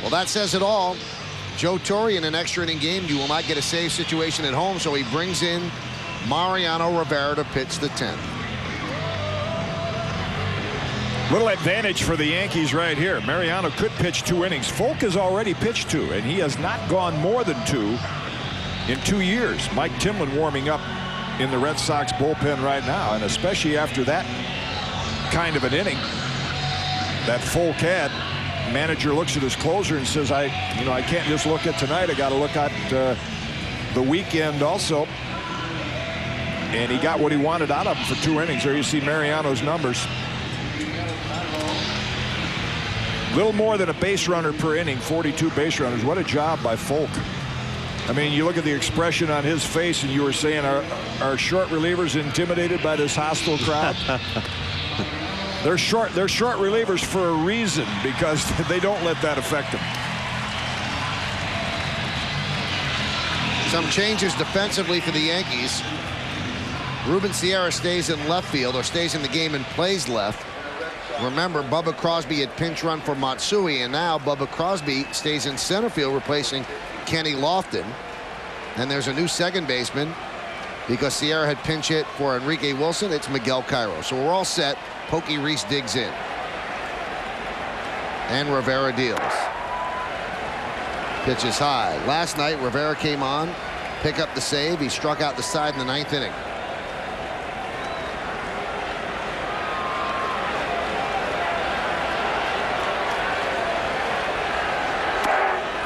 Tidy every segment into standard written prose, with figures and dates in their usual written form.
Well, that says it all. Joe Torre in an extra inning game, you will not get a save situation at home, so he brings in Mariano Rivera to pitch the 10th. Little advantage for the Yankees right here. Mariano could pitch 2 innings. Folk has already pitched 2, and he has not gone more than 2 in 2 years. Mike Timlin warming up in the Red Sox bullpen right now, and especially after that kind of an inning that Folk had. Manager looks at his closer and says, I can't just look at tonight. I got to look at the weekend also. And he got what he wanted out of him for 2 innings. There you see Mariano's numbers. Little more than a base runner per inning, 42 base runners. What a job by Folk. I mean, you look at the expression on his face, and you were saying, are short relievers intimidated by this hostile crowd? They're short relievers for a reason, because they don't let that affect them. Some changes defensively for the Yankees. Ruben Sierra stays in left field, or stays in the game and plays left. Remember, Bubba Crosby had pinch run for Matsui, and now Bubba Crosby stays in center field, replacing Kenny Lofton. And there's a new second baseman, because Sierra had pinch hit for Enrique Wilson. It's Miguel Cairo. So we're all set. Pokey Reese digs in. And Rivera deals. Pitch is high. Last night, Rivera came on, pick up the save. He struck out the side in the 9th inning.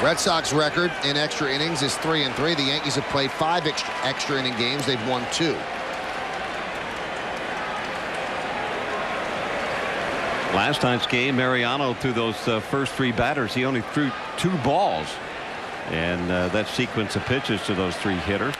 Red Sox record in extra innings is 3-3. The Yankees have played 5 extra inning games. They've won 2. Last night's game, Mariano threw those first 3 batters. He only threw 2 balls. And that sequence of pitches to those 3 hitters.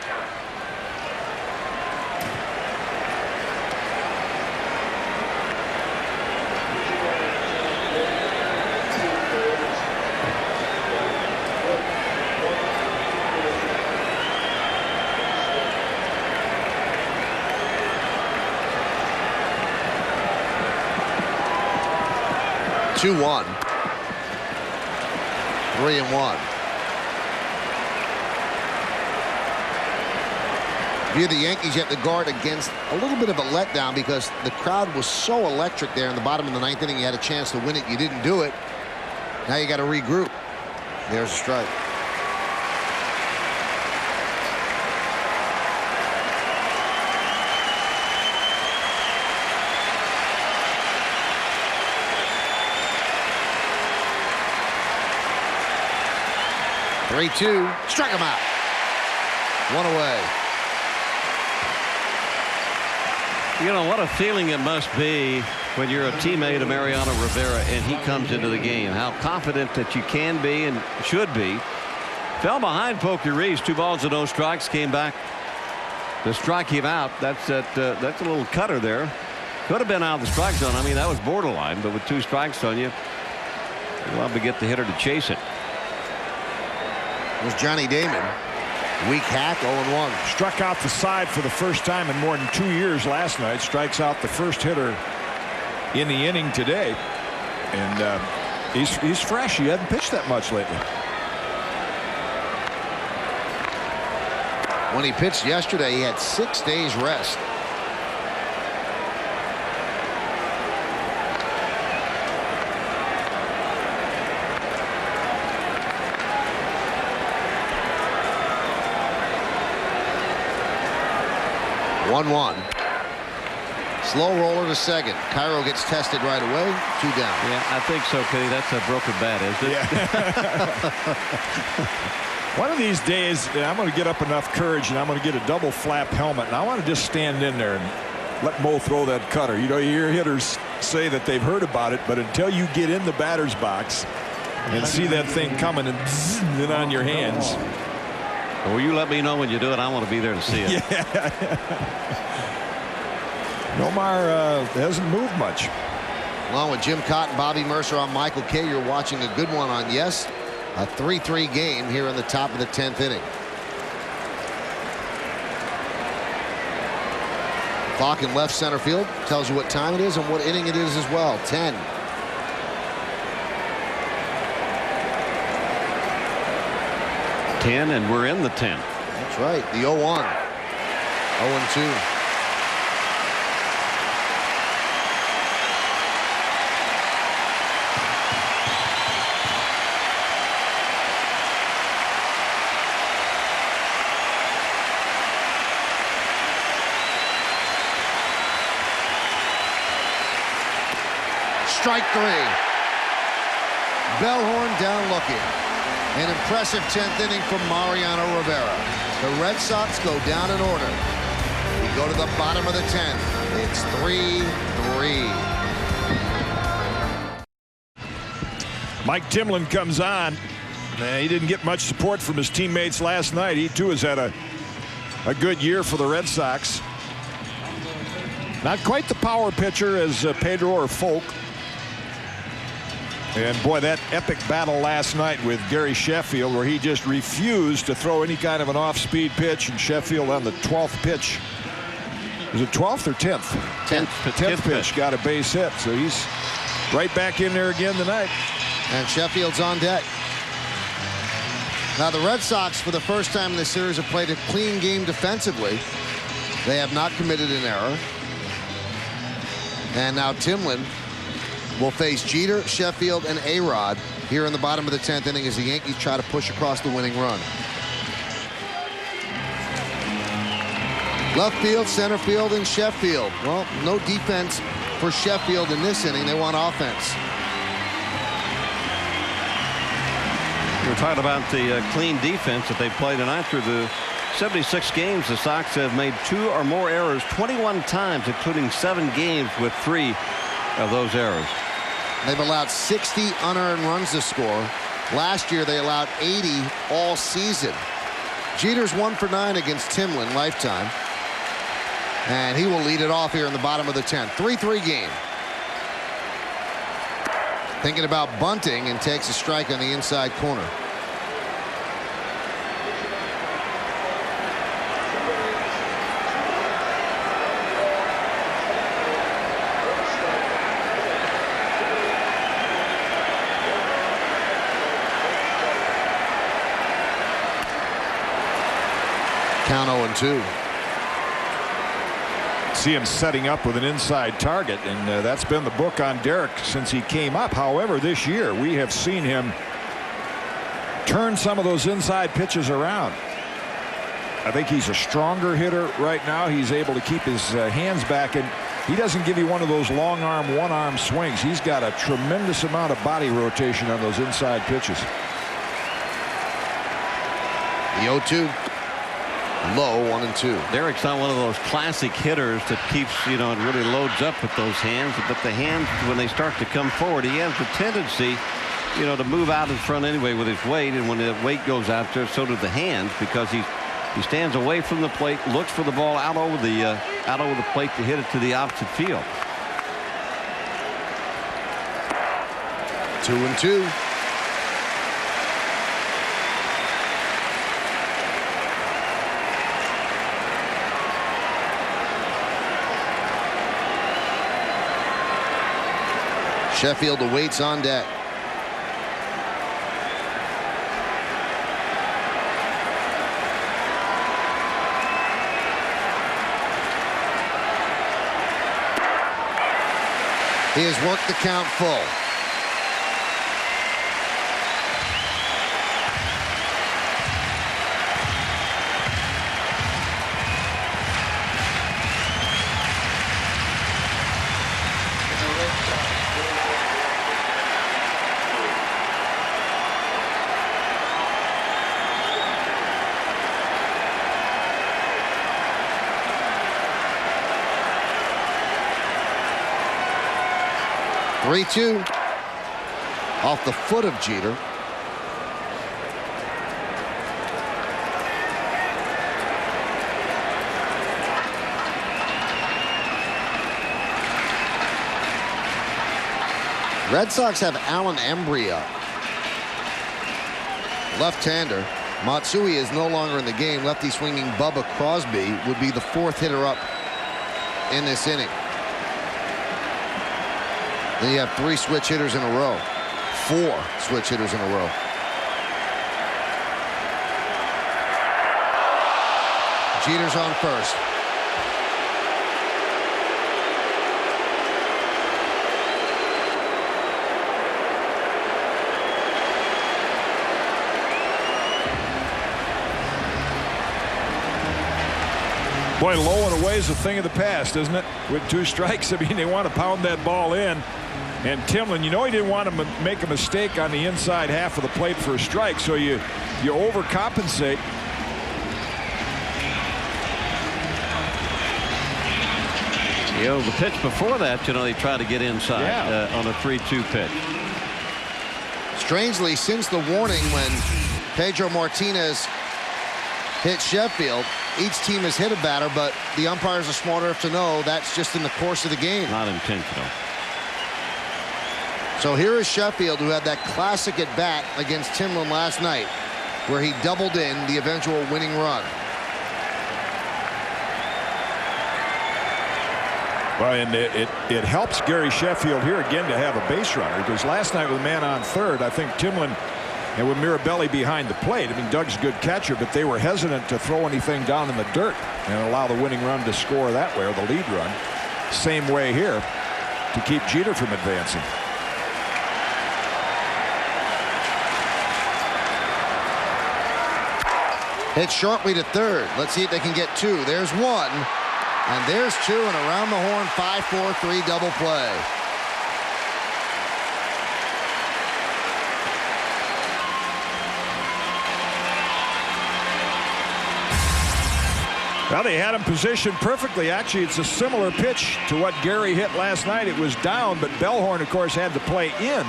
Two 1. 3-1. If you're the Yankees, you have to guard against a little bit of a letdown, because the crowd was so electric there in the bottom of the 9th inning. You had a chance to win it. You didn't do it. Now you got to regroup. There's a strike. Three-two, struck him out. 1 away. You know, what a feeling it must be when you're a teammate of Mariano Rivera and he comes into the game. How confident that you can be and should be. Fell behind Pokey Reese. 2 balls and no strikes. Came back to strike him out. That's a little cutter there. Could have been out of the strike zone. I mean, that was borderline, but with 2 strikes on you, you'll have to get the hitter to chase it. It was Johnny Damon. Weak hack, 0-1. Struck out the side for the first time in more than 2 years last night. Strikes out the first hitter in the inning today. And he's fresh. He hadn't pitched that much lately. When he pitched yesterday, he had 6 days rest. One. Slow roller to second. Cairo gets tested right away. 2 down. Yeah, I think so, Kenny. That's a broken bat, isn't it? Yeah. One of these days, I'm going to get up enough courage, and I'm going to get a double flap helmet, and I want to just stand in there and let Mo throw that cutter. You know, you hear hitters say that they've heard about it, but until you get in the batter's box and see that thing coming and zzz, then on your hands. Well, you let me know when you do it. I want to be there to see it. Yeah. Nomar hasn't moved much. Along with Jim Cotton, Bobby Mercer, on Michael Kay. You're watching a good one on Yes. A 3-3 game here in the top of the 10th inning. Clock in left center field tells you what time it is and what inning it is as well. 10. 10, and we're in the 10. That's right. The 0-1. 0-2. Strike 3. Bellhorn down looking. An impressive 10th inning from Mariano Rivera. The Red Sox go down in order. We go to the bottom of the 10th. It's 3-3. Mike Timlin comes on. He didn't get much support from his teammates last night. He too has had a good year for the Red Sox. Not quite the power pitcher as Pedro or Folk. And boy, that epic battle last night with Gary Sheffield, where he just refused to throw any kind of an off-speed pitch, and Sheffield on the 12th pitch. Was it 12th or 10th? 10th pitch got a base hit. So he's right back in there again tonight. And Sheffield's on deck. Now the Red Sox, for the first time in the series, have played a clean game defensively. They have not committed an error. And now Timlin will face Jeter, Sheffield, and A-Rod here in the bottom of the 10th inning as the Yankees try to push across the winning run. Left field, center field, and Sheffield. Well, no defense for Sheffield in this inning. They want offense. We're talking about the clean defense that they played tonight. Through the 76 games, the Sox have made 2 or more errors 21 times, including 7 games with 3 of those errors. They've allowed 60 unearned runs to score. Last year, they allowed 80 all season. Jeter's 1 for 9 against Timlin lifetime. And he will lead it off here in the bottom of the 10th. 3-3 game. Thinking about bunting and takes a strike on the inside corner. Count 0-2. See him setting up with an inside target, and that's been the book on Derek since he came up. However, this year we have seen him turn some of those inside pitches around. I think he's a stronger hitter right now. He's able to keep his hands back, and he doesn't give you one of those long arm, one arm swings. He's got a tremendous amount of body rotation on those inside pitches. The 0-2. Low, 1-2. Derek's not one of those classic hitters that keeps, and really loads up with those hands. But the hands, when they start to come forward, he has the tendency, to move out in front anyway with his weight. And when the weight goes out there, so do the hands, because he stands away from the plate, looks for the ball out over the plate to hit it to the opposite field. 2-2. Sheffield awaits on deck. He has worked the count full. Three-2 off the foot of Jeter. Red Sox have Alan Embry up. Left-hander. Matsui is no longer in the game. Lefty swinging Bubba Crosby would be the 4th hitter up in this inning. Then you have 3 switch hitters in a row. 4 switch hitters in a row. Jeter's on first. Boy, low and away is a thing of the past, isn't it? With 2 strikes, I mean, they want to pound that ball in. And Timlin, you know, he didn't want to make a mistake on the inside half of the plate for a strike, so you overcompensate. You know, the pitch before that, you know, they tried to get inside on a 3-2 pitch. Strangely, since the warning when Pedro Martinez hit Sheffield, each team has hit a batter, but the umpires are smart enough to know that's just in the course of the game. Not intentional. So here is Sheffield, who had that classic at bat against Timlin last night, where he doubled in the eventual winning run. Well, and it helps Gary Sheffield here again to have a base runner, because last night with a man on third, I think Timlin and with Mirabelli behind the plate, I mean, Doug's a good catcher, but they were hesitant to throw anything down in the dirt and allow the winning run to score that way, or the lead run. Same way here to keep Jeter from advancing. Hit sharply to third. Let's see if they can get 2. There's 1. And there's 2, and around the horn, 5-4-3 double play. Well, they had him positioned perfectly. Actually, it's a similar pitch to what Gary hit last night. It was down, but Bellhorn, of course, had to play in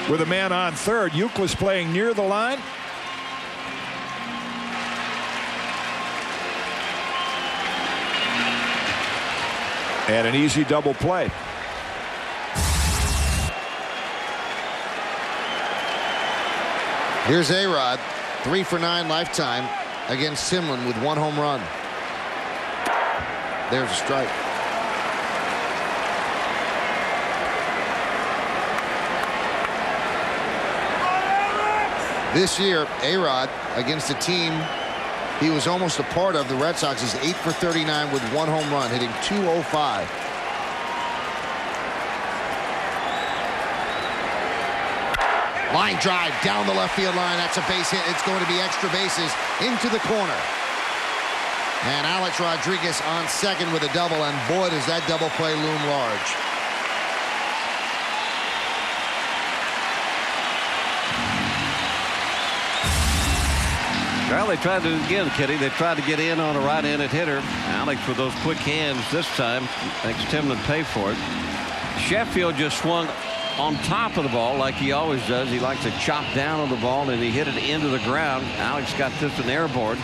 with a man on third. Euclid's playing near the line. And an easy double play. Here's A-Rod, 3 for 9 lifetime against Timlin with 1 home run. There's a strike. This year, A-Rod against a team he was almost a part of, the Red Sox, is 8 for 39 with 1 home run, hitting .205. Line drive down the left field line. That's a base hit. It's going to be extra bases into the corner. And Alex Rodriguez on second with a double, and boy, does that double play loom large. Well, they tried to do it again, Kitty. They tried to get in on a right-handed hitter. Alex with those quick hands this time makes Timlin pay for it. Sheffield just swung on top of the ball like he always does. He likes to chop down on the ball, and he hit it into the ground. Alex got this an airborne.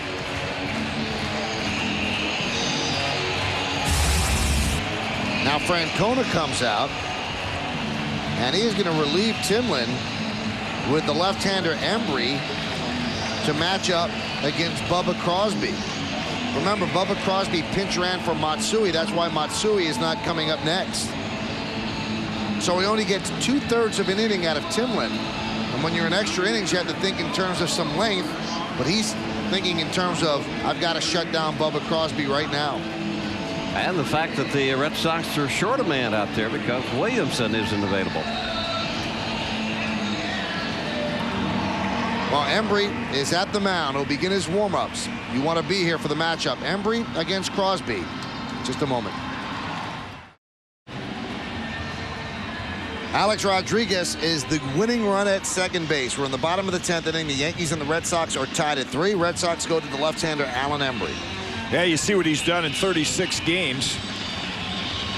Now Francona comes out, and he is going to relieve Timlin with the left-hander Embry to match up against Bubba Crosby. Remember, Bubba Crosby pinch ran for Matsui. That's why Matsui is not coming up next. So he only gets 2/3 of an inning out of Timlin. And when you're in extra innings, you have to think in terms of some length. But he's thinking in terms of, I've got to shut down Bubba Crosby right now. And the fact that the Red Sox are short a man out there because Williamson isn't available. Well, Embry is at the mound. He'll begin his warm-ups. You want to be here for the matchup. Embry against Crosby. Just a moment. Alex Rodriguez is the winning run at second base. We're in the bottom of the 10th inning. The Yankees and the Red Sox are tied at 3. Red Sox go to the left-hander Alan Embry. Yeah, you see what he's done in 36 games.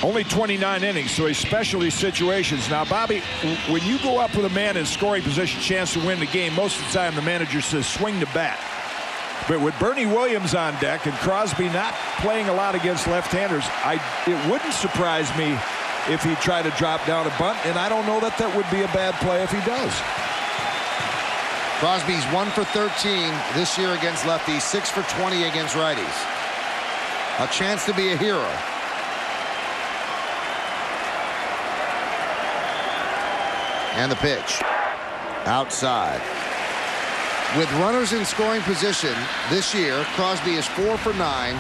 Only 29 innings, so he's specialty situations. Now, Bobby, when you go up with a man in scoring position, chance to win the game, most of the time the manager says swing the bat. But with Bernie Williams on deck and Crosby not playing a lot against left-handers, it wouldn't surprise me if he tried to drop down a bunt, and I don't know that that would be a bad play if he does. Crosby's 1 for 13 this year against lefties, 6 for 20 against righties. A chance to be a hero. And the pitch. Outside. With runners in scoring position this year, Crosby is 4 for 9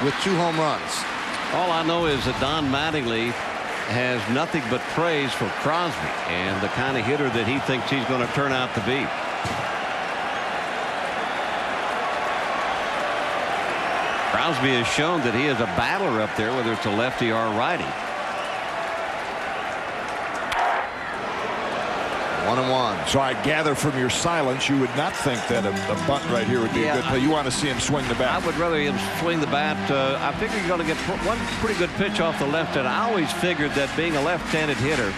with 2 home runs. All I know is that Don Mattingly has nothing but praise for Crosby and the kind of hitter that he thinks he's going to turn out to be. Crosby has shown that he is a battler up there, whether it's a lefty or a righty. 1-1. So I gather from your silence you would not think that a bunt right here would be a good play. You want to see him swing the bat. I would rather him swing the bat. I figure you're going to get one pretty good pitch off the left hand. I always figured that being a left-handed hitter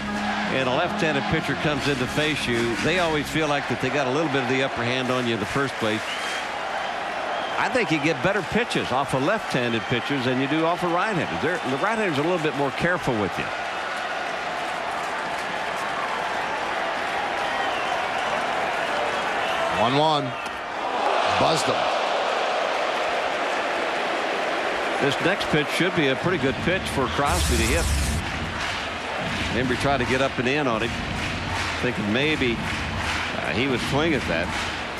and a left-handed pitcher comes in to face you, they always feel like that they got a little bit of the upper hand on you in the first place. I think you get better pitches off of left-handed pitchers than you do off of right-handed. The right-handers are a little bit more careful with you. Buzzed him. This next pitch should be a pretty good pitch for Crosby to hit. Embry tried to get up and in on it, thinking maybe he would swing at that.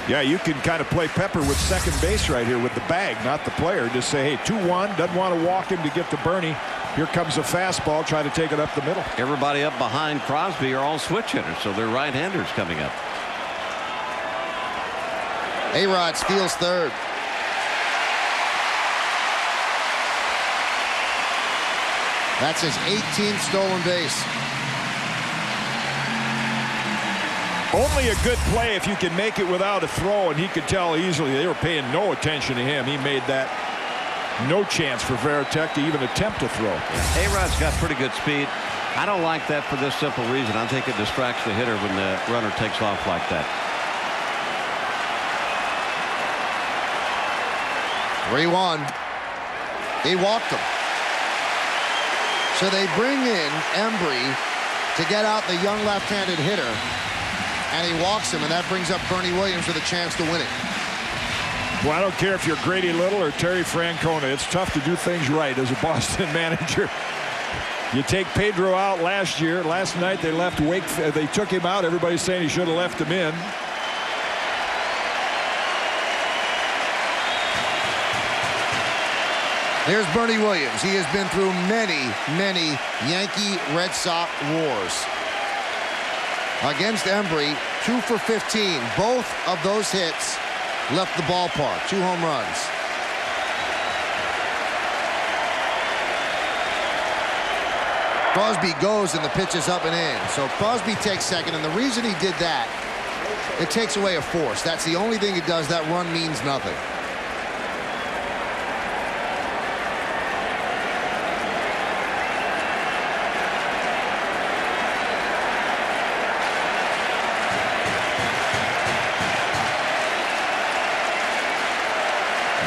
Yeah, you can kind of play Pepper with second base right here with the bag, not the player. Just say, hey, 2-1, doesn't want to walk him to get to Bernie. Here comes a fastball, try to take it up the middle. Everybody up behind Crosby are all switch hitters, so they're right-handers coming up. A-Rod steals third. That's his 18th stolen base. Only a good play if you can make it without a throw, and he could tell easily they were paying no attention to him. He made that no chance for Varitek to even attempt to throw. Yeah. A-Rod's got pretty good speed. I don't like that for this simple reason. I think it distracts the hitter when the runner takes off like that. 3-1. He walked him. So they bring in Embry to get out the young left-handed hitter, and he walks him, and that brings up Bernie Williams with a chance to win it. Well, I don't care if you're Grady Little or Terry Francona. It's tough to do things right as a Boston manager. You take Pedro out last year. Last night they left they took him out. Everybody's saying he should have left him in. Here's Bernie Williams. He has been through many Yankee-Red Sox wars. Against Embry, 2 for 15. Both of those hits left the ballpark. 2 home runs. Crosby goes, and the pitch is up and in. So Crosby takes second, and the reason he did that, it takes away a force. That's the only thing it does. That run means nothing.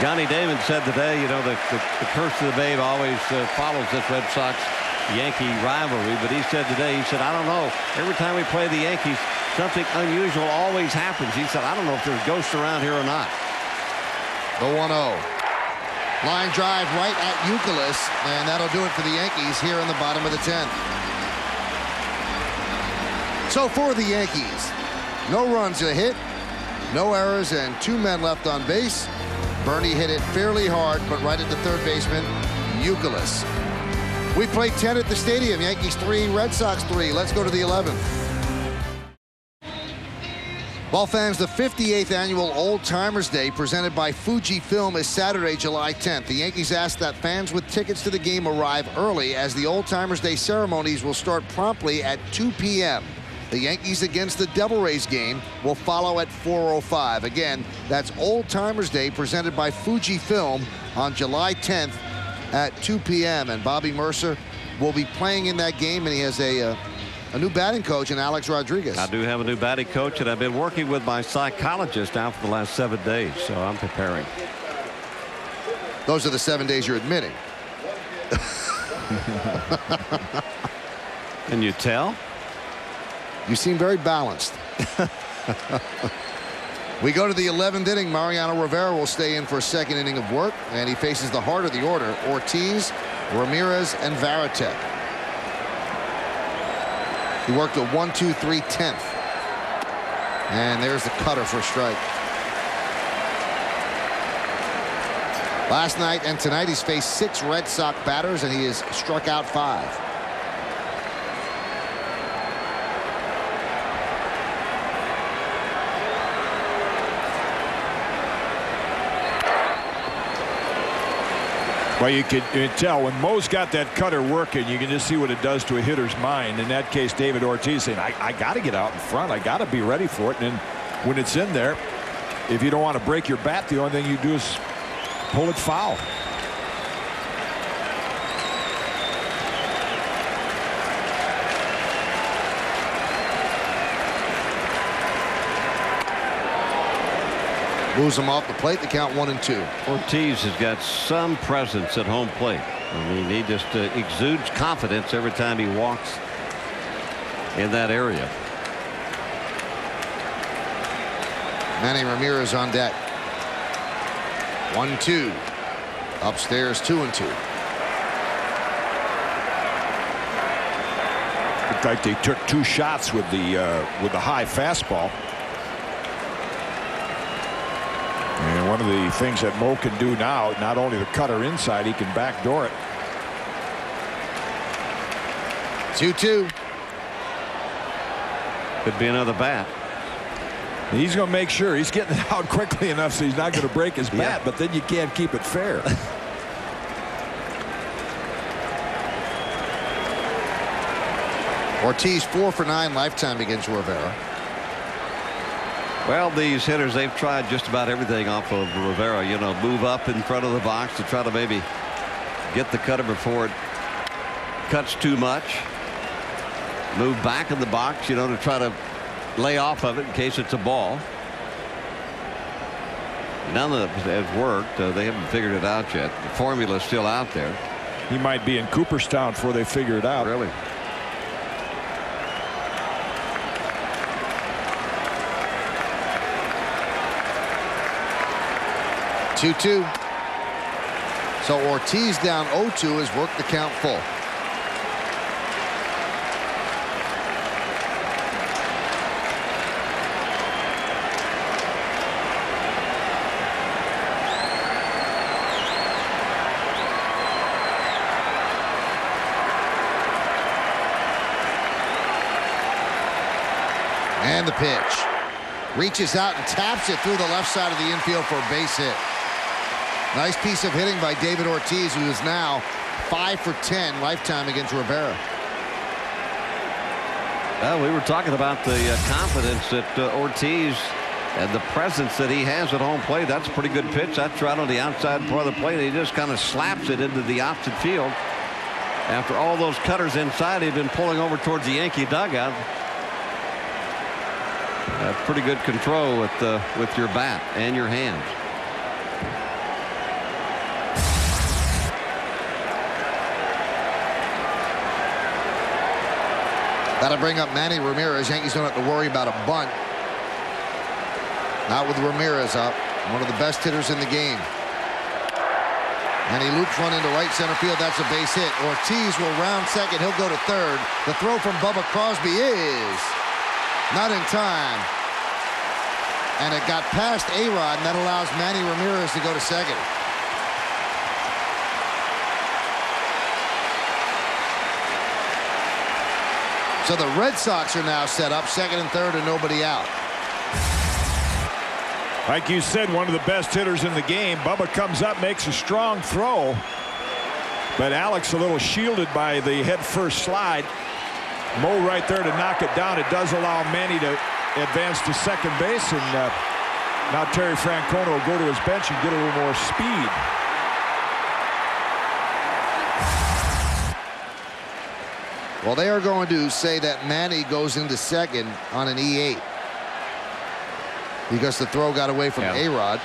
Johnny Damon said today, you know, the curse of the babe always follows this Red Sox-Yankee rivalry. But he said today, he said, I don't know. Every time we play the Yankees, something unusual always happens. He said, I don't know if there's ghosts around here or not. The 1-0. Line drive right at Youkilis, and that'll do it for the Yankees here in the bottom of the 10th. So for the Yankees, no runs a hit, no errors, and 2 men left on base. Bernie hit it fairly hard, but right at the third baseman, Youkilis. We played 10 at the stadium. Yankees 3, Red Sox 3. Let's go to the 11th. Ball fans, the 58th annual Old Timers Day presented by Fujifilm is Saturday, July 10th. The Yankees ask that fans with tickets to the game arrive early, as the Old Timers Day ceremonies will start promptly at 2 p.m. The Yankees against the Devil Rays game will follow at 4:05. Again, that's Old Timers Day presented by Fujifilm on July 10th at 2 p.m. And Bobby Mercer will be playing in that game, and he has a new batting coach in Alex Rodriguez. I do have a new batting coach, and I've been working with my psychologist now for the last 7 days, so I'm preparing. Those are the 7 days you're admitting. Can you tell? You seem very balanced. We go to the 11th inning. Mariano Rivera will stay in for a second inning of work, and he faces the heart of the order: Ortiz, Ramirez, and Varitek. He worked a 1-2-3 10th. And there's the cutter for a strike. Last night and tonight he's faced 6 Red Sox batters and he has struck out 5. Well, you can tell when Mo's got that cutter working, you can just see what it does to a hitter's mind. In that case, David Ortiz saying, I got to get out in front. I got to be ready for it. And then when it's in there, if you don't want to break your bat, the only thing you do is pull it foul. Moves him off the plate. The count 1-2. Ortiz has got some presence at home plate. I mean, he just exudes confidence every time he walks in that area. Manny Ramirez on deck. 1-2. Upstairs 2-2. Looked like they took 2 shots with the high fastball. And one of the things that Mo can do now, not only the cutter inside, he can backdoor it. 2-2. Could be another bat. He's going to make sure he's getting it out quickly enough so he's not going to break his bat, but then you can't keep it fair. Ortiz 4 for 9 lifetime against Rivera. Well, these hitters, they've tried just about everything off of Rivera. You know, move up in front of the box to try to maybe get the cutter before it cuts too much. Move back in the box, you know, to try to lay off of it in case it's a ball. None of it has worked. They haven't figured it out yet. The formula's still out there. He might be in Cooperstown before they figure it out. Really? Two. So Ortiz down 0-2 has worked the count full. And the pitch. Reaches out and taps it through the left side of the infield for a base hit. Nice piece of hitting by David Ortiz, who is now 5 for 10 lifetime against Rivera. Well, we were talking about the confidence that Ortiz and the presence that he has at home plate. That's a pretty good pitch. That's right on the outside part of the plate. He just kind of slaps it into the opposite field. After all those cutters inside, he'd been pulling over towards the Yankee dugout. That's pretty good control with your bat and your hands. That'll bring up Manny Ramirez. Yankees don't have to worry about a bunt. Not with Ramirez up. One of the best hitters in the game. And he loops one into right center field. That's a base hit. Ortiz will round second. He'll go to third. The throw from Bubba Crosby is not in time. And it got past A-Rod, and that allows Manny Ramirez to go to second. So the Red Sox are now set up, second and third, and nobody out. Like you said, one of the best hitters in the game. Bubba comes up, makes a strong throw. But Alex a little shielded by the head-first slide. Mo right there to knock it down. It does allow Manny to advance to second base. And now Terry Francona will go to his bench and get a little more speed. Well, they are going to say that Manny goes into second on an E8 because the throw got away from A-Rod.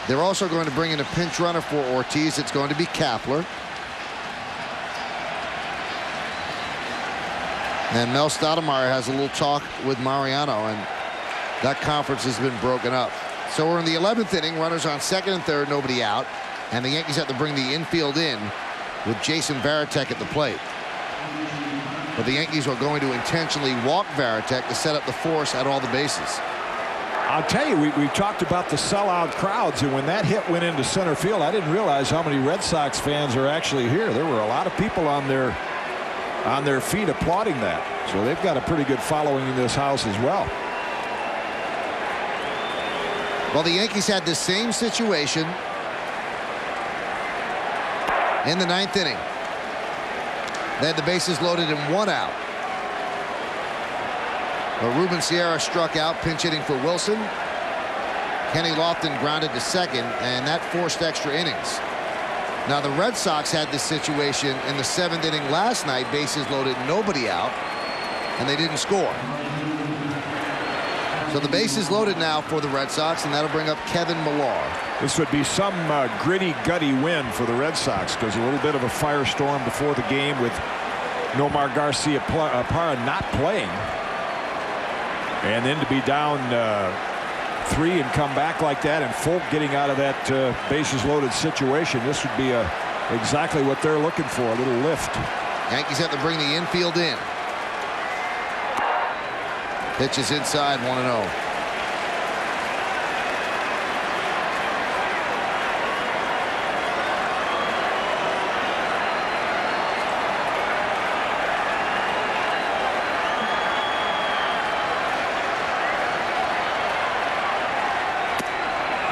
They're also going to bring in a pinch runner for Ortiz. It's going to be Kapler. And Mel Stoudemire has a little talk with Mariano, and that conference has been broken up. So we're in the 11th inning. Runners on second and third, nobody out. And the Yankees have to bring the infield in with Jason Varitek at the plate. But the Yankees are going to intentionally walk Varitek to set up the force at all the bases. I'll tell you, we talked about the sellout crowds, and when that hit went into center field, I didn't realize how many Red Sox fans are actually here. There were a lot of people on their feet applauding that. So they've got a pretty good following in this house as well. Well, the Yankees had the same situation in the 9th inning. They had the bases loaded and 1 out. But Ruben Sierra struck out, pinch hitting for Wilson. Kenny Lofton grounded to second, and that forced extra innings. Now, the Red Sox had this situation in the 7th inning last night, bases loaded, nobody out, and they didn't score. So the bases loaded now for the Red Sox, and that'll bring up Kevin Millar. This would be some gritty, gutty win for the Red Sox, because a little bit of a firestorm before the game with Nomar Garciaparra not playing. And then to be down 3 and come back like that, and Folk getting out of that bases loaded situation, this would be exactly what they're looking for, a little lift. Yankees have to bring the infield in. Pitch is inside, 1-0.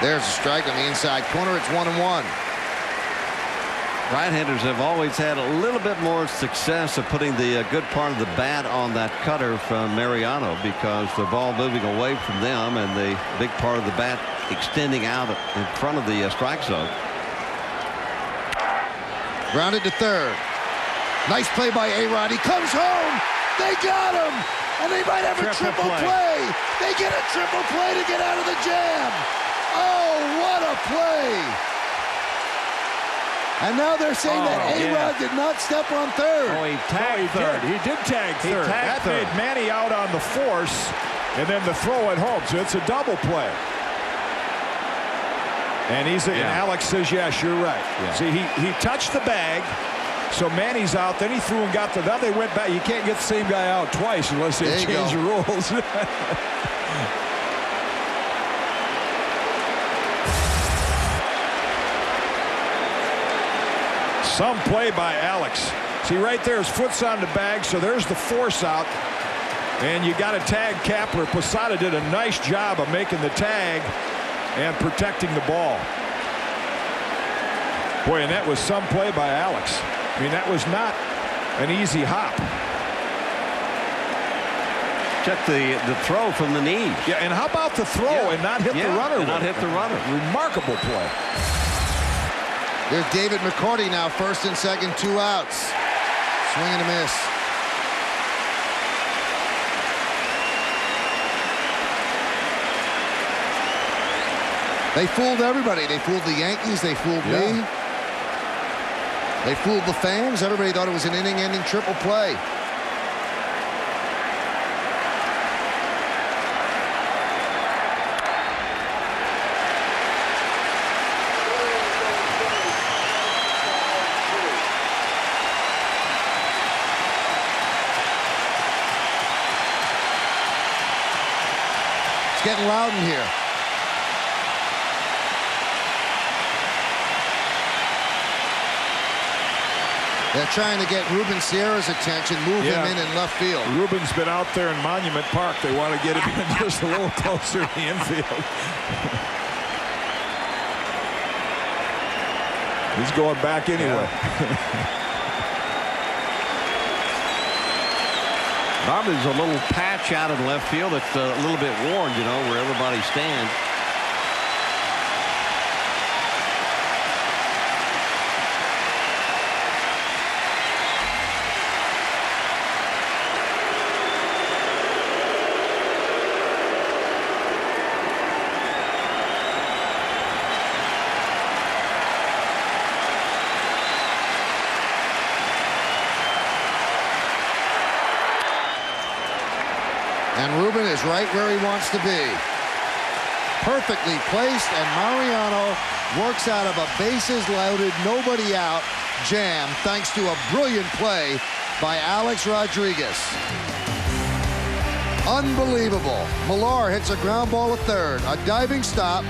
There's a strike on the inside corner. It's 1-1. Right-handers have always had a little bit more success of putting the good part of the bat on that cutter from Mariano, because the ball moving away from them and the big part of the bat extending out in front of the strike zone. Grounded to third. Nice play by A-Rod. He comes home. They got him. And they might have a triple play. They get a triple play to get out of the jam. Oh, what a play. And now they're saying that A-Rod did not step on third. Oh, he tagged third. He did tag third. That made Manny out on the force, and then the throw at home. So it's a double play. And and Alex says, yes, you're right. Yeah. See, he touched the bag, so Manny's out. Then he threw and got now they went back. You can't get the same guy out twice unless they change the rules. Some play by Alex. See, right there, his foot's on the bag, so there's the force out. And you got to tag Kapler. Posada did a nice job of making the tag and protecting the ball. Boy, and that was some play by Alex. I mean, that was not an easy hop. Check the throw from the knees. Yeah, and how about the throw and not hit the runner? Not hit the runner. Remarkable play. There's David McCarty now, first and second, 2 outs. Swing and a miss. They fooled everybody. They fooled the Yankees. They fooled me. They fooled the fans. Everybody thought it was an inning-ending triple play. It's getting loud in here. They're trying to get Ruben Sierra's attention, move him in left field. Ruben's been out there in Monument Park. They want to get him in just a little closer to the infield. He's going back anyway. Bob, there's a little patch out in left field that's a little bit worn, you know, where everybody stands. And Ruben is right where he wants to be. Perfectly placed, and Mariano works out of a bases loaded, nobody out jam thanks to a brilliant play by Alex Rodriguez. Unbelievable. Millar hits a ground ball at third. A diving stop.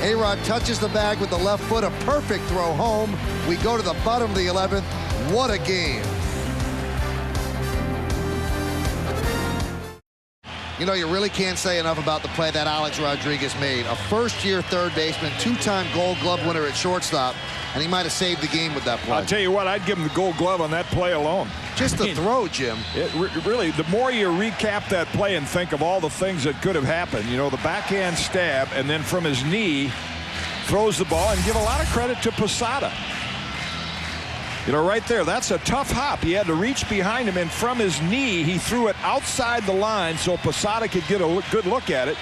A-Rod touches the bag with the left foot. A perfect throw home. We go to the bottom of the 11th. What a game. You know, you really can't say enough about the play that Alex Rodriguez made. A first-year third baseman, two-time Gold Glove winner at shortstop, and he might have saved the game with that play. I'll tell you what, I'd give him the Gold Glove on that play alone. Just the throw, Jim. Really, the more you recap that play and think of all the things that could have happened, you know, the backhand stab, and then from his knee, throws the ball, and give a lot of credit to Posada. You know, right there, that's a tough hop. He had to reach behind him, and from his knee, he threw it outside the line so Posada could get a good look at it.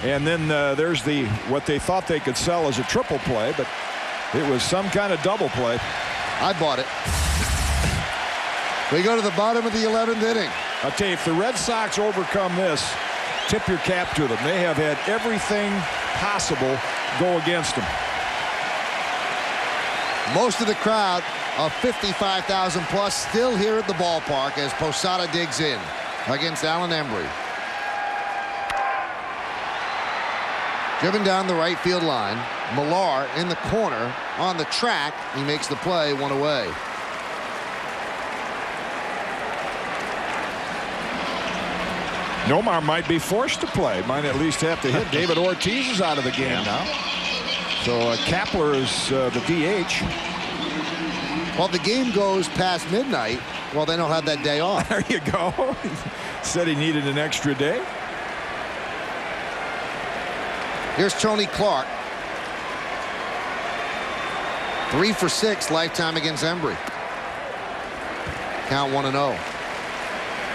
And then there's what they thought they could sell as a triple play, but it was some kind of double play. I bought it. We go to the bottom of the 11th inning. I'll tell you, if the Red Sox overcome this, tip your cap to them. They have had everything possible go against them. Most of the crowd of 55,000 plus still here at the ballpark as Posada digs in against Alan Embry. Driven down the right field line. Millar in the corner on the track. He makes the play, one away. Nomar might be forced to play. Might at least have to hit. David Ortiz is out of the game now. So Kapler is the DH. Well, the game goes past midnight. Well, they don't have that day off. There you go. Said he needed an extra day. Here's Tony Clark. 3 for 6 lifetime against Embry. Count 1-0.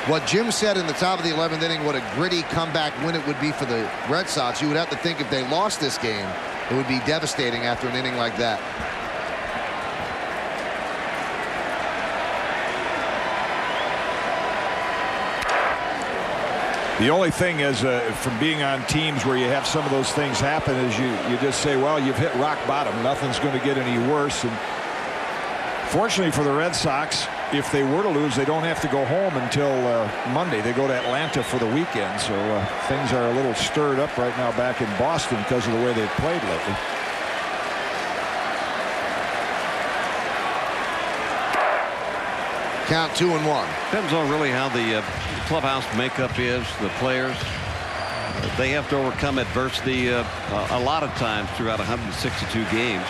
What Jim said in the top of the 11th inning, what a gritty comeback win it would be for the Red Sox. You would have to think if they lost this game, it would be devastating after an inning like that. The only thing is from being on teams where you have some of those things happen is you just say, well, you've hit rock bottom. Nothing's going to get any worse. And fortunately for the Red Sox, if they were to lose, they don't have to go home until Monday. They go to Atlanta for the weekend. So things are a little stirred up right now back in Boston because of the way they've played lately. Count 2-1. Depends on really how the clubhouse makeup is, the players. They have to overcome adversity a lot of times throughout 162 games.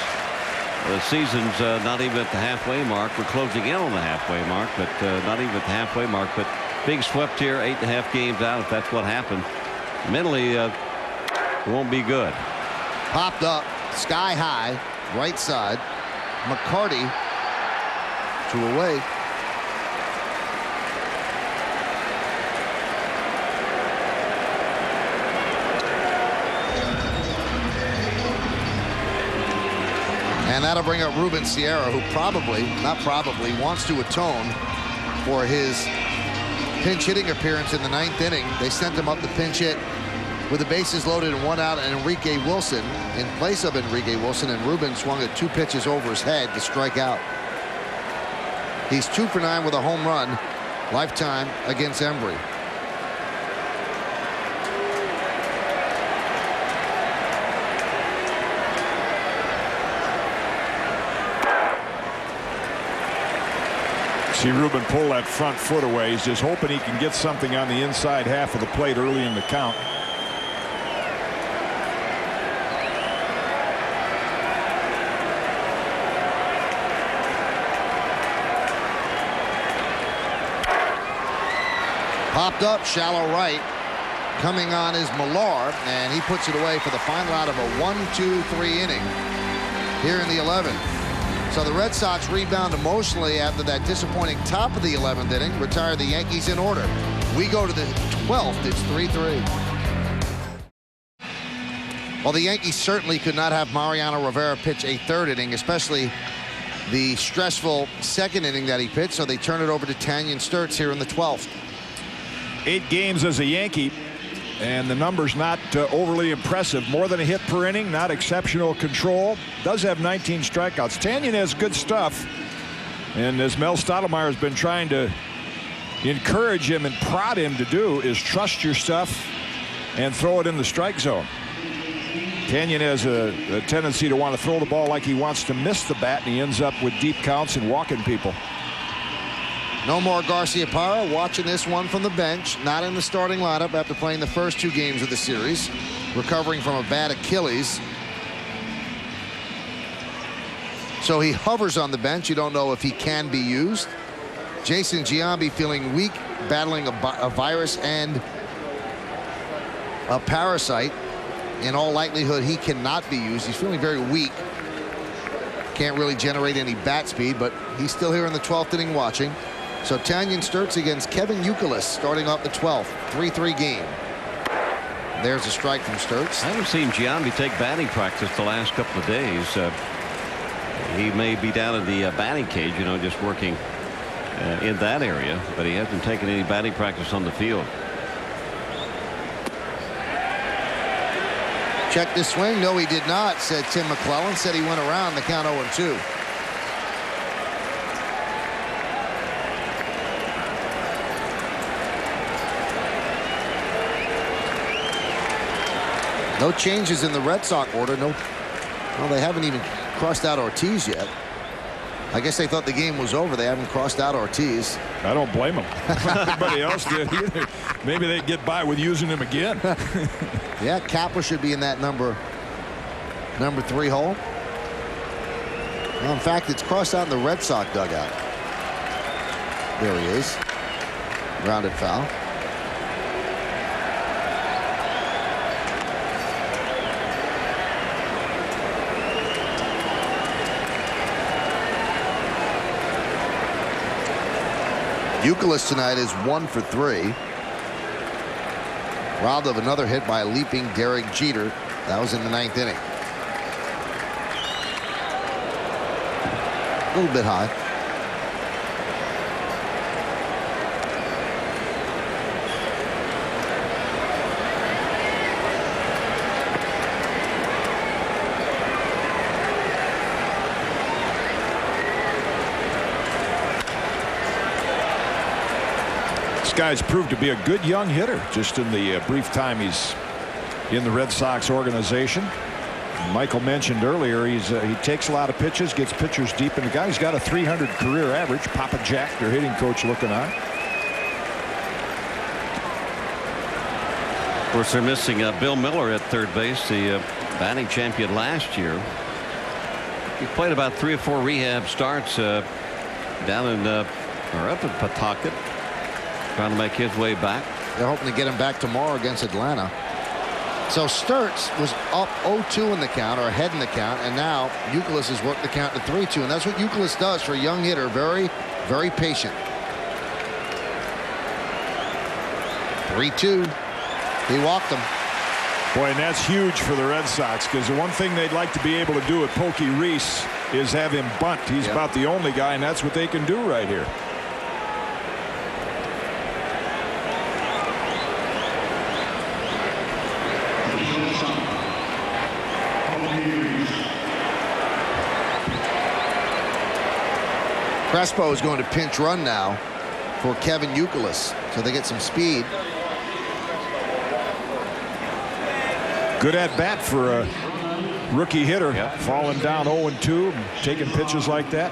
The season's not even at the halfway mark. We're closing in on the halfway mark, but not even at the halfway mark. But being swept here, 8.5 games out, if that's what happened, mentally it won't be good. Popped up, sky high, right side. McCarty 2 away. And that'll bring up Ruben Sierra, who wants to atone for his pinch hitting appearance in the 9th inning. They sent him up the pinch hit with the bases loaded and 1 out, and Enrique Wilson in place of Enrique Wilson, and Ruben swung at 2 pitches over his head to strike out. He's 2 for 9 with a home run lifetime against Embry. See Ruben pull that front foot away. He's just hoping he can get something on the inside half of the plate early in the count. Popped up, shallow right. Coming on is Millar, and he puts it away for the final out of a 1-2-3 inning here in the 11th. So the Red Sox rebound emotionally after that disappointing top of the 11th inning, retire the Yankees in order. We go to the 12th. It's 3-3. Well, the Yankees certainly could not have Mariano Rivera pitch a 3rd inning, especially the stressful 2nd inning that he pitched, so they turn it over to Tanyan Sturtz here in the 12th. 8 games as a Yankee, and the numbers not overly impressive. More than a hit per inning, not exceptional control. Does have 19 strikeouts. Tanyan has good stuff, and as Mel Stottlemyre has been trying to encourage him and prod him to do is trust your stuff and throw it in the strike zone. Tanyan has a tendency to want to throw the ball like he wants to miss the bat, and he ends up with deep counts and walking people. Nomar Garciaparra watching this one from the bench, not in the starting lineup after playing the first 2 games of the series, recovering from a bad Achilles. So he hovers on the bench. You don't know if he can be used. Jason Giambi feeling weak, battling a virus and a parasite. In all likelihood, he cannot be used. He's feeling very weak. Can't really generate any bat speed, but he's still here in the 12th inning watching. So Tanyan Sturtz against Kevin Youkilis starting off the 12th. 3-3 game. There's a strike from Sturtz. I haven't seen Giambi take batting practice the last couple of days. He may be down in the batting cage, you know, just working in that area, but he hasn't taken any batting practice on the field. Check the swing. No, he did not, said Tim McClellan. Said he went around the count 0-2. No changes in the Red Sox order. No, well, they haven't even crossed out Ortiz yet. I guess they thought the game was over. They haven't crossed out Ortiz. I don't blame them. Everybody else did either. Maybe they'd get by with using him again. Yeah, Kapler should be in that number 3 hole. Well, in fact, it's crossed out in the Red Sox dugout. There he is. Grounded foul. Youkilis tonight is 1 for 3. Robbed of another hit by a leaping Derek Jeter. That was in the 9th inning. A little bit high. This guy's proved to be a good young hitter just in the brief time he's in the Red Sox organization. Michael mentioned earlier he takes a lot of pitches, gets pitchers deep in the guy. He's got a .300 career average. Papa Jack, their hitting coach, looking on. Of course, they're missing Bill Miller at third base, the batting champion last year. He played about 3 or 4 rehab starts down in or up in Pawtucket, trying to make his way back. They're hoping to get him back tomorrow against Atlanta. So Sturtz was up 0-2 in the count, or ahead in the count, and now Youkilis has worked the count to 3-2, and that's what Youkilis does for a young hitter. Very, very patient. 3-2. He walked him. Boy, and that's huge for the Red Sox, because the one thing they'd like to be able to do with Pokey Reese is have him bunt. He's about the only guy, and that's what they can do right here. Crespo is going to pinch run now for Kevin Youkilis, so they get some speed. Good at bat for a rookie hitter. Falling down 0-2 and taking pitches like that.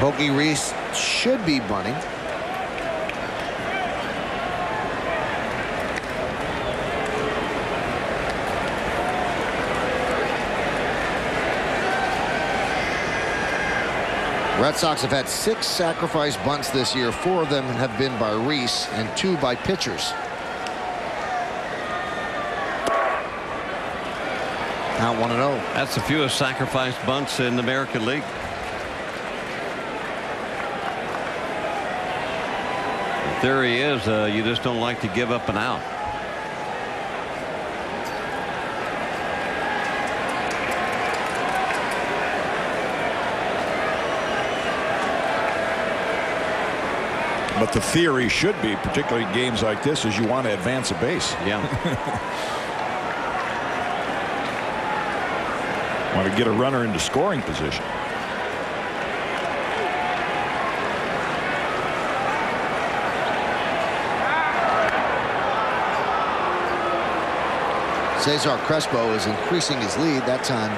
Pokey Reese should be bunting. Red Sox have had 6 sacrifice bunts this year. 4 of them have been by Reese and 2 by pitchers. Now 1-0. That's the fewest sacrifice bunts in the American League. The theory is you just don't like to give up an out. But the theory should be, particularly in games like this, is you want to advance a base. Yeah. Want to get a runner into scoring position. Cesar Crespo is increasing his lead, that time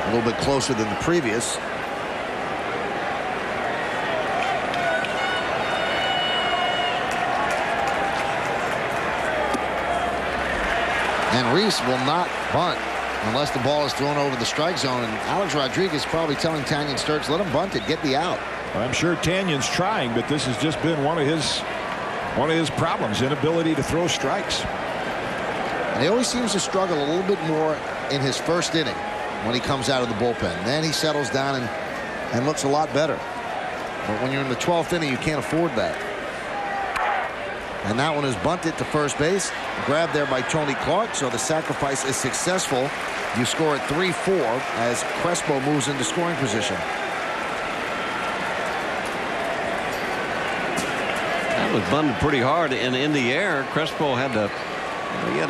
a little bit closer than the previous. And Reese will not bunt unless the ball is thrown over the strike zone. And Alex Rodriguez probably telling Tanyan Sturtz, let him bunt it, get the out. I'm sure Tanyan's trying, but this has just been one of his problems, inability to throw strikes. And he always seems to struggle a little bit more in his first inning when he comes out of the bullpen. Then he settles down and looks a lot better. But when you're in the 12th inning, you can't afford that. And that one is bunted to first base. Grabbed there by Tony Clark. So the sacrifice is successful. You score at 3-4 as Crespo moves into scoring position. That was bunted pretty hard and in the air. Crespo had to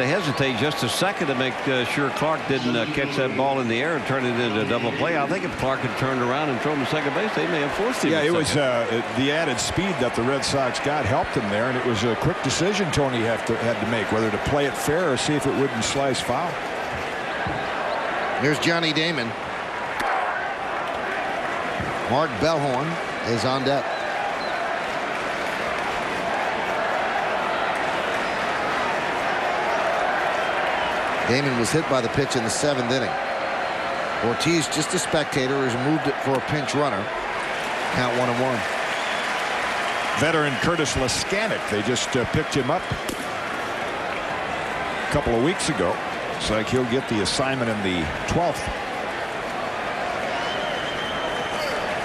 hesitate just a second to make sure Clark didn't catch that ball in the air and turn it into a double play. I think if Clark had turned around and thrown to second base, they may have forced him. Yeah, it was the added speed that the Red Sox got helped him there, and it was a quick decision Tony had to make, whether to play it fair or see if it wouldn't slice foul. Here's Johnny Damon. Mark Bellhorn is on deck. Damon was hit by the pitch in the 7th inning. Ortiz, just a spectator, has moved it for a pinch runner. Count 1-1. Veteran Curtis Leskanik, they just picked him up a couple of weeks ago. Looks like he'll get the assignment in the 12th.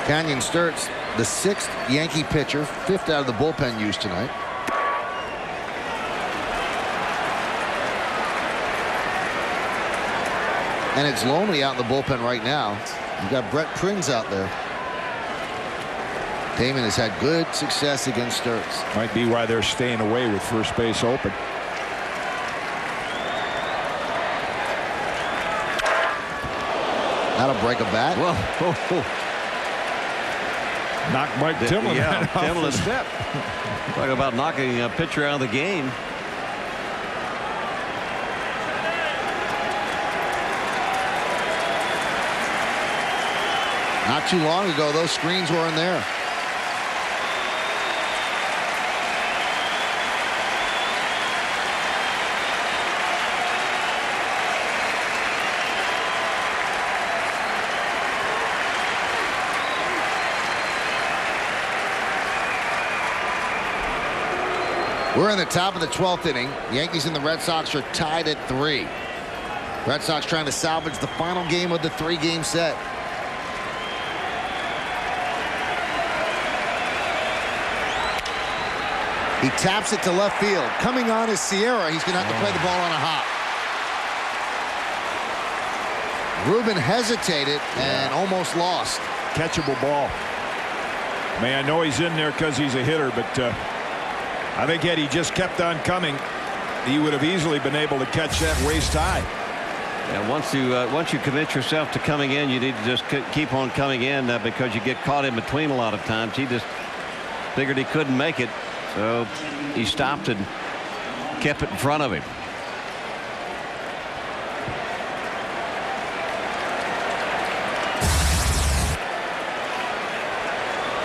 Tanyan Sturtz, the 6th Yankee pitcher, 5th out of the bullpen used tonight. And it's lonely out in the bullpen right now. You've got Brett Prinz out there. Damon has had good success against Sturtz. Might be why they're staying away with first base open. That'll break a bat. Well, Knock Mike Timlin off the step. Talk about knocking a pitcher out of the game. Not too long ago, those screens weren't there. We're in the top of the 12th inning. The Yankees and the Red Sox are tied at 3. Red Sox trying to salvage the final game of the 3-game set. He taps it to left field. Coming on is Sierra. He's going to have to play the ball on a hop. Ruben hesitated and almost lost. Catchable ball. I know he's in there because he's a hitter, but I think had he just kept on coming, he would have easily been able to catch that waist high. Yeah, once you commit yourself to coming in, you need to just keep on coming in because you get caught in between a lot of times. He just figured he couldn't make it. So he stopped and kept it in front of him.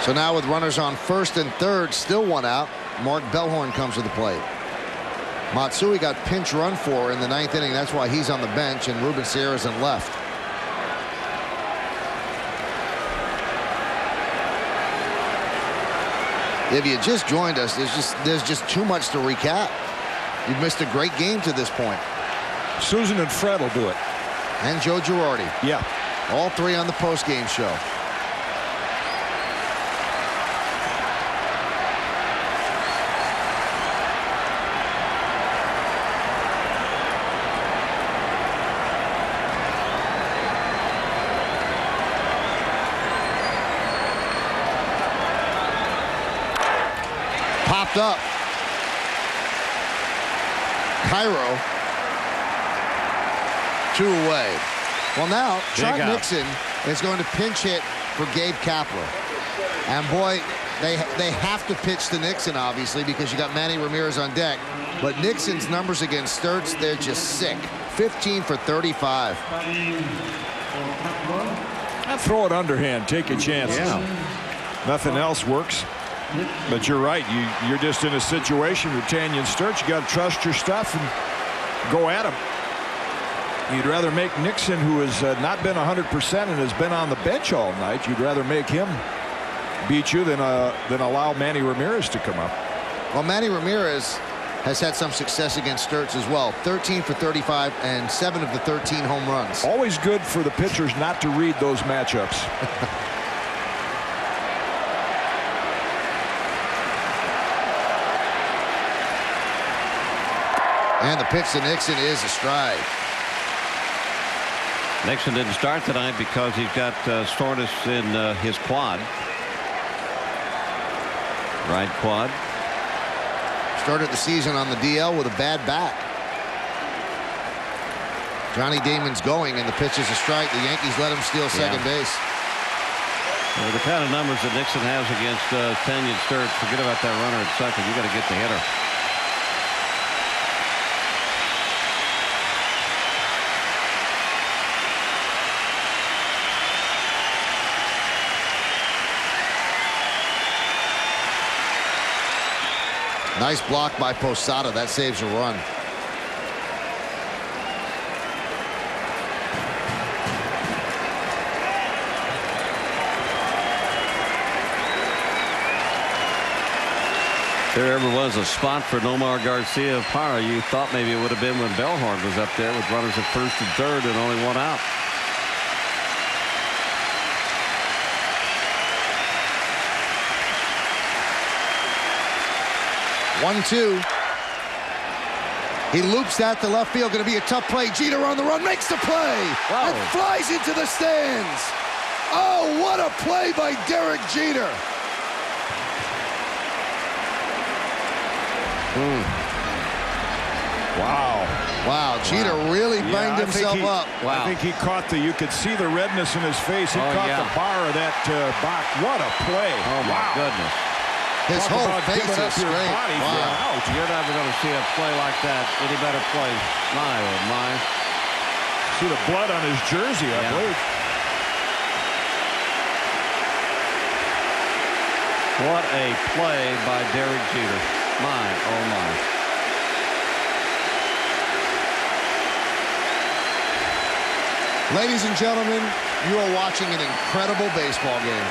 So now with runners on first and third, still one out, Mark Bellhorn comes to the plate. Matsui got pinch run for in the 9th inning. That's why he's on the bench, and Ruben Sierra's in left. If you just joined us, there's just too much to recap. You've missed a great game to this point. Susan and Fred will do it. And Joe Girardi. Yeah. All three on the post-game show. Popped up. Cairo 2 away. Well, now Chuck out. Nixon is going to pinch hit for Gabe Kapler. And boy, they have to pitch to Nixon, obviously, because you got Manny Ramirez on deck. But Nixon's numbers against Sturts, they're just sick. 15 for 35. I'd throw it underhand. Take your chances. Yeah. Nothing else works. But you're right. You're just in a situation with Tanyan Sturts. You got to trust your stuff and go at him. You'd rather make Nixon, who has not been 100% and has been on the bench all night, you'd rather make him beat you than allow Manny Ramirez to come up. Well, Manny Ramirez has had some success against Sturts as well. 13 for 35 and 7 of the 13 home runs. Always good for the pitchers not to read those matchups. And the pitch to Nixon is a strike. Nixon didn't start tonight because he's got soreness in his quad. Right quad. Started the season on the DL with a bad back. Johnny Damon's going, and the pitch is a strike. The Yankees let him steal second base. Well, the kind of numbers that Nixon has against Tanyan Sturts, forget about that runner at second. You got to get the hitter. Nice block by Posada. That saves a run. If there ever was a spot for Nomar Garcia of Parra, you thought maybe it would have been when Bellhorn was up there with runners at first and third and only 1 out. One-two. He loops that to left field. Going to be a tough play. Jeter on the run, makes the play. Wow. And flies into the stands. Oh, what a play by Derek Jeter. Wow. Wow, Jeter really banged himself up. Wow. I think he caught you could see the redness in his face. He caught the bar of that box. What a play. Oh, my goodness. His Talk whole about face giving up is your straight. body for an Wow. out. You're never going to see a play like that. Any better play. My, oh, my. See the blood on his jersey, I believe. What a play by Derek Jeter. My, oh, my. Ladies and gentlemen, you are watching an incredible baseball game.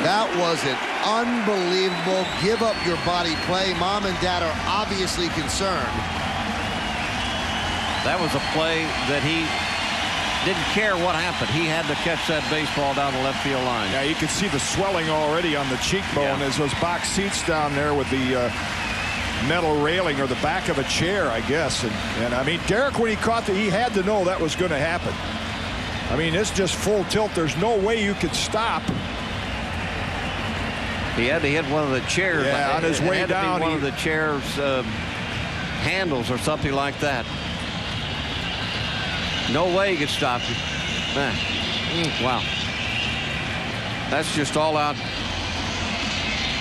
That was an unbelievable give-up-your-body play. Mom and Dad are obviously concerned. That was a play that he didn't care what happened. He had to catch that baseball down the left field line. Yeah, you can see the swelling already on the cheekbone as those box seats down there with the metal railing or the back of a chair, I guess. And I mean, Derek, when he caught he had to know that was going to happen. I mean, it's just full tilt. There's no way you could stop. He had to hit one of the chairs. Yeah, on his way had to be down. one of the chairs handles or something like that. No way he could stop you. Wow. That's just all out.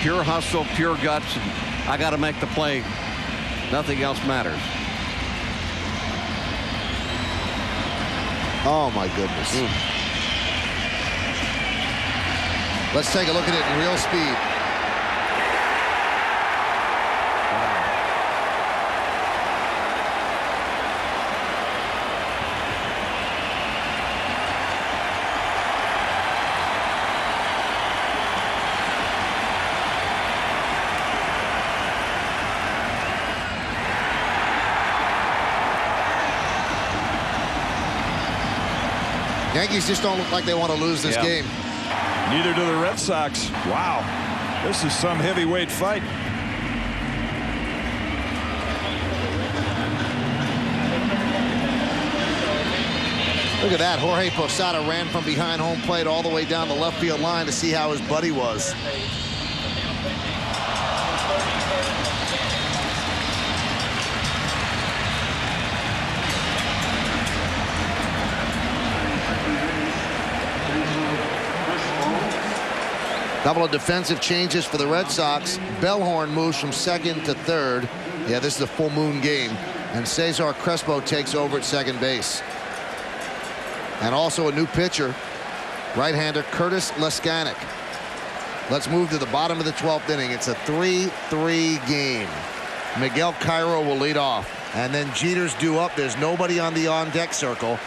Pure hustle, pure guts. And I got to make the play. Nothing else matters. Oh, my goodness. Let's take a look at it in real speed. Yankees just don't look like they want to lose this game. Neither do the Red Sox. Wow. This is some heavyweight fight. Look at that. Jorge Posada ran from behind home plate all the way down the left field line to see how his buddy was. Couple of defensive changes for the Red Sox. Bellhorn moves from second to third. Yeah, this is a full moon game. And Cesar Crespo takes over at second base. And also a new pitcher, right-hander Curtis Leskanik. Let's move to the bottom of the 12th inning. It's a 3-3 game. Miguel Cairo will lead off. And then Jeter's due up. There's nobody on the on-deck circle.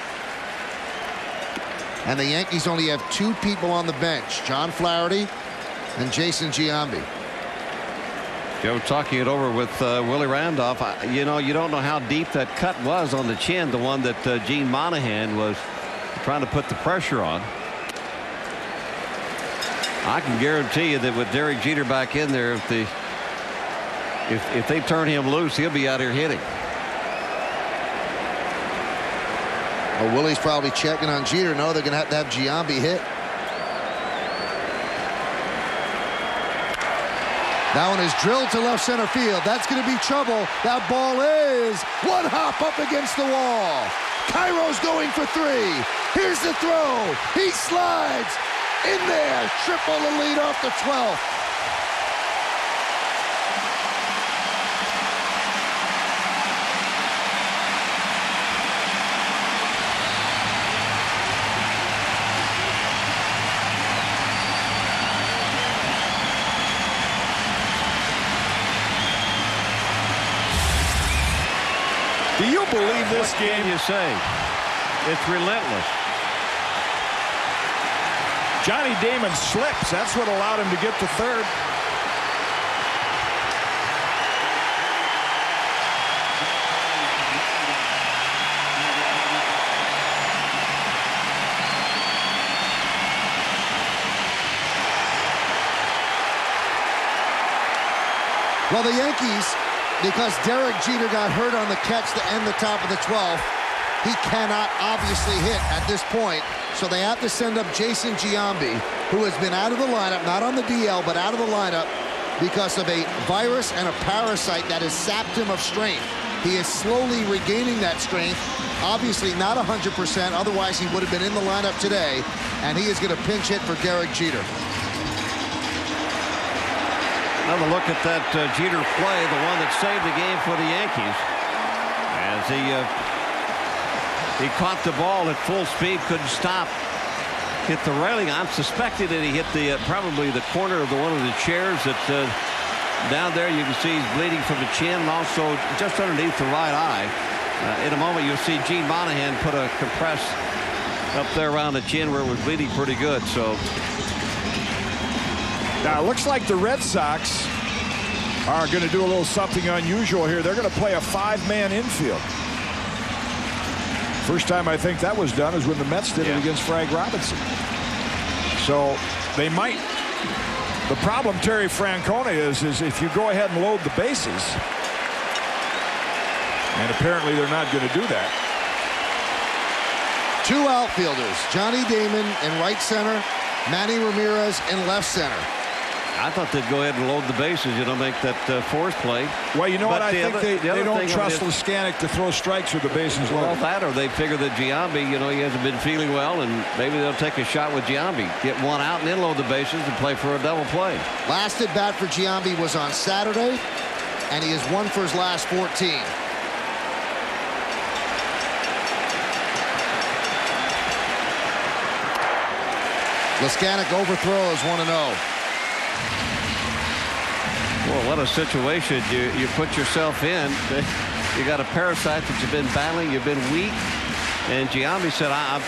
And the Yankees only have 2 people on the bench, John Flaherty and Jason Giambi. Joe talking it over with Willie Randolph. You know, you don't know how deep that cut was on the chin, the one that Gene Monahan was trying to put the pressure on. I can guarantee you that with Derek Jeter back in there, if they turn him loose, he'll be out here hitting. Well, Willie's probably checking on Jeter. No, they're going to have Giambi hit. That one is drilled to left center field. That's going to be trouble. That ball is one hop up against the wall. Cairo's going for 3. Here's the throw. He slides in there. Triple the lead off the 12th. Do you believe this game? You say it's relentless. Johnny Damon slips. That's what allowed him to get to third. Well, the Yankees, because Derek Jeter got hurt on the catch to end the top of the 12th, he cannot obviously hit at this point. So they have to send up Jason Giambi, who has been out of the lineup, not on the DL, but out of the lineup because of a virus and a parasite that has sapped him of strength. He is slowly regaining that strength. Obviously not 100%, otherwise he would have been in the lineup today. And he is going to pinch hit for Derek Jeter. Another look at that Jeter play, the one that saved the game for the Yankees. As he caught the ball at full speed, couldn't stop. Hit the railing. I'm suspecting that he hit the probably the corner of one of the chairs that down there. You can see he's bleeding from the chin and also just underneath the right eye. In a moment, you'll see Gene Monahan put a compress up there around the chin where it was bleeding pretty good. So. Now, it looks like the Red Sox are going to do a little something unusual here. They're going to play a 5-man infield. First time I think that was done is when the Mets did it against Frank Robinson. So they might. The problem, Terry Francona, is if you go ahead and load the bases, and apparently they're not going to do that. 2 outfielders, Johnny Damon in right center, Manny Ramirez in left center. I thought they'd go ahead and load the bases, you know, make that fourth play. Well, you know what? I think they don't trust Leskanik to throw strikes with the bases loaded. Well, that or they figure that Giambi, you know, he hasn't been feeling well, and maybe they'll take a shot with Giambi, get one out and then load the bases and play for a double play. Last at bat for Giambi was on Saturday, and he has won for his last 14. Leskanik overthrows 1-0. Well, what a situation you put yourself in. You got a parasite that you've been battling. You've been weak. And Giambi said, I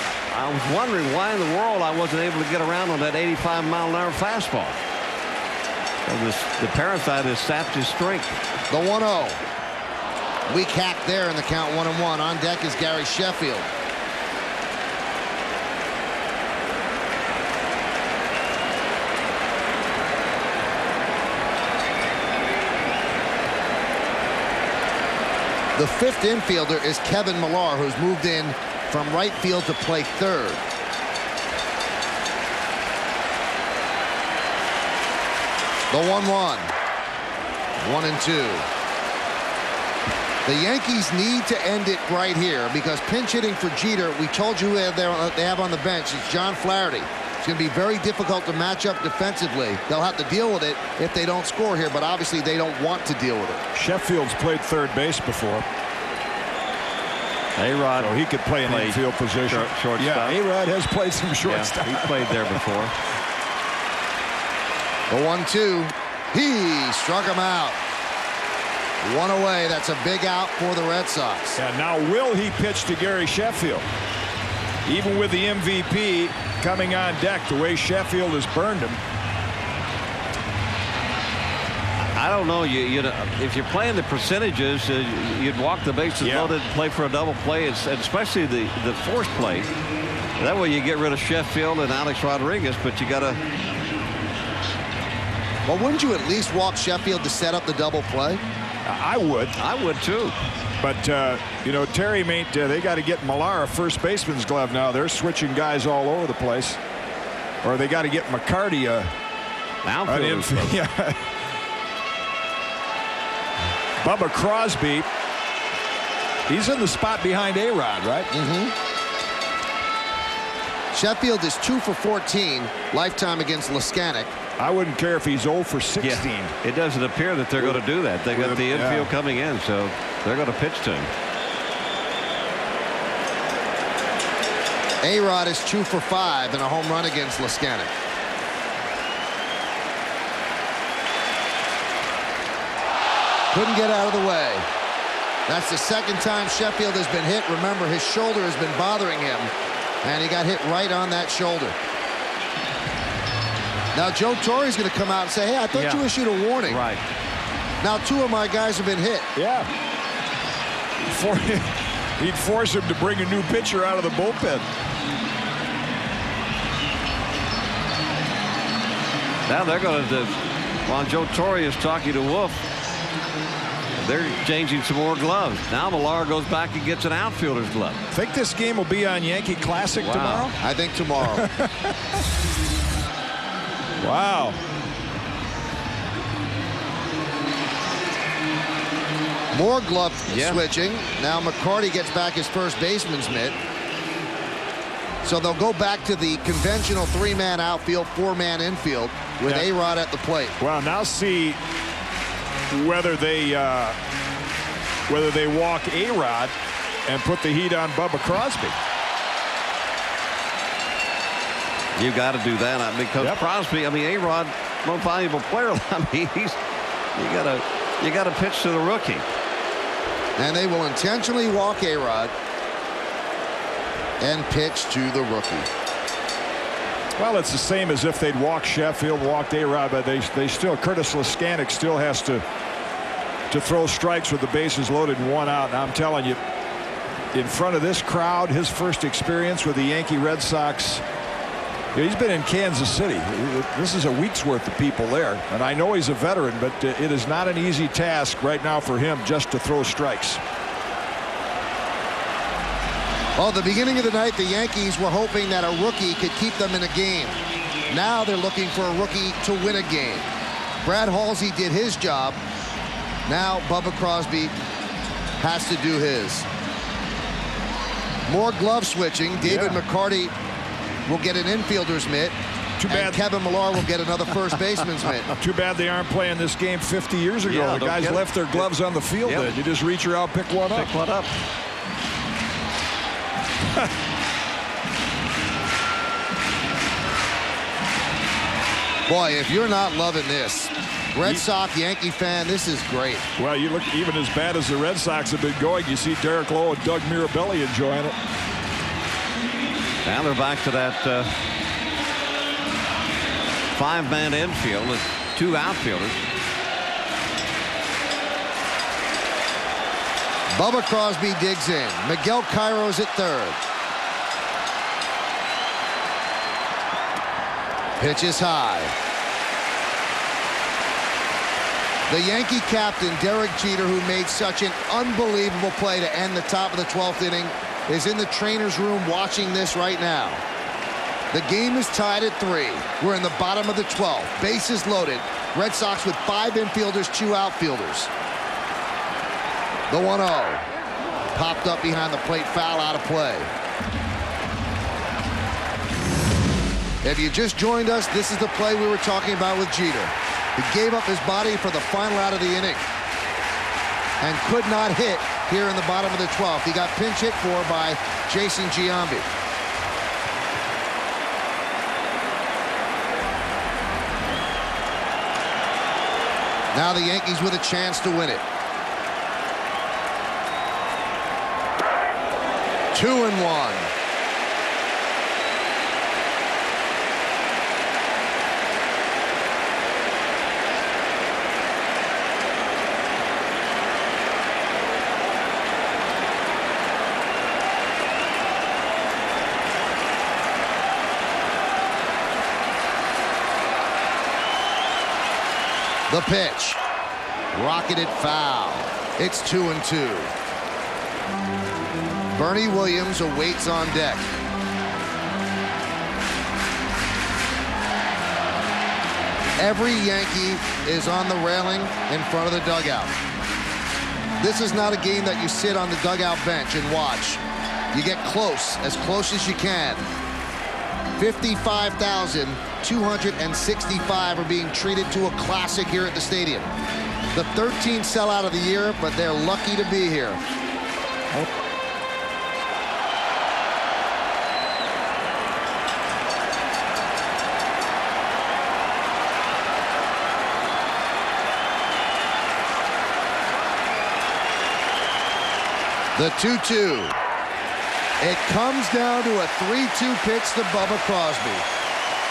was wondering why in the world I wasn't able to get around on that 85-mile-an-hour fastball. So the parasite has sapped his strength. The 1-0. Weak hack there in the count, 1-1. On deck is Gary Sheffield. The 5th infielder is Kevin Millar, who's moved in from right field to play third. The 1-1. 1-2. The Yankees need to end it right here because pinch hitting for Jeter, we told you they have on the bench, is John Flaherty. It's going to be very difficult to match up defensively. They'll have to deal with it if they don't score here, but obviously they don't want to deal with it. Sheffield's played third base before. A-Rod. So he could play an infield position. Shortstop. Yeah, A-Rod has played some shortstop. Yeah, he played there before. The 1-2. He struck him out. One away. That's a big out for the Red Sox. And now will he pitch to Gary Sheffield? Even with the MVP coming on deck, the way Sheffield has burned him. I don't know. You know, if you're playing the percentages, you'd walk the bases loaded, play for a double play, and especially the force play. That way you get rid of Sheffield and Alex Rodriguez, but you got to. Well, wouldn't you at least walk Sheffield to set up the double play? I would. I would too. But you know, Terry made they got to get Millar a first baseman's glove now. They're switching guys all over the place, or they got to get McCarty an infield. Yeah. Bubba Crosby, he's in the spot behind A-Rod, right? Mm-hmm. Sheffield is 2 for 14 lifetime against Leskanic. I wouldn't care if he's 0 for 16. Yeah, it doesn't appear that they're going to do that. They got the infield coming in, so they're going to pitch to him. A-Rod is 2 for 5 in a home run against Leskanic. Couldn't get out of the way. That's the second time Sheffield has been hit. Remember, his shoulder has been bothering him, and he got hit right on that shoulder. Now Joe Torre's going to come out and say, hey, I thought you issued a warning. Right. Now 2 of my guys have been hit. Yeah. He'd force him to bring a new pitcher out of the bullpen. Now they're going to, while Joe Torre is talking to Wolf, they're changing some more gloves. Now Millar goes back and gets an outfielder's glove. Think this game will be on Yankee Classic tomorrow? I think tomorrow. Wow. More glove switching. Now McCarty gets back his first baseman's mitt. So they'll go back to the conventional 3-man outfield, 4-man infield with A-Rod at the plate. Well, now see whether they walk A-Rod and put the heat on Bubba Crosby. You got to do that because Crosby, I mean, A-Rod, most valuable player. I mean, you got to pitch to the rookie. And they will intentionally walk A-Rod and pitch to the rookie. Well, it's the same as if they'd walked Sheffield, walked A-Rod, but they still, Curtis Leskanic still has to throw strikes with the bases loaded and 1 out. And I'm telling you, in front of this crowd, his first experience with the Yankee Red Sox, he's been in Kansas City. This is a week's worth of people there. And I know he's a veteran, but it is not an easy task right now for him just to throw strikes. Well, at the beginning of the night, the Yankees were hoping that a rookie could keep them in a game. Now they're looking for a rookie to win a game. Brad Halsey did his job. Now Bubba Crosby has to do his. More glove switching. David McCarty will get an infielder's mitt. Too bad. And Kevin Millar will get another first baseman's mitt. Too bad they aren't playing this game 50 years ago. The guys left their gloves on the field. You just reach around, pick one up. Pick one up. Boy, if you're not loving this, Red Sox Yankee fan, this is great. Well, you look, even as bad as the Red Sox have been going, you see Derek Lowe and Doug Mirabelli enjoying it. Now they're back to that 5-man infield with 2 outfielders. Bubba Crosby digs in. Miguel Cairo's at third. Pitch is high. The Yankee captain, Derek Jeter, who made such an unbelievable play to end the top of the 12th inning, is in the trainer's room watching this right now. The game is tied at 3. We're in the bottom of the 12th. Bases loaded. Red Sox with 5 infielders, 2 outfielders. The 1-0. Popped up behind the plate, foul, out of play. If you just joined us, this is the play we were talking about with Jeter. He gave up his body for the final out of the inning and could not hit here in the bottom of the 12th. He got pinch hit for by Jason Giambi. Now the Yankees with a chance to win it. 2-1. The pitch. Rocketed foul. It's 2-2. Bernie Williams awaits on deck. Every Yankee is on the railing in front of the dugout. This is not a game that you sit on the dugout bench and watch. You get close as you can. 55,265 are being treated to a classic here at the stadium. The 13th sellout of the year, but they're lucky to be here. The 2-2. It comes down to a 3-2 pitch to Bubba Crosby.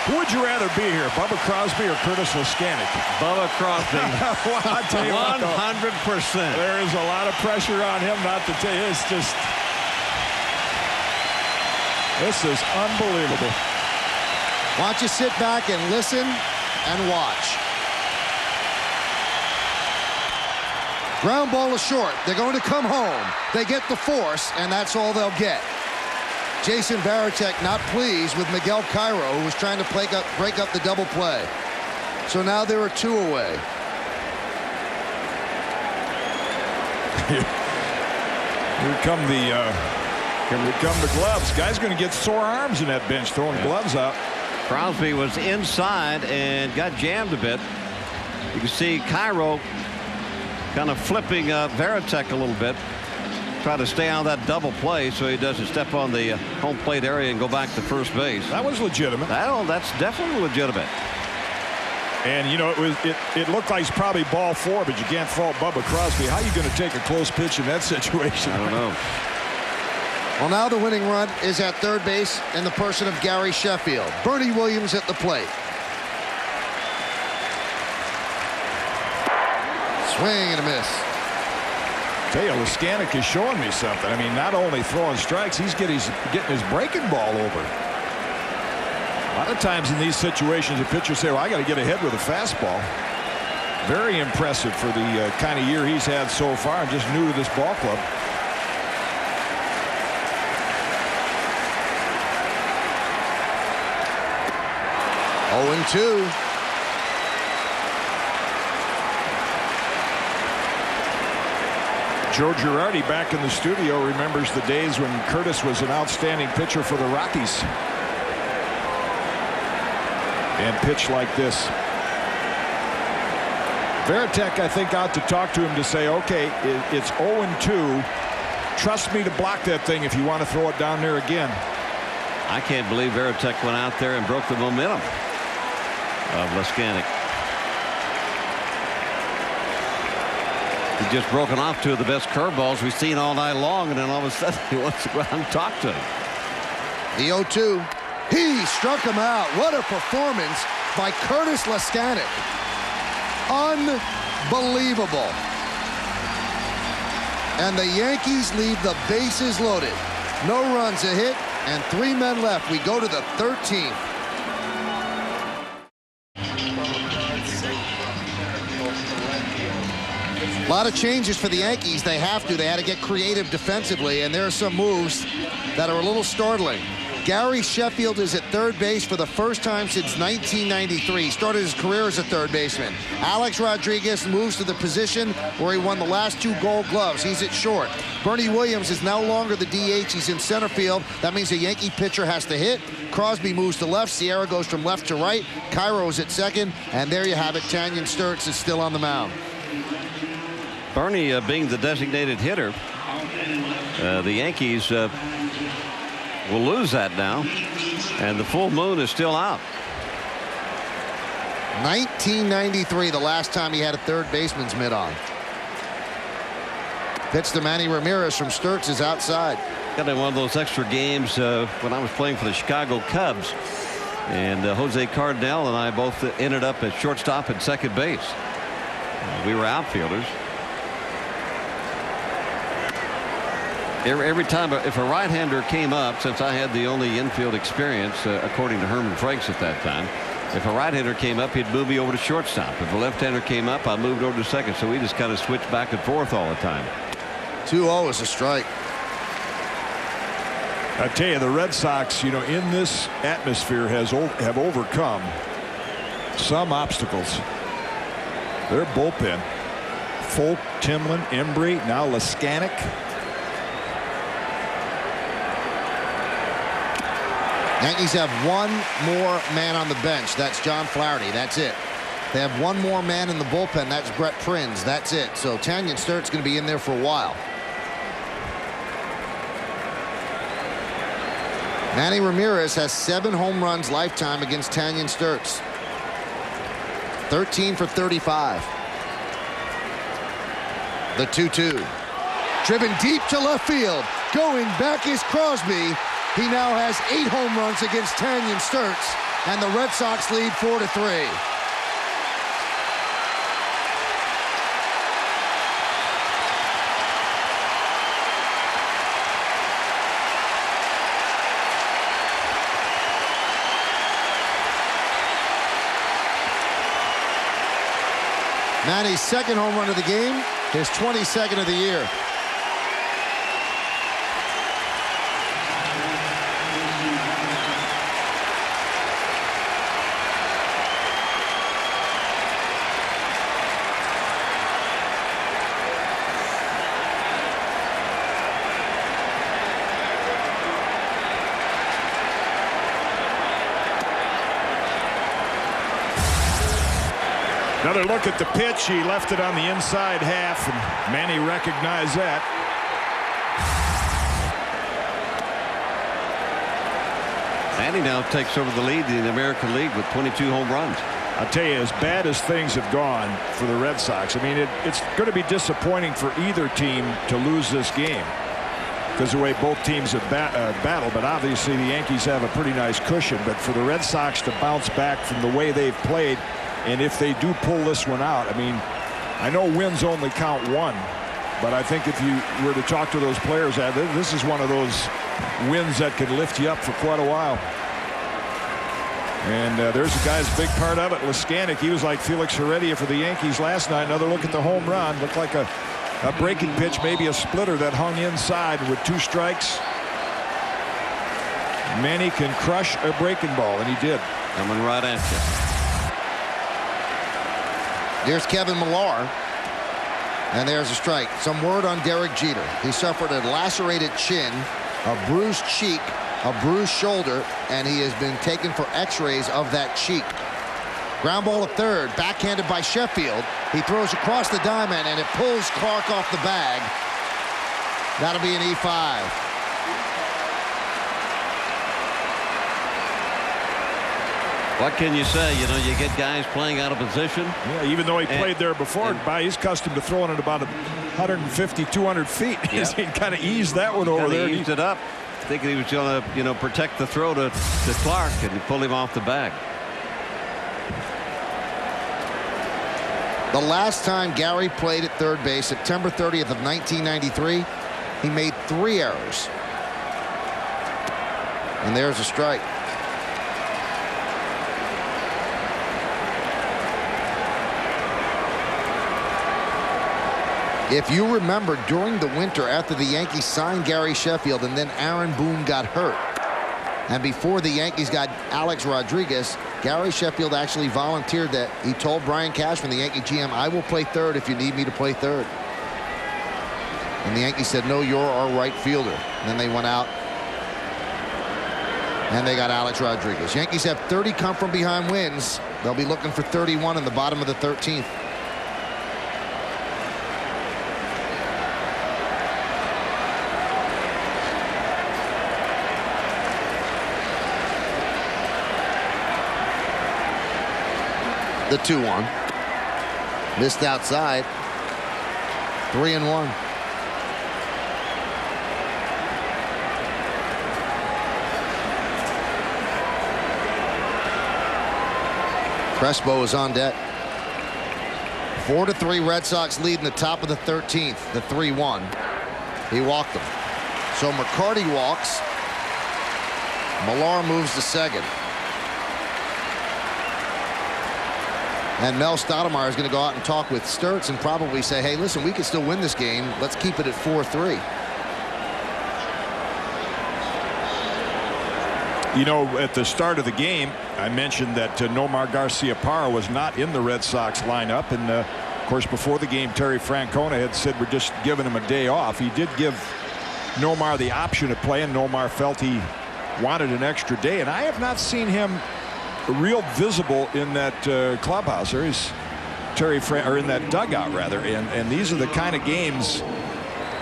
Who would you rather be here, Bubba Crosby or Curtis Leskanic? Bubba Crosby. Well, I'll tell you 100%. There is a lot of pressure on him not to tell you. It's just, this is unbelievable. Why don't you sit back and listen and watch. Ground ball is short. They're going to come home. They get the force, and that's all they'll get. Jason Varitek not pleased with Miguel Cairo, who was trying to break up the double play. So now there are 2 away. Here come the gloves. Guy's going to get sore arms in that bench throwing gloves out. Crosby was inside and got jammed a bit. You can see Cairo kind of flipping Varitek a little bit. Try to stay on that double play so he doesn't step on the home plate area and go back to first base. That was legitimate. That's definitely legitimate. And you know, it looked like it's probably ball 4, but you can't fault Bubba Crosby. How are you going to take a close pitch in that situation? I don't know. Well, now the winning run is at third base in the person of Gary Sheffield. Bernie Williams at the plate. Swing and a miss. Tell you, Leskanic is showing me something. I mean, not only throwing strikes, he's getting his breaking ball over. A lot of times in these situations, the pitchers say, well, I got to get ahead with a fastball. Very impressive for the kind of year he's had so far. I'm just new to this ball club. Oh, 2. Joe Girardi back in the studio remembers the days when Curtis was an outstanding pitcher for the Rockies and pitched like this. Varitek, I think, out to talk to him to say, okay, it's 0-2. Trust me to block that thing if you want to throw it down there again. I can't believe Varitek went out there and broke the momentum of Leskanic. He's just broken off 2 of the best curveballs we've seen all night long, and then all of a sudden he wants to go out and talk to him. The 0-2. He struck him out. What a performance by Curtis Leskanic. Unbelievable. And the Yankees leave the bases loaded. No runs a hit and 3 men left. We go to the 13th. A lot of changes for the Yankees. They have to. They had to get creative defensively, and there are some moves that are a little startling. Gary Sheffield is at third base for the first time since 1993. He started his career as a third baseman. Alex Rodriguez moves to the position where he won the last 2 Gold Gloves. He's at short. Bernie Williams is no longer the DH. He's in center field. That means a Yankee pitcher has to hit. Crosby moves to left. Sierra goes from left to right. Cairo is at second. And there you have it. Tanyan Sturtz is still on the mound. Bernie being the designated hitter. The Yankees will lose that now, and the full moon is still out. 1993, the last time he had a third baseman's mitt on. Pitch to Manny Ramirez from Sturtz is outside. Got in one of those extra games when I was playing for the Chicago Cubs, and Jose Cardinal and I both ended up at shortstop and second base. We were outfielders. Every time, if a right-hander came up, since I had the only infield experience, according to Herman Franks at that time, if a right-hander came up, he'd move me over to shortstop. If a left-hander came up, I moved over to second. So we just kind of switched back and forth all the time. 2-0 is a strike. I tell you, the Red Sox, in this atmosphere have overcome some obstacles. Their bullpen, Folk, Timlin, Embry, now Leskanic. Yankees have one more man on the bench. That's John Flaherty. That's it. They have one more man in the bullpen. That's Brett Prinz. That's it. So Tanyan Sturtz going to be in there for a while. Manny Ramirez has 7 home runs lifetime against Tanyan Sturtz. 13 for 35. The 2-2. Driven deep to left field. Going back is Crosby. He now has 8 home runs against Tanyan Sturtz, and the Red Sox lead 4-3. Manny's second home run of the game, his 22nd of the year. Another look at the pitch. He left it on the inside half, and Manny recognized that. Manny now takes over the lead in the American League with 22 home runs. I'll tell you, as bad as things have gone for the Red Sox, I mean, it's going to be disappointing for either team to lose this game because of the way both teams have battled. But obviously, the Yankees have a pretty nice cushion. But for the Red Sox to bounce back from the way they've played, and if they do pull this one out, I mean, I know wins only count one, but I think if you were to talk to those players, this is one of those wins that could lift you up for quite a while. And there's a guy's big part of it. Leskanic, he was like Felix Heredia for the Yankees last night. Another look at the home run. Looked like a breaking pitch, maybe a splitter that hung inside with 2 strikes. Manny can crush a breaking ball, and he did. Coming right at you. There's Kevin Millar. And there's a strike. Some word on Derek Jeter. He suffered a lacerated chin, a bruised cheek, a bruised shoulder, and he has been taken for x-rays of that cheek. Ground ball to third, backhanded by Sheffield. He throws across the diamond, and it pulls Clark off the bag. That'll be an E5. What can you say? You know, you get guys playing out of position. Yeah, even though he played there before, he's accustomed to throwing it about 150, 200 feet. Yeah. He kind of eased that one over there. He eased it up, thinking he was going to, protect the throw to Clark, and he pulled him off the bag. The last time Gary played at third base, September 30th of 1993, he made 3 errors. And there's a strike. If you remember, during the winter after the Yankees signed Gary Sheffield and then Aaron Boone got hurt, And before the Yankees got Alex Rodriguez, Gary Sheffield actually volunteered that. He told Brian Cashman, the Yankee GM, I will play third if you need me to play third. And the Yankees said, no, you're our right fielder. And then they went out and they got Alex Rodriguez. Yankees have 30 come from behind wins. They'll be looking for 31 in the bottom of the 13th. The 2-1. Missed outside. 3-1. Crespo is on deck. 4-3 Red Sox lead in the top of the 13th. The 3-1. He walked them. So McCarty walks. Millar moves to second. And Mel Stoudemire is going to go out and talk with Sturtz and probably say, hey, listen, we can still win this game. Let's keep it at 4-3. You know, at the start of the game, I mentioned that Nomar Garciaparra was not in the Red Sox lineup. And, of course, before the game, Terry Francona had said we're just giving him a day off. He did give Nomar the option of playing. Nomar felt he wanted an extra day. And I have not seen him real visible in that clubhouse. There is or in that dugout, rather. And these are the kind of games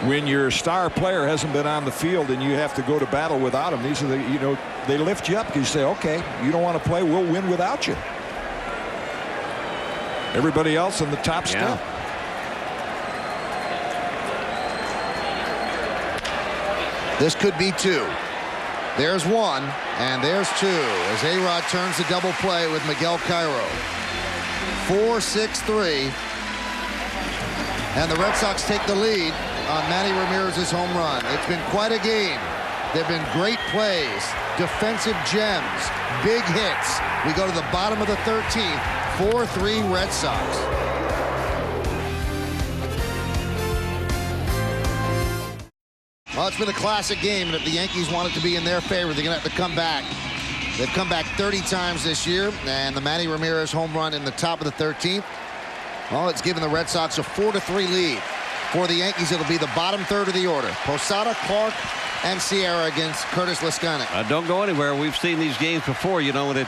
when your star player hasn't been on the field and you have to go to battle without him. These are the, you know, they lift you up because you say, okay, you don't want to play, we'll win without you. Everybody else in the top step. This could be two. There's one, and there's two, as A-Rod turns the double play with Miguel Cairo. 4-6-3. And the Red Sox take the lead on Manny Ramirez's home run. It's been quite a game. There have been great plays, defensive gems, big hits. We go to the bottom of the 13th, 4-3 Red Sox. Well, it's been a classic game, and if the Yankees want it to be in their favor, they're going to have to come back. They've come back 30 times this year, and the Manny Ramirez home run in the top of the 13th, well, it's given the Red Sox a 4-3 lead. For the Yankees, it'll be the bottom third of the order. Posada, Clark, and Sierra against Curtis Leskinen. Don't go anywhere. We've seen these games before, you know, when it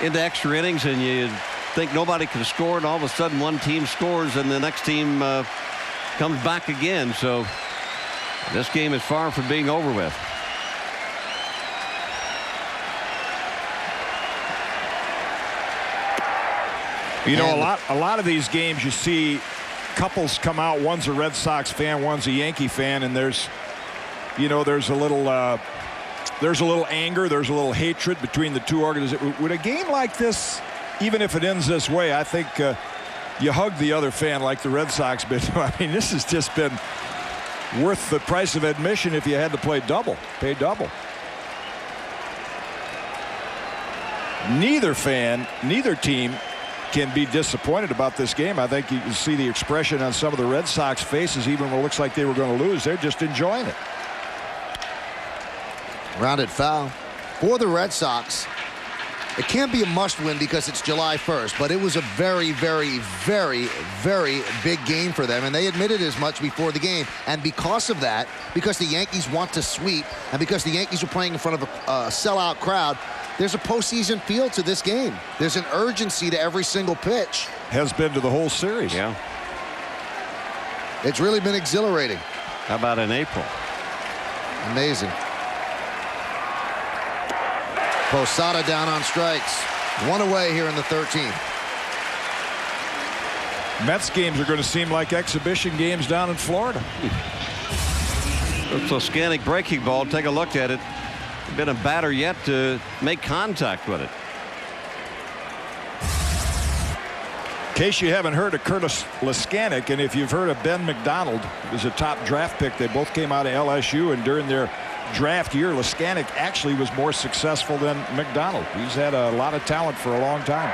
into extra innings and you think nobody can score, and all of a sudden one team scores and the next team comes back again. So this game is far from being over with. You know, a lot of these games you see couples come out. One's a Red Sox fan, one's a Yankee fan, and there's a little anger, there's a little hatred between the two organizations. With a game like this, even if it ends this way, I think you hug the other fan like the Red Sox been. I mean, this has just been worth the price of admission if you had to pay double. Neither team can be disappointed about this game. I think you can see the expression on some of the Red Sox faces, even when it looks like they were going to lose. They're just enjoying it. Rounded foul for the Red Sox. It can't be a must-win because it's July 1st, but it was a very, very, very, very big game for them, and they admitted as much before the game. And because of that, because the Yankees want to sweep, and because the Yankees are playing in front of a sellout crowd, there's a postseason feel to this game. There's an urgency to every single pitch. Has been to the whole series. Yeah. It's really been exhilarating. How about in April? Amazing. Posada down on strikes. One away here in the 13th. Mets games are going to seem like exhibition games down in Florida. It's a Leskinen breaking ball. Take a look at it. Been a batter yet to make contact with it. In case you haven't heard of Curtis Leskinen, and if you've heard of Ben McDonald, he was a top draft pick. They both came out of LSU, and during their draft year, Leskinen actually was more successful than McDonald. He's had a lot of talent for a long time.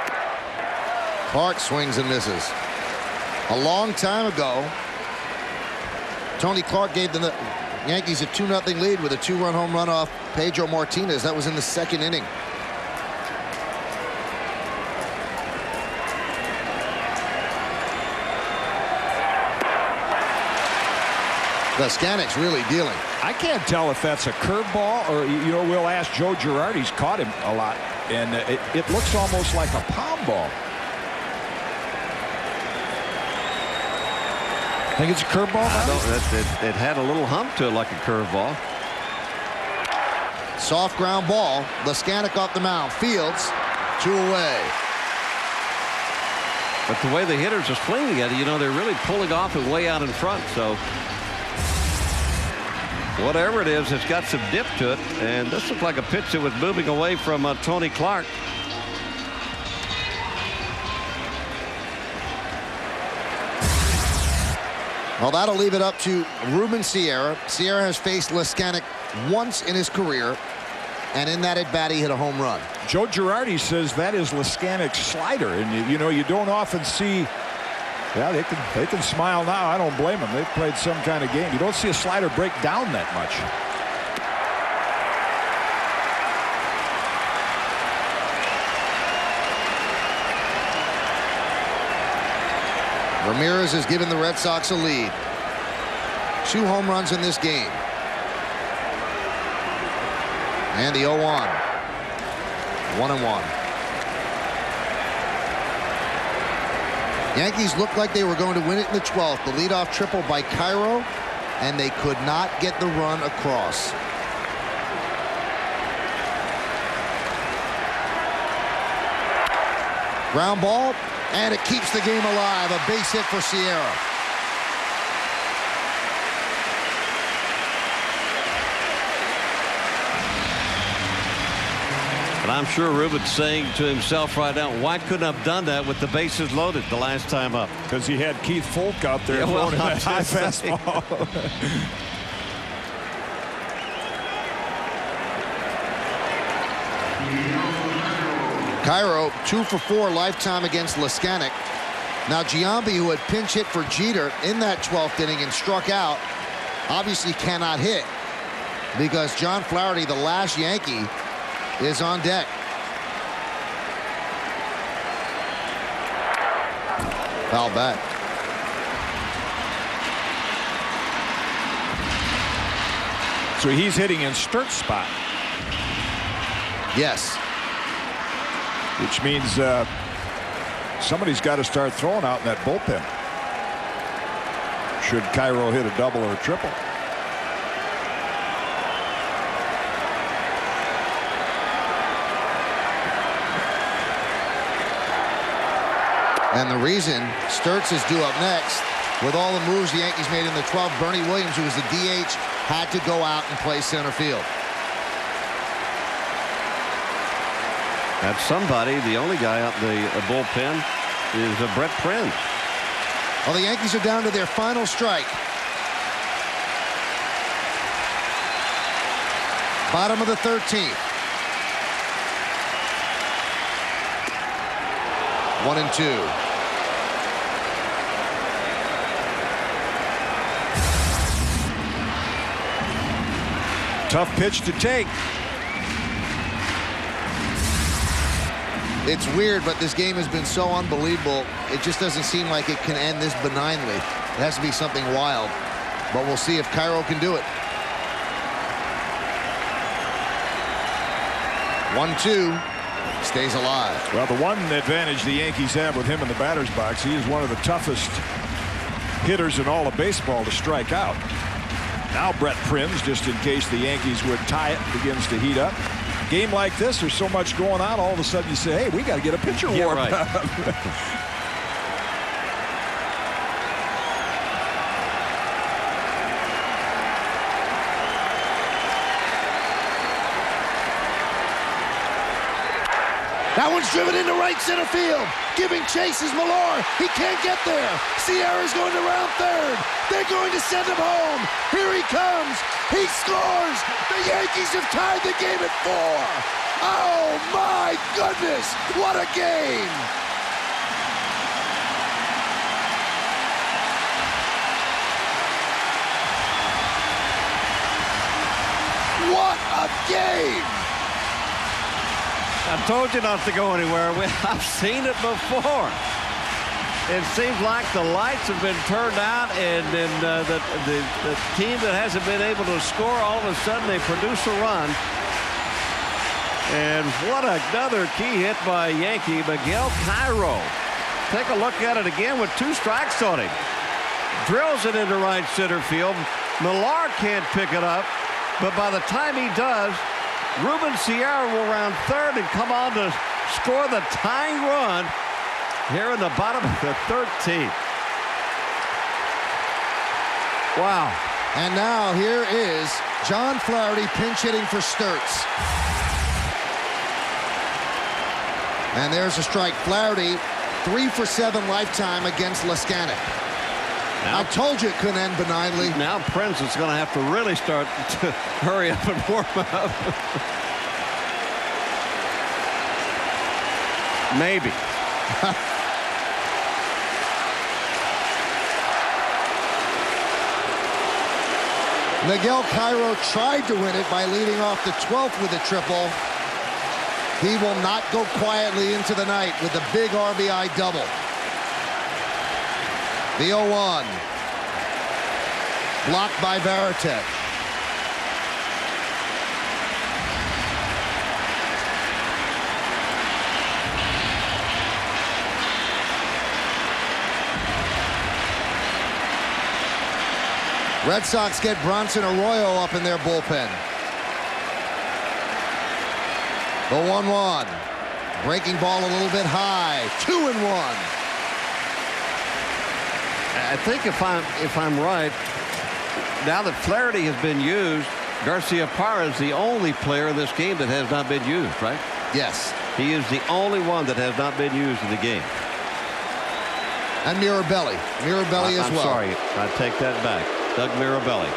Clark swings and misses. A long time ago, Tony Clark gave the Yankees a 2-0 lead with a 2-run home run off Pedro Martinez. That was in the second inning. Lescanic's really dealing. I can't tell if that's a curveball or, we'll ask Joe Girardi. He's caught him a lot, and it looks almost like a palm ball. I think it's a curveball. It had a little hump to it like a curveball. Soft ground ball. Lescanic off the mound. Fields, 2 away. But the way the hitters are swinging at it, they're really pulling off and way out in front. So whatever it is, it's got some dip to it. And this looks like a pitch that was moving away from Tony Clark. Well, that'll leave it up to Ruben Sierra. Sierra has faced Lescanic once in his career, and in that at bat he hit a home run. Joe Girardi says that is Lescanic's slider, and you don't often see. Yeah, they can smile now. I don't blame them. They've played some kind of game. You don't see a slider break down that much. Ramirez has given the Red Sox a lead. 2 home runs in this game. And the 0-1. 1-1. Yankees looked like they were going to win it in the 12th. The leadoff triple by Cairo, and they could not get the run across. Ground ball, and it keeps the game alive. A base hit for Sierra. And I'm sure Ruben's saying to himself right now, why couldn't I have done that with the bases loaded the last time up? Because he had Keith Folk out there throwing that high fastball. Cairo 2 for 4 lifetime against Lescanic. Now Giambi, who had pinch hit for Jeter in that 12th inning and struck out, obviously cannot hit because John Flaherty, the last Yankee, is on deck. Foul back. So he's hitting in Sturt's spot. Yes. Which means somebody's got to start throwing out in that bullpen. Should Cairo hit a double or a triple. And the reason Sturtz is due up next, with all the moves the Yankees made in the 12th, Bernie Williams, who was the DH, had to go out and play center field. That's somebody. The only guy out the bullpen is Brett Prinz. Well, the Yankees are down to their final strike. Bottom of the 13th. 1-2. Tough pitch to take. It's weird, but this game has been so unbelievable. It just doesn't seem like it can end this benignly. It has to be something wild. But we'll see if Cairo can do it. 1-2. Stays alive. Well, the one advantage the Yankees have with him in the batter's box, he is one of the toughest hitters in all of baseball to strike out. Now Brett Prinz, just in case the Yankees would tie it, begins to heat up. Game like this, there's so much going on, all of a sudden you say, hey, we got to get a pitcher warmed up. That one's driven into right center field. Giving chase is Millar. He can't get there. Sierra's going to round third. They're going to send him home. Here he comes. He scores. The Yankees have tied the game at 4. Oh, my goodness. What a game. What a game! I told you not to go anywhere. I've seen it before. It seems like the lights have been turned out, and then the team that hasn't been able to score, all of a sudden they produce a run. And what another key hit by Yankee, Miguel Cairo. Take a look at it again with 2 strikes on him. Drills it into right center field. Millar can't pick it up, but by the time he does, Ruben Sierra will round third and come on to score the tying run here in the bottom of the 13th. Wow. And now here is John Flaherty pinch hitting for Sturtz. And there's a strike. Flaherty 3 for 7 lifetime against Leskanic. I told you it couldn't end benignly. Now Prince is going to have to really start to hurry up and warm up. Maybe. Miguel Cairo tried to win it by leading off the 12th with a triple. He will not go quietly into the night with a big RBI double. The 0-1. Blocked by Varitek. Red Sox get Bronson Arroyo up in their bullpen. The 1-1. Breaking ball a little bit high. 2-1. I think if I'm right, now that Flaherty has been used, Garciaparra is the only player in this game that has not been used, right? Yes. He is the only one that has not been used in the game. And Mirabelli. Mirabelli as well. I'm sorry. I take that back. Doug Mirabelli.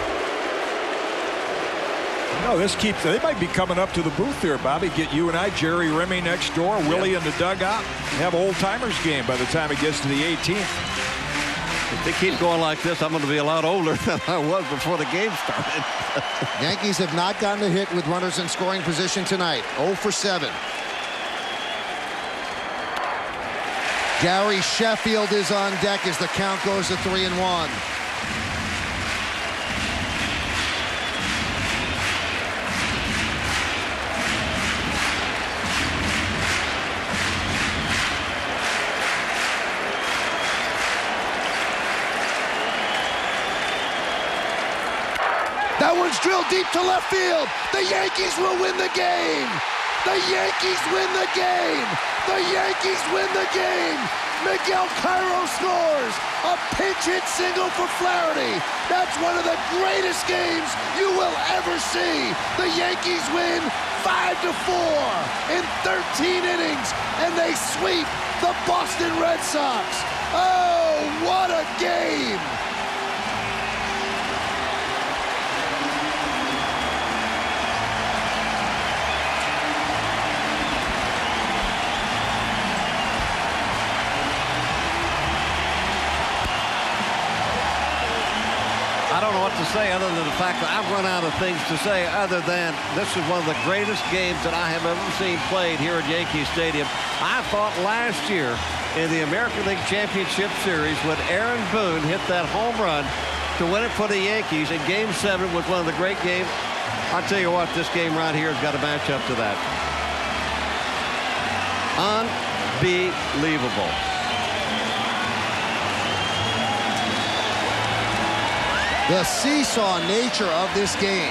No, this keeps. They might be coming up to the booth there, Bobby. Get you and I, Jerry Remy next door, Willie in the dugout. Have an old-timers game by the time it gets to the 18th. If they keep going like this, I'm going to be a lot older than I was before the game started. Yankees have not gotten a hit with runners in scoring position tonight. 0 for 7. Gary Sheffield is on deck as the count goes to 3-1. That one's drilled deep to left field. The Yankees will win the game. The Yankees win the game. The Yankees win the game. Miguel Cairo scores. A pinch hit single for Flaherty. That's one of the greatest games you will ever see. The Yankees win 5-4 in 13 innings, and they sweep the Boston Red Sox. Oh, what a game. I don't know what to say other than the fact that I've run out of things to say other than this is one of the greatest games that I have ever seen played here at Yankee Stadium. I thought last year in the American League Championship Series when Aaron Boone hit that home run to win it for the Yankees in Game 7 was one of the great games. I'll tell you what, this game right here has got to match up to that. Unbelievable. The seesaw nature of this game.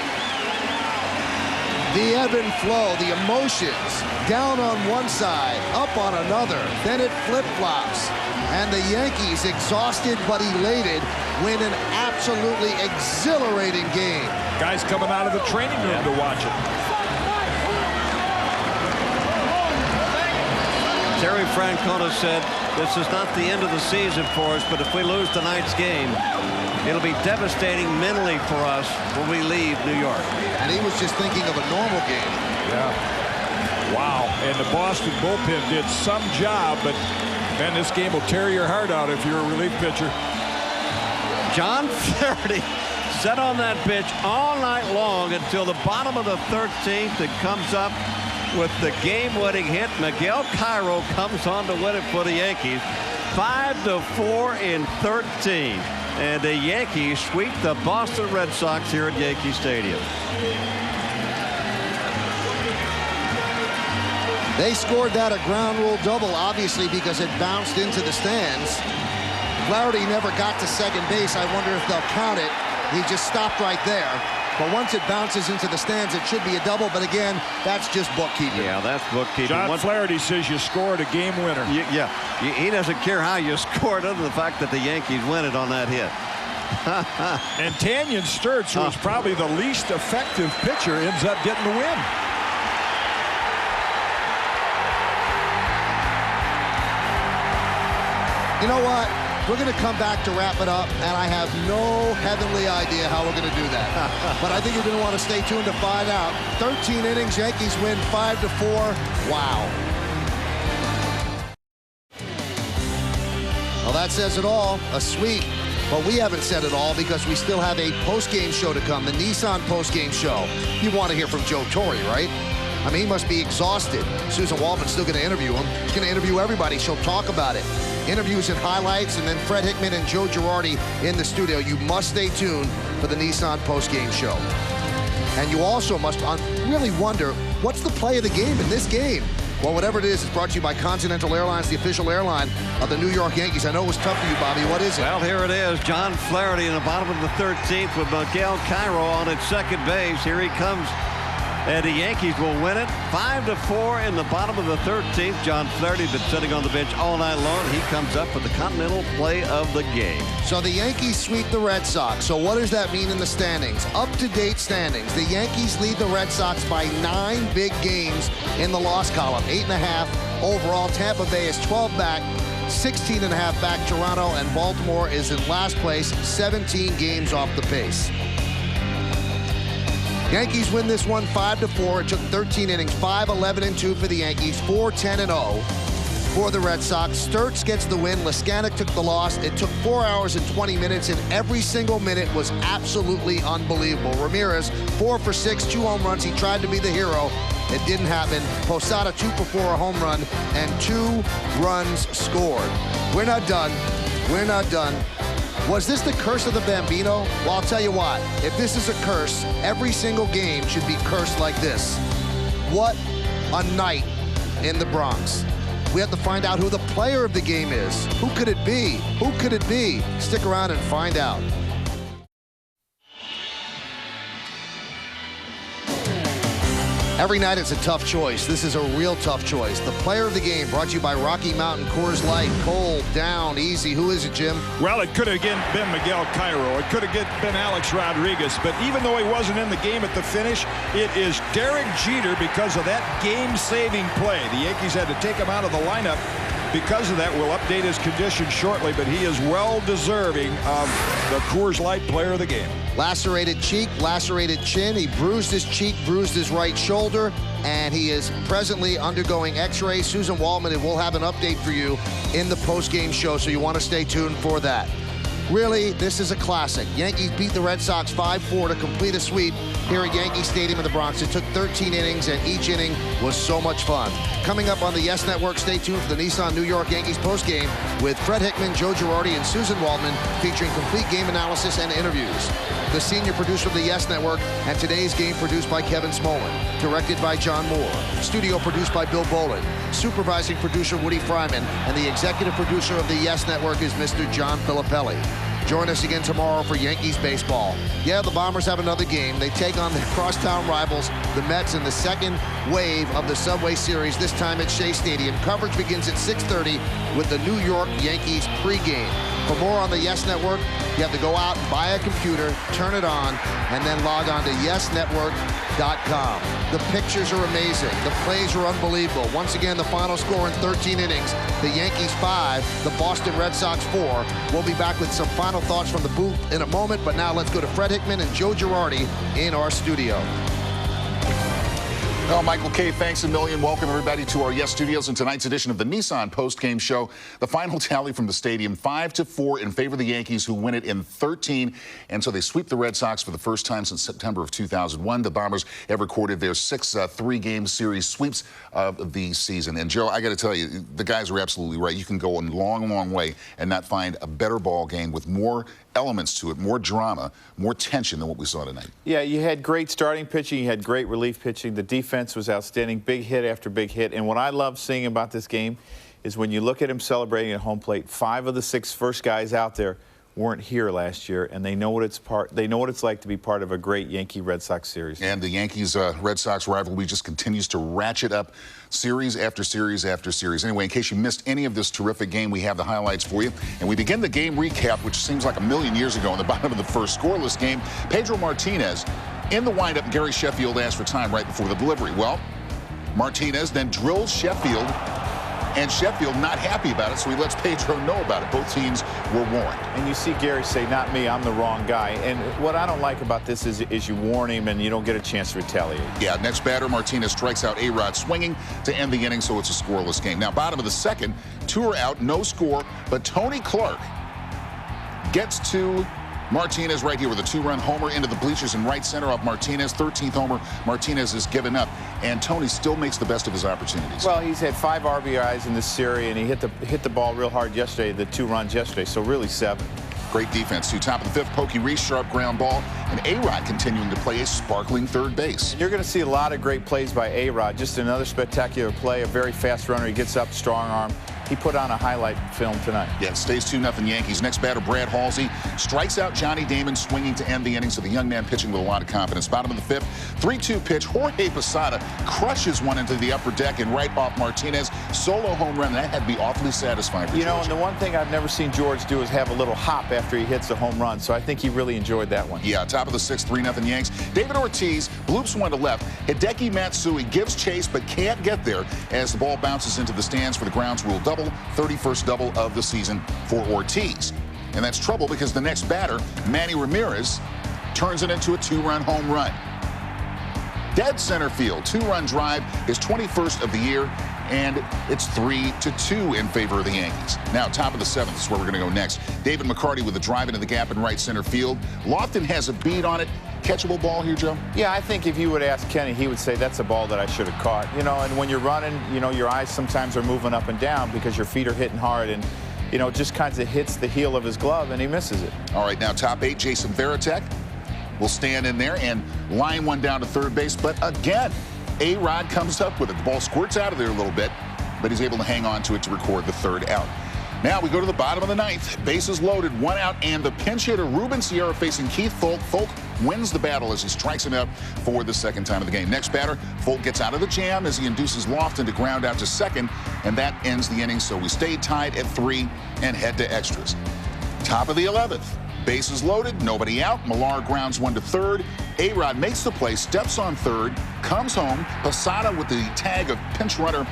The ebb and flow, the emotions, down on one side, up on another, then it flip-flops. And the Yankees, exhausted but elated, win an absolutely exhilarating game. Guys coming out of the training room to watch it. Terry Francona said, this is not the end of the season for us, but if we lose tonight's game, it'll be devastating mentally for us when we leave New York. And he was just thinking of a normal game. Yeah. Wow. And the Boston bullpen did some job, but, man, this game will tear your heart out if you're a relief pitcher. John Flaherty sat on that pitch all night long until the bottom of the 13th. It comes up with the game-winning hit. Miguel Cairo comes on to win it for the Yankees. 5-4 in 13. And the Yankees sweep the Boston Red Sox here at Yankee Stadium. They scored that a ground rule double, obviously, because it bounced into the stands. Flaherty never got to second base. I wonder if they'll count it. He just stopped right there. But once it bounces into the stands, it should be a double. But again, that's just bookkeeping. Yeah, that's bookkeeping. John Flaherty says you scored a game winner. He doesn't care how you scored, other than the fact that the Yankees win it on that hit. And Tanyan Sturtz, who was probably the least effective pitcher, ends up getting the win. You know what? We're going to come back to wrap it up, and I have no heavenly idea how we're going to do that. But I think you're going to want to stay tuned to find out. 13 innings, Yankees win 5-4. Wow. Well, that says it all. A sweep. But we haven't said it all because we still have a post-game show to come, the Nissan post-game show. You want to hear from Joe Torre, right? I mean, he must be exhausted. Susan Waldman's still going to interview him. She's going to interview everybody. She'll talk about it. Interviews and highlights, and then Fred Hickman and Joe Girardi in the studio. You must stay tuned for the Nissan post-game show. And you also must really wonder, what's the play of the game in this game? Well, whatever it is, it's brought to you by Continental Airlines, the official airline of the New York Yankees. I know it was tough for you, Bobby. What is it? Well, here it is. John Flaherty in the bottom of the 13th with Miguel Cairo on at second base. Here he comes. And the Yankees will win it 5-4 in the bottom of the 13th. John Flaherty been sitting on the bench all night long. He comes up with the Continental play of the game. So the Yankees sweep the Red Sox. So what does that mean in the standings? Up-to-date standings. The Yankees lead the Red Sox by 9 big games in the loss column. 8.5 overall. Tampa Bay is 12 back. 16.5 back. Toronto and Baltimore is in last place. 17 games off the pace. Yankees win this one 5-4. It took 13 innings, 5-11-2 for the Yankees, 4-10-0 for the Red Sox. Sturtz gets the win. Leskanic took the loss. It took 4 hours and 20 minutes, and every single minute was absolutely unbelievable. Ramirez, 4 for 6, 2 home runs. He tried to be the hero. It didn't happen. Posada, 2 for 4, a home run, and 2 runs scored. We're not done. We're not done. Was this the curse of the Bambino? Well, I'll tell you what. If this is a curse, every single game should be cursed like this. What a night in the Bronx. We have to find out who the player of the game is. Who could it be? Who could it be? Stick around and find out. Every night it's a tough choice. This is a real tough choice. The player of the game brought to you by Rocky Mountain Coors Light. Cold, down, easy. Who is it, Jim? Well, it could have again been Miguel Cairo. It could have been Alex Rodriguez. But even though he wasn't in the game at the finish, it is Derek Jeter because of that game-saving play. The Yankees had to take him out of the lineup. Because of that, we'll update his condition shortly, but he is well deserving of the Coors Light player of the game. Lacerated cheek, lacerated chin. He bruised his cheek, bruised his right shoulder, and he is presently undergoing x-ray. Susan Waldman, and we'll have an update for you in the post-game show, so you want to stay tuned for that. Really, this is a classic. Yankees beat the Red Sox 5-4 to complete a sweep here at Yankee Stadium in the Bronx. It took 13 innings, and each inning was so much fun. Coming up on the Yes Network, stay tuned for the Nissan New York Yankees postgame with Fred Hickman, Joe Girardi, and Susan Waldman, featuring complete game analysis and interviews. The senior producer of the Yes Network, and today's game produced by Kevin Smolin, directed by John Moore, studio produced by Bill Boland, supervising producer Woody Fryman, and the executive producer of the Yes Network is Mr. John Filippelli. Join us again tomorrow for Yankees baseball. Yeah, the Bombers have another game. They take on their crosstown rivals, the Mets, in the second wave of the Subway Series, this time at Shea Stadium. Coverage begins at 6:30 with the New York Yankees pregame. For more on the Yes Network, you have to go out and buy a computer, turn it on, and then log on to yesnetwork.com. The pictures are amazing. The plays are unbelievable. Once again, the final score in 13 innings, the Yankees 5, the Boston Red Sox 4. We'll be back with some final thoughts from the booth in a moment, but now let's go to Fred Hickman and Joe Girardi in our studio. Well, Michael K., thanks a million. Welcome, everybody, to our Yes Studios and tonight's edition of the Nissan Post-Game Show. The final tally from the stadium, 5-4 in favor of the Yankees, who win it in 13. And so they sweep the Red Sox for the first time since September of 2001. The Bombers have recorded their 6 three-game series sweeps of the season. And, Joe, I got to tell you, the guys are absolutely right. You can go a long, long way and not find a better ball game with more elements to it, more drama, more tension than what we saw tonight. Yeah, you had great starting pitching, you had great relief pitching, the defense was outstanding, big hit after big hit. And what I love seeing about this game is when you look at him celebrating at home plate, 5 of the 6 first guys out there weren't here last year, and they know what it's like to be part of a great Yankee-Red Sox series. And the Yankees-Red Sox rivalry just continues to ratchet up series after series after series. Anyway, in case you missed any of this terrific game, we have the highlights for you. And we begin the game recap, which seems like a million years ago, in the bottom of the first, scoreless game. Pedro Martinez in the windup. Gary Sheffield asked for time right before the delivery. Well, Martinez then drills Sheffield, and Sheffield not happy about it, so he lets Pedro know about it. Both teams were warned. And you see Gary say, not me, I'm the wrong guy. And what I don't like about this is you warn him and you don't get a chance to retaliate. Yeah, next batter, Martinez strikes out A-Rod swinging to end the inning, so it's a scoreless game. Now, bottom of the second, 2 are out, no score, but Tony Clark gets to Martinez right here with a 2-run homer into the bleachers in right center off Martinez. 13th homer, Martinez is given up, and Tony still makes the best of his opportunities. Well, he's had 5 RBIs in this series, and he hit the ball real hard yesterday, the 2 runs yesterday, so really 7. Great defense, too. Top of the 5th, Pokey Reese, sharp ground ball, and A-Rod continuing to play a sparkling third base. You're going to see a lot of great plays by A-Rod. Just another spectacular play, a very fast runner. He gets up, strong arm. He put on a highlight film tonight. Yeah, it stays 2-0 Yankees. Next batter, Brad Halsey, strikes out Johnny Damon, swinging to end the inning, so the young man pitching with a lot of confidence. Bottom of the 5th, 3-2 pitch. Jorge Posada crushes one into the upper deck and right off Martinez. Solo home run. That had to be awfully satisfying for You know, George. and the one thing I've never seen George do is have a little hop after he hits a home run, so I think he really enjoyed that one. Yeah, top of the 6th, 3-0 Yanks. David Ortiz bloops one to left. Hideki Matsui gives chase but can't get there as the ball bounces into the stands for the grounds rule double, 31st double of the season for Ortiz. And that's trouble because the next batter, Manny Ramirez, turns it into a 2-run home run. Dead center field, 2-run drive, his 21st of the year, and it's 3-2 in favor of the Yankees. Now, top of the 7th is where we're going to go next. David McCarty with a drive into the gap in right center field. Lofton has a beat on it. Catchable ball here, Joe? Yeah, I think if you would ask Kenny, he would say that's a ball that I should have caught. You know, and when you're running, you know, your eyes sometimes are moving up and down because your feet are hitting hard, and, you know, it just kind of hits the heel of his glove, and he misses it. All right, now top 8, Jason Varitek will stand in there and line one down to third base, but again, A-Rod comes up with it. The ball squirts out of there a little bit, but he's able to hang on to it to record the 3rd out. Now we go to the bottom of the 9th. Bases loaded, 1 out, and the pinch hitter, Ruben Sierra, facing Keith Foulke. Foulke wins the battle as he strikes him out for the 2nd time of the game. Next batter, Foulke gets out of the jam as he induces Lofton to ground out to second, and that ends the inning, so we stay tied at 3 and head to extras. Top of the 11th. Bases loaded, nobody out. Millar grounds one to third. A-Rod makes the play, steps on third, comes home. Posada with the tag of pinch runner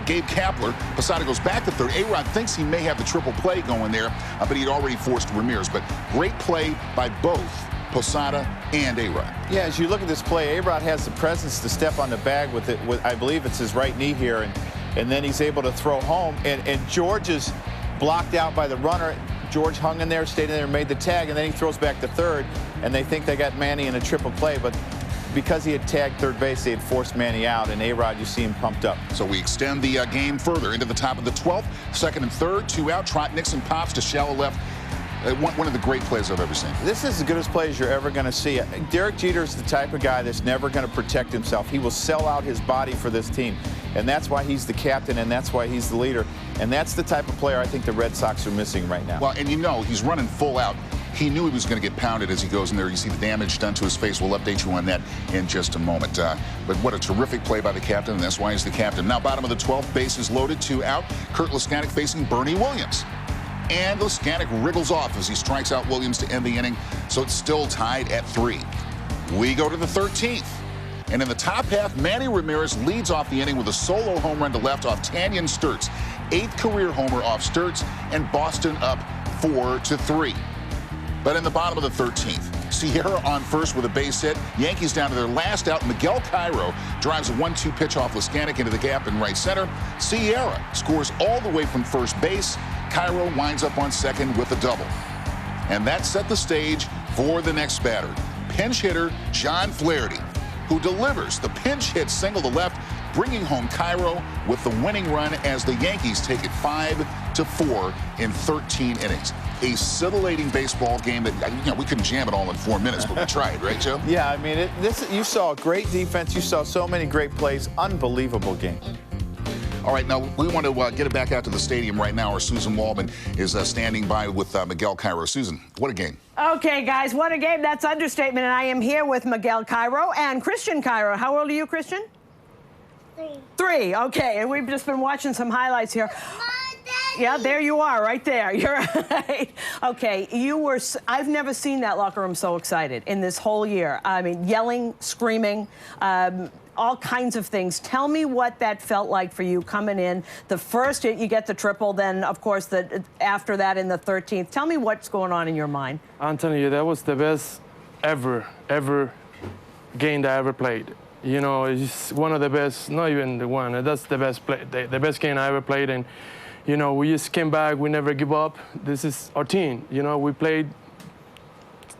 Gabe Kapler. Posada goes back to third. A-Rod thinks he may have the triple play going there, but he'd already forced Ramirez. But great play by both Posada and A-Rod. Yeah, as you look at this play, A-Rod has the presence to step on the bag with it. I believe it's his right knee here, and then he's able to throw home. And George is blocked out by the runner. George hung in there, stayed in there, made the tag, and then he throws back to third, and they think they got Manny in a triple play, but because he had tagged third base, they had forced Manny out, and A-Rod, you see him pumped up. So we extend the game further into the top of the 12th, 2nd and 3rd, 2 out. Trot Nixon pops to shallow left. One of the great plays I've ever seen. This is as good as play as you're ever going to see. Derek Jeter is the type of guy that's never going to protect himself. He will sell out his body for this team, and that's why he's the captain, and that's why he's the leader, and that's the type of player I think the Red Sox are missing right now. Well, and you know, he's running full out. He knew he was going to get pounded as he goes in there. You see the damage done to his face. We'll update you on that in just a moment. But what a terrific play by the captain, and that's why he's the captain. Now, bottom of the 12th, bases loaded, 2 out. Kurt Leskanic facing Bernie Williams. And Leskanic wriggles off as he strikes out Williams to end the inning, so it's still tied at 3. We go to the 13th. And in the top half, Manny Ramirez leads off the inning with a solo home run to left off Tanyan Sturtz. 8th career homer off Sturtz, and Boston up 4-3. But in the bottom of the 13th, Sierra on first with a base hit. Yankees down to their last out. Miguel Cairo drives a 1-2 pitch off Leskanic into the gap in right center. Sierra scores all the way from first base. Cairo winds up on second with a double. And that set the stage for the next batter, pinch hitter John Flaherty, who delivers the pinch hit single to left, bringing home Cairo with the winning run as the Yankees take it 5-4 in 13 innings. A scintillating baseball game that, we couldn't jam it all in 4 minutes, but we tried, right, Joe? Yeah, I mean, you saw great defense. You saw so many great plays. Unbelievable game. All right, now we want to get it back out to the stadium right now. Our Susan Waldman is standing by with Miguel Cairo. Susan, what a game. Okay, guys, what a game. That's understatement. And I am here with Miguel Cairo and Christian Cairo. How old are you, Christian? 3. Okay, and we've just been watching some highlights here. Yeah, there you are, right there. You're right. Okay, I've never seen that locker room so excited in this whole year. I mean, yelling, screaming, all kinds of things. Tell me what that felt like for you coming in. The first hit, you get the triple, then, of course, after that in the 13th. Tell me what's going on in your mind. I'm telling you, that was the best ever game that I ever played. It's just one of the best, not even the one, that's the best play, the best game I ever played. And, we just came back, we never give up. This is our team. We played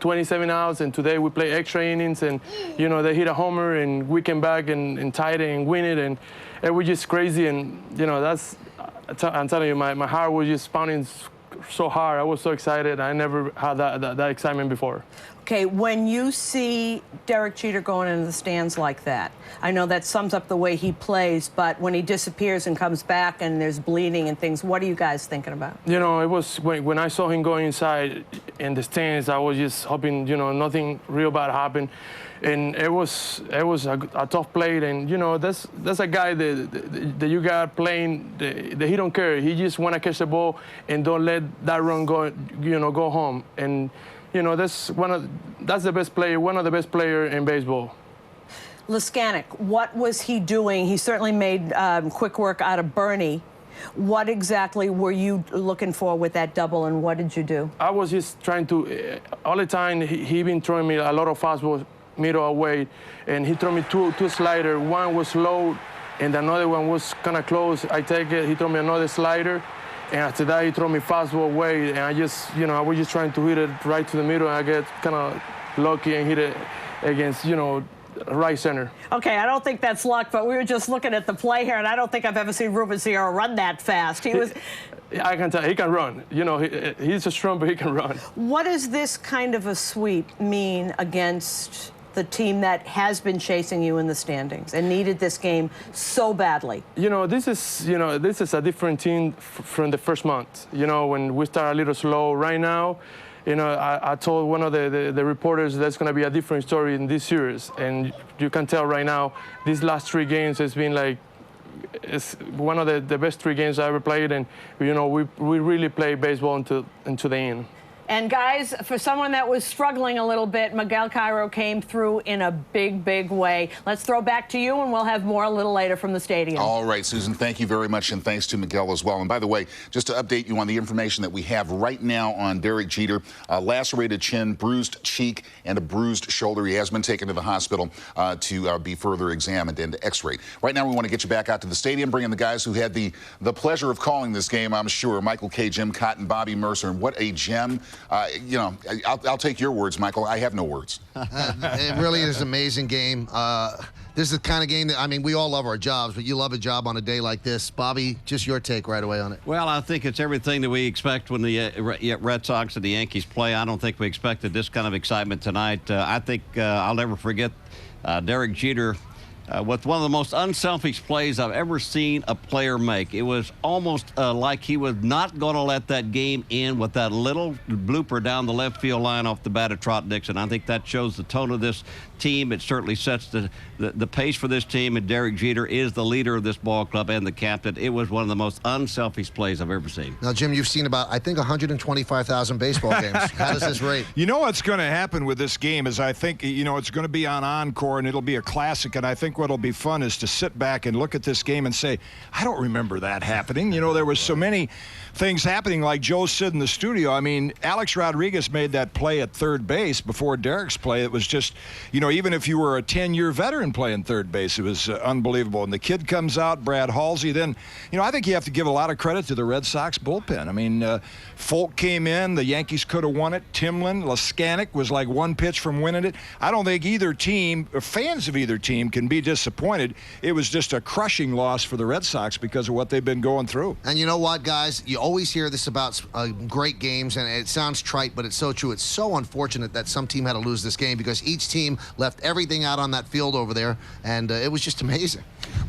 27 outs, and today we play extra innings, and, they hit a homer, and we came back and tied it and win it, and it was just crazy. And, I'm telling you, my heart was just pounding so hard. I was so excited. I never had that excitement before. Okay, when you see Derek Jeter going into the stands like that, I know that sums up the way he plays, but when he disappears and comes back and there's bleeding and things, what are you guys thinking about? It was when I saw him going inside in the stands, I was just hoping, nothing real bad happened. And it was a tough play, and that's a guy that you got playing that he don't care. He just want to catch the ball and don't let that run go home. And that's the best player, one of the best players in baseball. Leskanic, what was he doing? He certainly made quick work out of Bernie. What exactly were you looking for with that double, and what did you do? I was just trying to, all the time, he been throwing me a lot of fastballs middle away, and he threw me two slider. One was low, and another one was kind of close. I take it, he threw me another slider, and after that, he threw me fastball away, and I was just trying to hit it right to the middle, and I get kind of lucky and hit it against, right center. Okay, I don't think that's luck, but we were just looking at the play here, and I don't think I've ever seen Ruben Sierra run that fast. He was... I can tell he can run. He's a strong, but he can run. What does this kind of a sweep mean against the team that has been chasing you in the standings and needed this game so badly? This is a different team from the first month. When we start a little slow right now, I told one of the reporters that's going to be a different story in this series. And you can tell right now, these last 3 games has been like, it's one of the best 3 games I ever played. And, we really play baseball into the end. And guys, for someone that was struggling a little bit, Miguel Cairo came through in a big way. Let's throw back to you, and we'll have more a little later from the stadium. All right, Susan, thank you very much, and thanks to Miguel as well. And by the way, just to update you on the information that we have right now on Derek Jeter, lacerated chin, bruised cheek, and a bruised shoulder. He has been taken to the hospital to be further examined and x-rayed. Right now, we want to get you back out to the stadium, bring in the guys who had the pleasure of calling this game, I'm sure. Michael K., Jim Cotton, Bobby Mercer, and what a gem. I'll take your words, Michael. I have no words. It really is an amazing game. This is the kind of game that, we all love our jobs, but you love a job on a day like this. Bobby, just your take right away on it. Well, I think it's everything that we expect when the Red Sox and the Yankees play. I don't think we expected this kind of excitement tonight. I think I'll never forget Derek Jeter with one of the most unselfish plays I've ever seen a player make. It was almost like he was not going to let that game end with that little blooper down the left field line off the bat of Trot Dixon. I think that shows the tone of this team. It certainly sets the pace for this team, and Derek Jeter is the leader of this ball club and the captain. It was one of the most unselfish plays I've ever seen. Now, Jim, you've seen about, I think, 125,000 baseball games. How does this rate? What's going to happen with this game is I think, it's going to be on Encore, and it'll be a classic, and I think what'll be fun is to sit back and look at this game and say, I don't remember that happening. There was so many things happening, like Joe said in the studio. Alex Rodriguez made that play at third base before Derek's play. It was just, know, even if you were a 10-year veteran playing third base, it was unbelievable. And the kid comes out, Brad Halsey. Then, you know, I think you have to give a lot of credit to the Red Sox bullpen. I mean, Folk came in. The Yankees could have won it. Timlin, Leskanic was like one pitch from winning it. I don't think either team, or fans of either team, can be disappointed. It was just a crushing loss for the Red Sox because of what they've been going through. And you know what, guys? You always hear this about great games, and it sounds trite, but it's so true. It's so unfortunate that some team had to lose this game because each team left everything out on that field over there, and it was just amazing.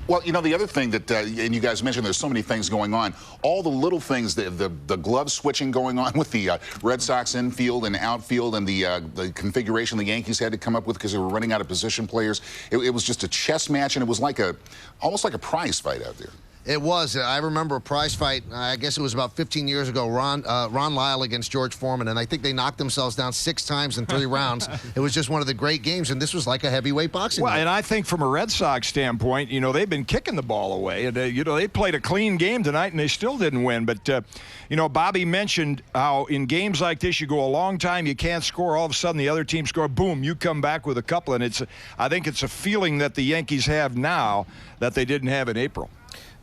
Well, you know, the other thing that, and you guys mentioned there's so many things going on, all the little things, the glove switching going on with the Red Sox infield and outfield, and the configuration the Yankees had to come up with because they were running out of position players. It was just a chess match, and it was like almost like a prize fight out there. It was. I remember a prize fight, I guess it was about 15 years ago, Ron Lyle against George Foreman, and I think they knocked themselves down 6 times in 3 rounds. It was just one of the great games, and this was like a heavyweight boxing Well, game. and I think from a Red Sox standpoint, you know, they've been kicking the ball away. And, you know, they played a clean game tonight, and they still didn't win. But, you know, Bobby mentioned how in games like this, you go a long time, you can't score. All of a sudden, the other team score, boom, you come back with a couple. And I think it's a feeling that the Yankees have now that they didn't have in April.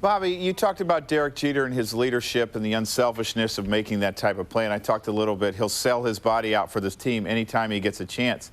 Bobby, you talked about Derek Jeter and his leadership and the unselfishness of making that type of play, and I talked a little bit. He'll sell his body out for this team anytime he gets a chance.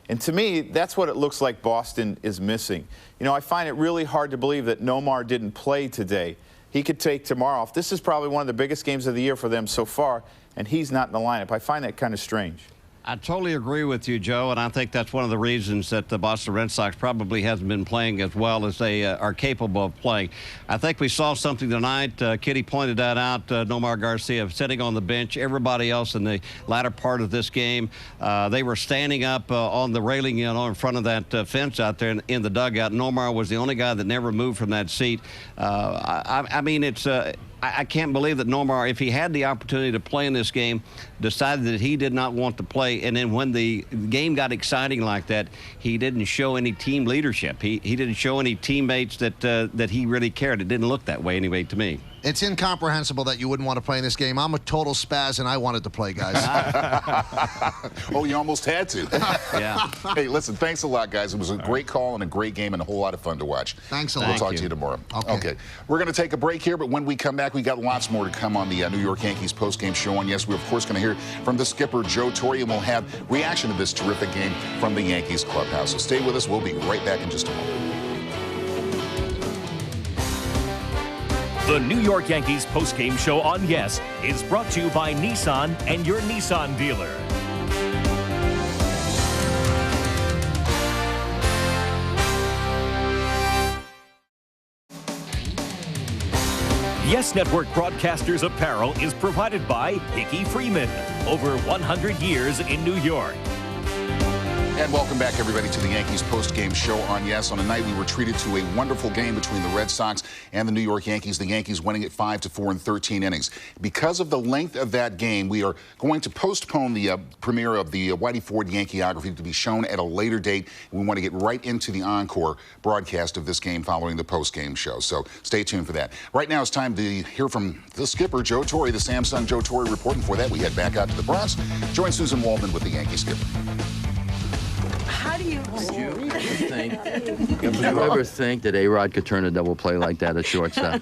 And to me, that's what it looks like Boston is missing. You know, I find it really hard to believe that Nomar didn't play today. He could take tomorrow off. This is probably one of the biggest games of the year for them so far, and he's not in the lineup. I find that kind of strange. I totally agree with you, Joe, and I think that's one of the reasons that the Boston Red Sox probably hasn't been playing as well as they are capable of playing. I think we saw something tonight. Kitty pointed that out. Nomar Garcia sitting on the bench. Everybody else in the latter part of this game, they were standing up on the railing, you know, in front of that fence out there in the dugout. Nomar was the only guy that never moved from that seat. I mean, it's I can't believe that Nomar, if he had the opportunity to play in this game, decided that he did not want to play. And then when the game got exciting like that, he didn't show any team leadership. He didn't show any teammates that he really cared. It didn't look that way anyway to me. It's incomprehensible that you wouldn't want to play in this game. I'm a total spaz, and I wanted to play, guys. Oh, you almost had to. Yeah. Hey, listen, thanks a lot, guys. It was a great call and a great game and a whole lot of fun to watch. Thanks a lot. We'll talk to you tomorrow. Okay. We're going to take a break here, but when we come back, we got lots more to come on the New York Yankees postgame show. And yes, we're, of course, going to hear from the skipper, Joe Torre, and we'll have reaction to this terrific game from the Yankees clubhouse. So stay with us. We'll be right back in just a moment. The New York Yankees postgame show on Yes is brought to you by Nissan and your Nissan dealer. Yes Network Broadcasters Apparel is provided by Hickey Freeman. Over 100 years in New York. And welcome back, everybody, to the Yankees post-game show on Yes. On a night we were treated to a wonderful game between the Red Sox and the New York Yankees. The Yankees winning it 5-4 in 13 innings. Because of the length of that game, we are going to postpone the premiere of the Whitey Ford Yankeeography to be shown at a later date. We want to get right into the encore broadcast of this game following the post-game show. So stay tuned for that. Right now it's time to hear from the skipper, Joe Torre, the Samsung Joe Torre reporting. For that, we head back out to the Bronx. Join Susan Waldman with the Yankee skipper. How do you ever think that A-Rod could turn a double play like that at shortstop?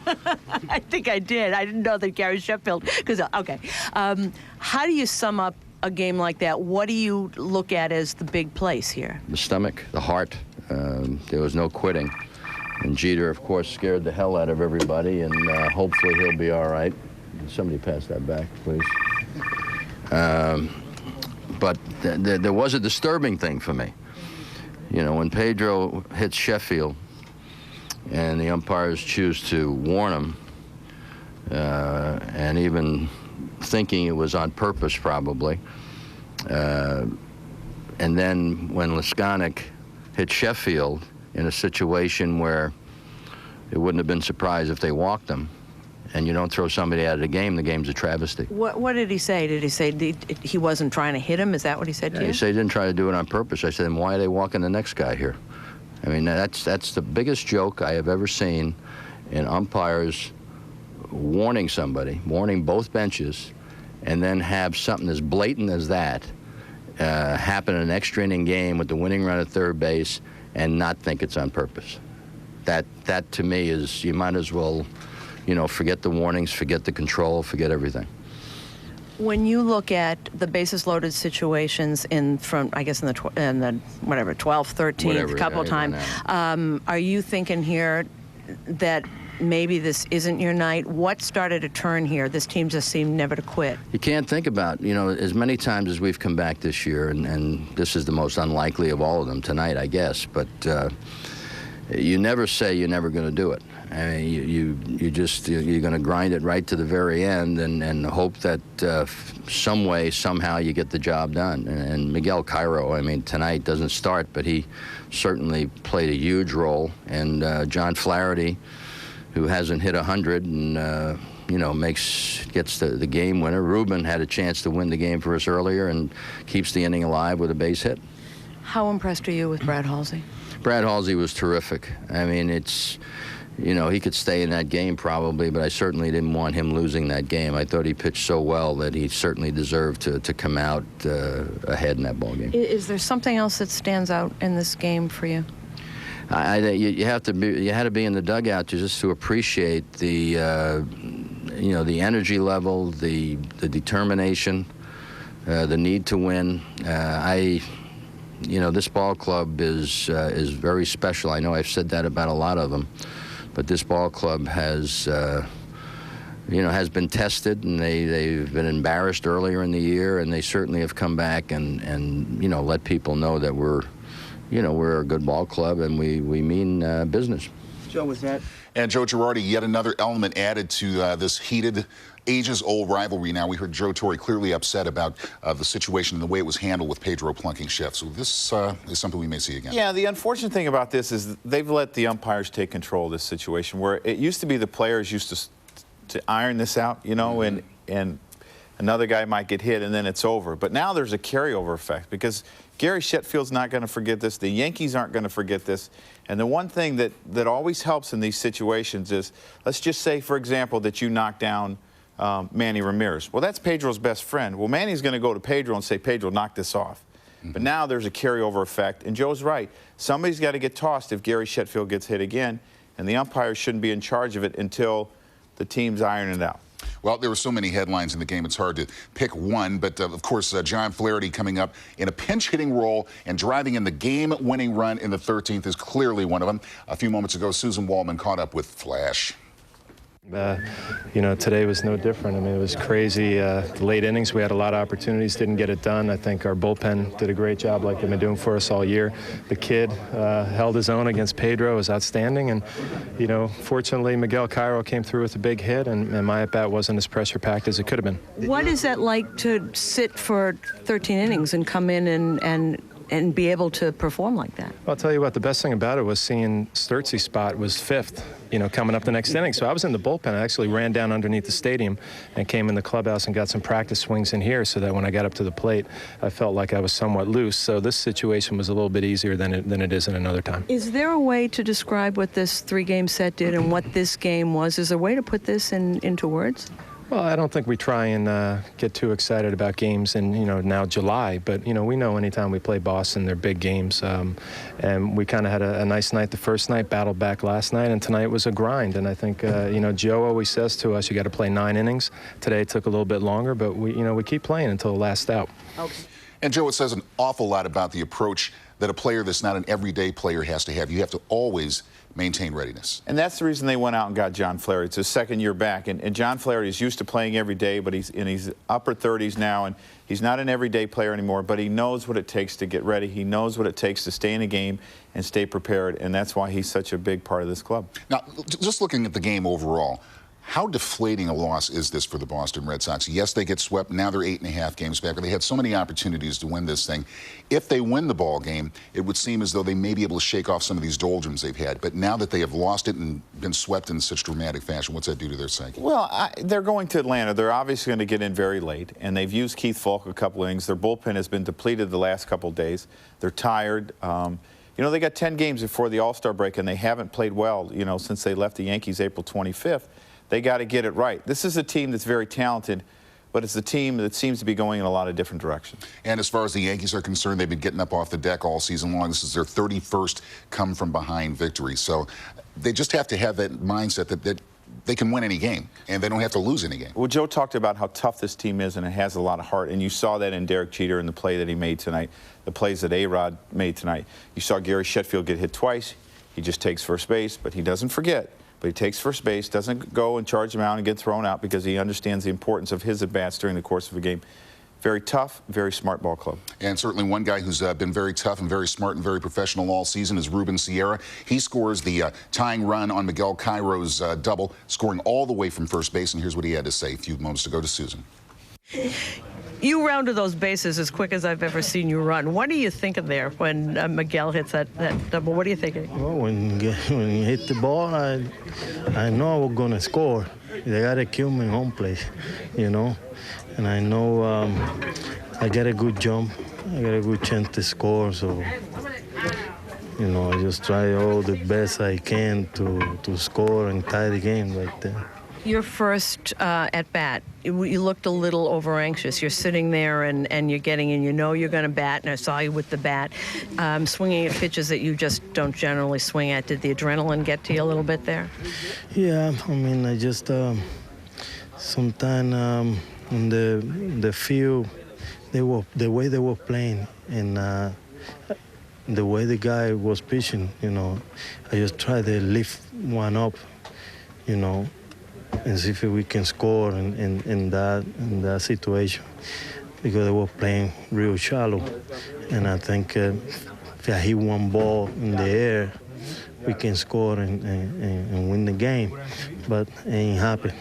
I think I did. I didn't know that Gary Sheffield, because, okay. How do you sum up a game like that? What do you look at as the big place here? The stomach, the heart. There was no quitting. And Jeter, of course, scared the hell out of everybody, and hopefully he'll be all right. Somebody pass that back, please. But there was a disturbing thing for me. You know, when Pedro hits Sheffield and the umpires choose to warn him, and even thinking it was on purpose probably, and then when Leskanic hit Sheffield in a situation where it wouldn't have been surprised if they walked him, and you don't throw somebody out of the game's a travesty. What did he say? Did he say he wasn't trying to hit him? Is that what he said to you? He said he didn't try to do it on purpose. I said, then why are they walking the next guy here? I mean, that's the biggest joke I have ever seen in umpires warning somebody, warning both benches, and then have something as blatant as that happen in an extra inning game with the winning run at third base and not think it's on purpose. That to me is, you might as well, you know, forget the warnings, forget the control, forget everything. When you look at the bases loaded situations I guess in the 12th, 13th, couple of times, are you thinking here that maybe this isn't your night? What started to turn here? This team just seemed never to quit. You can't think about, you know, as many times as we've come back this year, and this is the most unlikely of all of them tonight, I guess, but you never say you're never going to do it. I mean, you're going to grind it right to the very end and hope that some way, somehow you get the job done. And Miguel Cairo, I mean, tonight doesn't start, but he certainly played a huge role. And John Flaherty, who hasn't hit 100 and, you know, gets the game winner. Ruben had a chance to win the game for us earlier and keeps the inning alive with a base hit. How impressed are you with Brad Halsey? Brad Halsey was terrific. I mean, you know, he could stay in that game probably, but I certainly didn't want him losing that game. I thought he pitched so well that he certainly deserved to come out ahead in that ball game. Is there something else that stands out in this game for you? You had to be in the dugout just to appreciate the you know, the energy level, the determination, the need to win. You know, this ball club is very special. I know I've said that about a lot of them, but this ball club has, you know, has been tested, and they've been embarrassed earlier in the year, and they certainly have come back and you know, let people know that we're a good ball club and we mean business. Joe, was that? And Joe Girardi, yet another element added to this heated, ages-old rivalry. Now, we heard Joe Torre clearly upset about the situation and the way it was handled with Pedro plunking Sheff. So this is something we may see again. Yeah, the unfortunate thing about this is they've let the umpires take control of this situation, where it used to be the players used to iron this out, you know, and another guy might get hit and then it's over. But now there's a carryover effect because Gary Sheffield's not going to forget this. The Yankees aren't going to forget this. And the one thing that always helps in these situations is, let's just say, for example, that you knock down Manny Ramirez. Well, that's Pedro's best friend. Well, Manny's going to go to Pedro and say, Pedro, knock this off. But now there's a carryover effect. And Joe's right. Somebody's got to get tossed if Gary Sheffield gets hit again. And the umpires shouldn't be in charge of it until the teams iron it out. Well, there were so many headlines in the game, it's hard to pick one. But, of course, John Flaherty coming up in a pinch-hitting role and driving in the game-winning run in the 13th is clearly one of them. A few moments ago, Susan Waldman caught up with Flash. You know, today was no different. I mean, it was crazy. The late innings, we had a lot of opportunities, didn't get it done. I think our bullpen did a great job like they've been doing for us all year. The kid held his own against Pedro, was outstanding. And, you know, fortunately, Miguel Cairo came through with a big hit, and my at-bat wasn't as pressure-packed as it could have been. What is that like to sit for 13 innings and come in and be able to perform like that? Well, I'll tell you what, the best thing about it was seeing Sturtzy's spot was 5th, you know, coming up the next inning. So I was in the bullpen. I actually ran down underneath the stadium and came in the clubhouse and got some practice swings in here so that when I got up to the plate, I felt like I was somewhat loose. So this situation was a little bit easier than it is in another time. Is there a way to describe what this 3-game set did and what this game was? Is there a way to put this into words? Well, I don't think we try and get too excited about games in, you know, now July. But, you know, we know anytime we play Boston, they're big games. And we kind of had a nice night the first night, battled back last night, and tonight was a grind. And I think, you know, Joe always says to us, you got to play 9 innings. Today it took a little bit longer, but we keep playing until the last out. Okay. And, Joe, it says an awful lot about the approach that a player that's not an everyday player has to have. You have to always maintain readiness. And that's the reason they went out and got John Flaherty. It's his second year back. And John Flaherty is used to playing every day, but he's in his upper 30s now, and he's not an everyday player anymore, but he knows what it takes to get ready. He knows what it takes to stay in a game and stay prepared, and that's why he's such a big part of this club. Now, just looking at the game overall, how deflating a loss is this for the Boston Red Sox? Yes, they get swept. Now they're 8.5 games back. But they had so many opportunities to win this thing. If they win the ball game, it would seem as though they may be able to shake off some of these doldrums they've had. But now that they have lost it and been swept in such dramatic fashion, what's that do to their psyche? Well, they're going to Atlanta. They're obviously going to get in very late, and they've used Keith Falk a couple innings. Their bullpen has been depleted the last couple of days. They're tired. You know, they got 10 games before the All-Star break, and they haven't played well, you know, since they left the Yankees April 25th. They got to get it right. This is a team that's very talented, but it's a team that seems to be going in a lot of different directions. And as far as the Yankees are concerned, they've been getting up off the deck all season long. This is their 31st come-from-behind victory. So they just have to have that mindset that they can win any game, and they don't have to lose any game. Well, Joe talked about how tough this team is, and it has a lot of heart, and you saw that in Derek Jeter and the play that he made tonight, the plays that A-Rod made tonight. You saw Gary Sheffield get hit twice. He just takes first base, but he doesn't forget. But he takes first base, doesn't go and charge him out and get thrown out because he understands the importance of his at-bats during the course of a game. Very tough, very smart ball club. And certainly one guy who's been very tough and very smart and very professional all season is Ruben Sierra. He scores the tying run on Miguel Cairo's double, scoring all the way from first base. And here's what he had to say a few moments ago to Susan. You rounded those bases as quick as I've ever seen you run. What are you thinking there when Miguel hits that double? What are you thinking? Well, when he hit the ball, I know I was going to score. They got to kill me in home place, you know. And I know I get a good jump. I got a good chance to score. So, you know, I just try all the best I can to score and tie the game right there. Your first at-bat, you looked a little over-anxious. You're sitting there and you're getting in. You know you're going to bat, and I saw you with the bat, swinging at pitches that you just don't generally swing at. Did the adrenaline get to you a little bit there? Yeah, I mean, I just sometimes in the field, the way they were playing and the way the guy was pitching, you know, I just try to lift one up, you know, and see if we can score in that situation, because they were playing real shallow. And I think if I hit one ball in the air, we can score and win the game, but it ain't happened.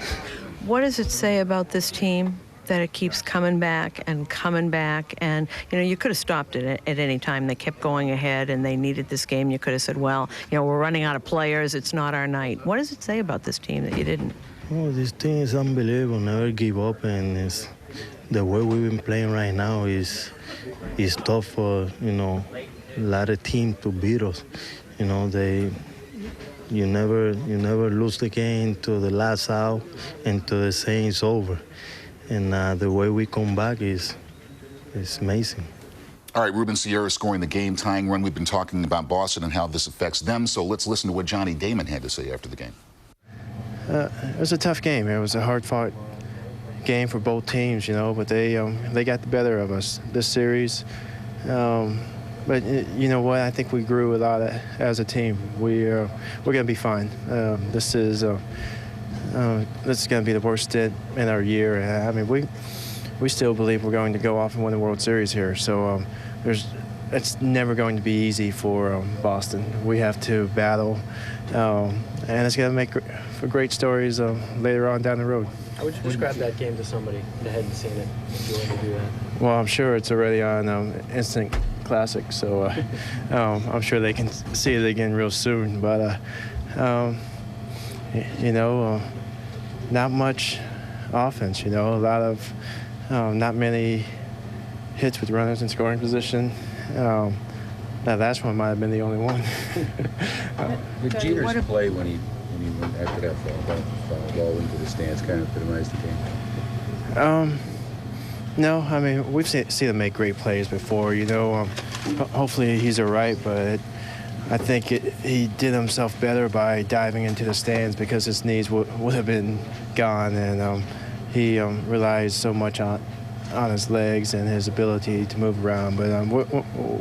What does it say about this team that it keeps coming back and coming back? And, you know, you could have stopped it at any time. They kept going ahead and they needed this game. You could have said, well, you know, we're running out of players. It's not our night. What does it say about this team that you didn't? Oh, this team is unbelievable. Never give up, and it's, the way we've been playing right now is tough for, you know, a lot of teams to beat us. You know, you never lose the game to the last out and to the saying it's over. And the way we come back is amazing. All right, Ruben Sierra scoring the game-tying run. We've been talking about Boston and how this affects them, so let's listen to what Johnny Damon had to say after the game. It was a tough game. It was a hard-fought game for both teams, you know, but they got the better of us this series. But you know what? I think we grew a lot as a team. We're going to be fine. This is going to be the worst stint in our year. I mean, we still believe we're going to go off and win the World Series here. So it's never going to be easy for Boston. We have to battle, and it's going to make for great stories later on down the road. How would you describe that game to somebody that hadn't seen it, if you were to do that? Well, I'm sure it's already on Instant Classic, so I'm sure they can see it again real soon. But, you know, not much offense, you know, a lot of not many hits with runners in scoring position. That last one might have been the only one. Did Jeter's play when he went after that foul ball into the stands kind of epitomized the game? No, I mean, we've seen him make great plays before, you know. Hopefully he's all right, but I think he did himself better by diving into the stands because his knees would have been gone, and he relies so much on his legs and his ability to move around. But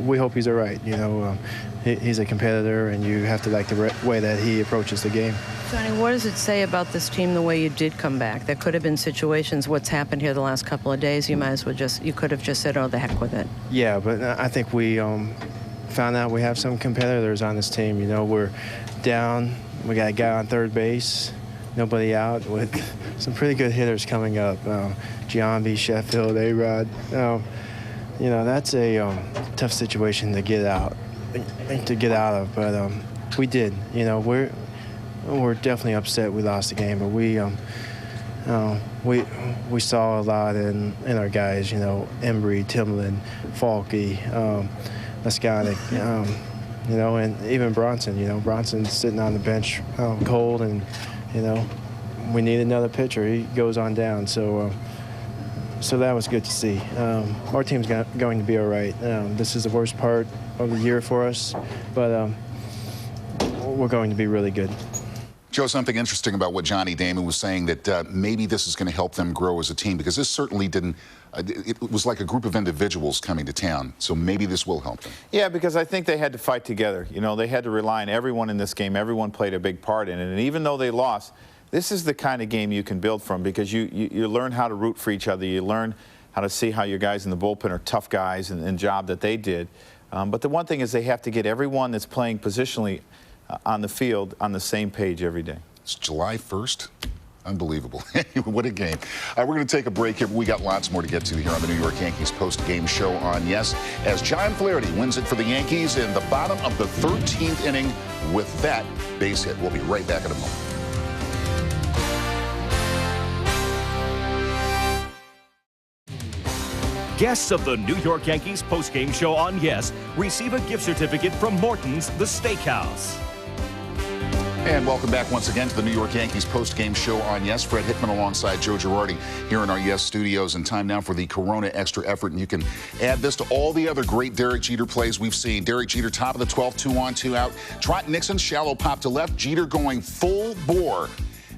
we hope he's all right, you know. He's a competitor, and you have to like the way that he approaches the game. Johnny, what does it say about this team the way you did come back? There could have been situations, what's happened here the last couple of days, you could have just said, oh, the heck with it. Yeah, but I think we found out we have some competitors on this team. You know, we're down, we got a guy on third base, nobody out, with some pretty good hitters coming up. Giambi, Sheffield, A-Rod. You know, that's a tough situation to get out of, but we did. You know, we're definitely upset we lost the game, but we saw a lot in our guys. You know, Embry, Timlin, Falky, Lesconic, you know, and even Bronson. You know, Bronson's sitting on the bench cold, and you know, we need another pitcher. He goes on down, so So that was good to see. Our team's going to be all right. This is the worst part of the year for us, but we're going to be really good. Joe, something interesting about what Johnny Damon was saying, that maybe this is going to help them grow as a team, because this certainly didn't, it was like a group of individuals coming to town, so maybe this will help them. Yeah, because I think they had to fight together. You know, they had to rely on everyone in this game. Everyone played a big part in it, and even though they lost, this is the kind of game you can build from, because you learn how to root for each other. You learn how to see how your guys in the bullpen are tough guys and job that they did. But the one thing is they have to get everyone that's playing positionally on the field on the same page every day. It's July 1st. Unbelievable. What a game. We're going to take a break here, but we got lots more to get to here on the New York Yankees post-game show on Yes, as John Flaherty wins it for the Yankees in the bottom of the 13th inning with that base hit. We'll be right back in a moment. Guests of the New York Yankees post-game show on Yes receive a gift certificate from Morton's The Steakhouse. And welcome back once again to the New York Yankees post-game show on Yes. Fred Hickman alongside Joe Girardi here in our Yes studios. And time now for the Corona Extra Effort. And you can add this to all the other great Derek Jeter plays we've seen. Derek Jeter, top of the 12th, 2-on, 2-out. Trot Nixon, shallow pop to left. Jeter going full bore.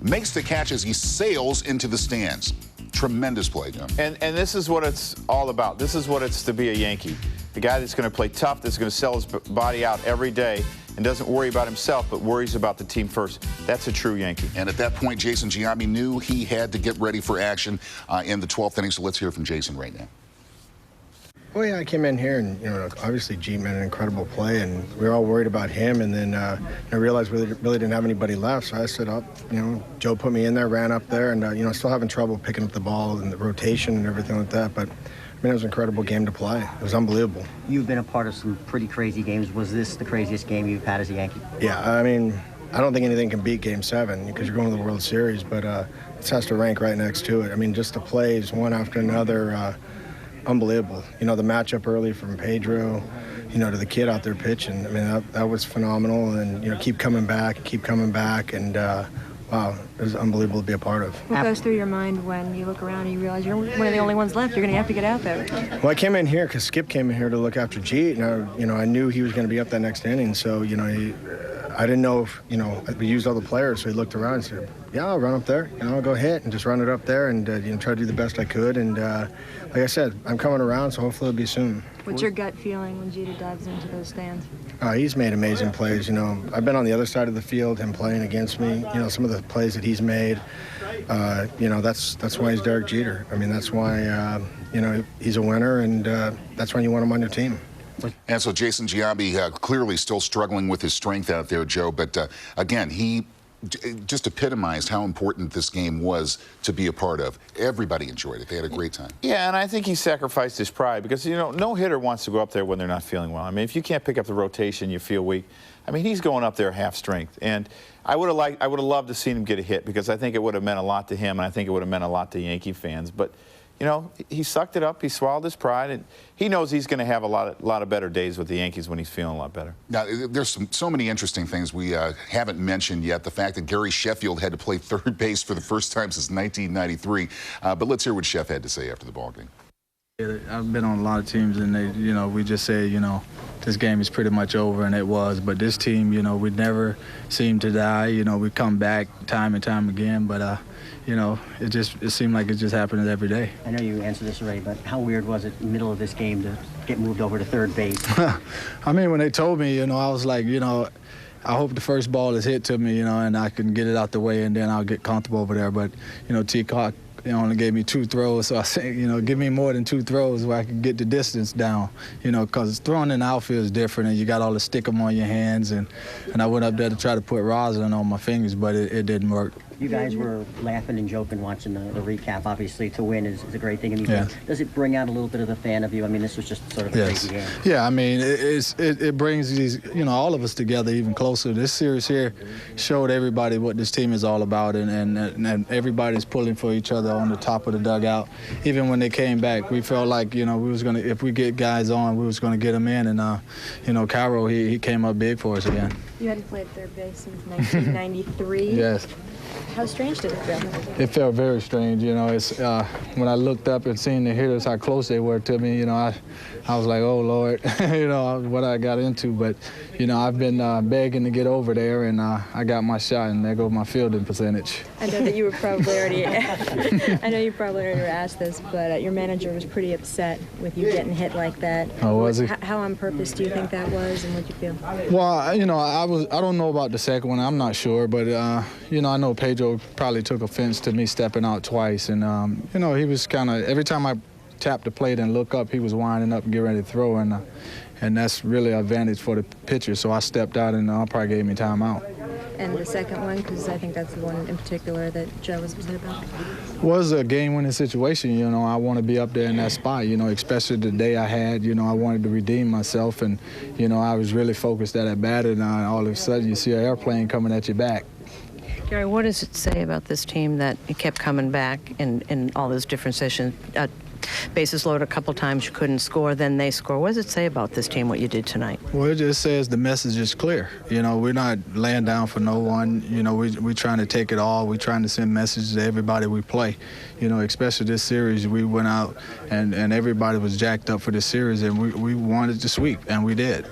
Makes the catch as he sails into the stands. Tremendous play, John. And this is what it's all about. This is what it's to be a Yankee. The guy that's going to play tough, that's going to sell his body out every day, and doesn't worry about himself, but worries about the team first. That's a true Yankee. And at that point, Jason Giambi knew he had to get ready for action in the 12th inning. So let's hear from Jason right now. Well, yeah, I came in here and, obviously G made an incredible play, and we were all worried about him. And then I realized we really didn't have anybody left, so I stood up. Joe put me in there, ran up there, and, still having trouble picking up the ball and the rotation and everything like that. But it was an incredible game to play. It was unbelievable. You've been a part of some pretty crazy games. Was this the craziest game you've had as a Yankee? Yeah, I don't think anything can beat Game 7 because you're going to the World Series, but this has to rank right next to it. Just the plays, one after another, unbelievable. The matchup early from Pedro, to the kid out there pitching. That was phenomenal, and, keep coming back, and wow, it was unbelievable to be a part of. What goes through your mind when you look around and you realize you're one of the only ones left? You're going to have to get out there. Well, I came in here because Skip came in here to look after Jeet, and I knew he was going to be up that next inning. So, I didn't know if, we used all the players. So he looked around and said, yeah, I'll run up there. I'll go hit and just run it up there and, try to do the best I could. And like I said, I'm coming around, so hopefully it'll be soon. What's your gut feeling when Jeter dives into those stands? He's made amazing plays. I've been on the other side of the field, him playing against me. Some of the plays that he's made, that's why he's Derek Jeter. That's why, he's a winner, and that's why you want him on your team. And so Jason Giambi clearly still struggling with his strength out there, Joe. But again, he just epitomized how important this game was to be a part of. Everybody enjoyed it. They had a great time. Yeah, and I think he sacrificed his pride because, no hitter wants to go up there when they're not feeling well. If you can't pick up the rotation, you feel weak. He's going up there half strength. And I would have loved to see him get a hit because I think it would have meant a lot to him, and I think it would have meant a lot to Yankee fans. But he sucked it up. He swallowed his pride, and he knows he's going to have a lot of better days with the Yankees when he's feeling a lot better. Now, there's so many interesting things we haven't mentioned yet. The fact that Gary Sheffield had to play third base for the first time since 1993. But let's hear what Sheff had to say after the ballgame. Yeah, I've been on a lot of teams, and we just say, this game is pretty much over, and it was. But this team, we never seem to die. We come back time and time again, but. It seemed like it just happened every day. I know you answered this already, but how weird was it in the middle of this game to get moved over to third base? When they told me, I was like, I hope the first ball is hit to me, and I can get it out the way, and then I'll get comfortable over there. But, T-Cock only gave me 2 throws, so I said, give me more than 2 throws where I can get the distance down, because throwing in the outfield is different, and you got all the stick-em on your hands, and I went up there to try to put rosin on my fingers, but it didn't work. You guys were laughing and joking watching the recap. Obviously, to win is a great thing. Does it bring out a little bit of the fan of you? This was just sort of a crazy game. Yeah, it brings these, all of us together even closer. This series here showed everybody what this team is all about, and everybody's pulling for each other on the top of the dugout. Even when they came back, we felt like, we was gonna, if we get guys on, we was gonna get them in, and Cairo, he came up big for us again. You hadn't played third base since 1993. Yes. How strange did it feel? It felt very strange, you know. It's when I looked up and seen the hitters, how close they were to me, you know, I was like, oh, Lord, you know, what I got into. But, you know, I've been begging to get over there, and I got my shot, and there goes my fielding percentage. I know that you were probably already, I know you probably already were asked this, but your manager was pretty upset with you getting hit like that. Oh, was he? How on purpose do you think that was, and what you feel? Well, you know, I don't know about the second one. I'm not sure, but you know, I know Pedro probably took offense to me stepping out twice, and you know, he was kind of every time I tapped the plate and look up, he was winding up and getting ready to throw, and that's really an advantage for the pitcher. So I stepped out, and the umpire gave me timeout. And the second one, because I think that's the one in particular that Joe was upset about. Was a game-winning situation. You know, I want to be up there in that spot. You know, especially the day I had. You know, I wanted to redeem myself, and you know, I was really focused at bat, and all of a sudden you see an airplane coming at your back. Gary, what does it say about this team that it kept coming back in all those different sessions? Bases loaded a couple times, you couldn't score, then they score. What does it say about this team, what you did tonight? Well, it just says the message is clear. You know, we're not laying down for no one. You know, we're trying to take it all. We're trying to send messages to everybody we play. You know, especially this series, we went out and everybody was jacked up for this series, and we wanted to sweep, and we did.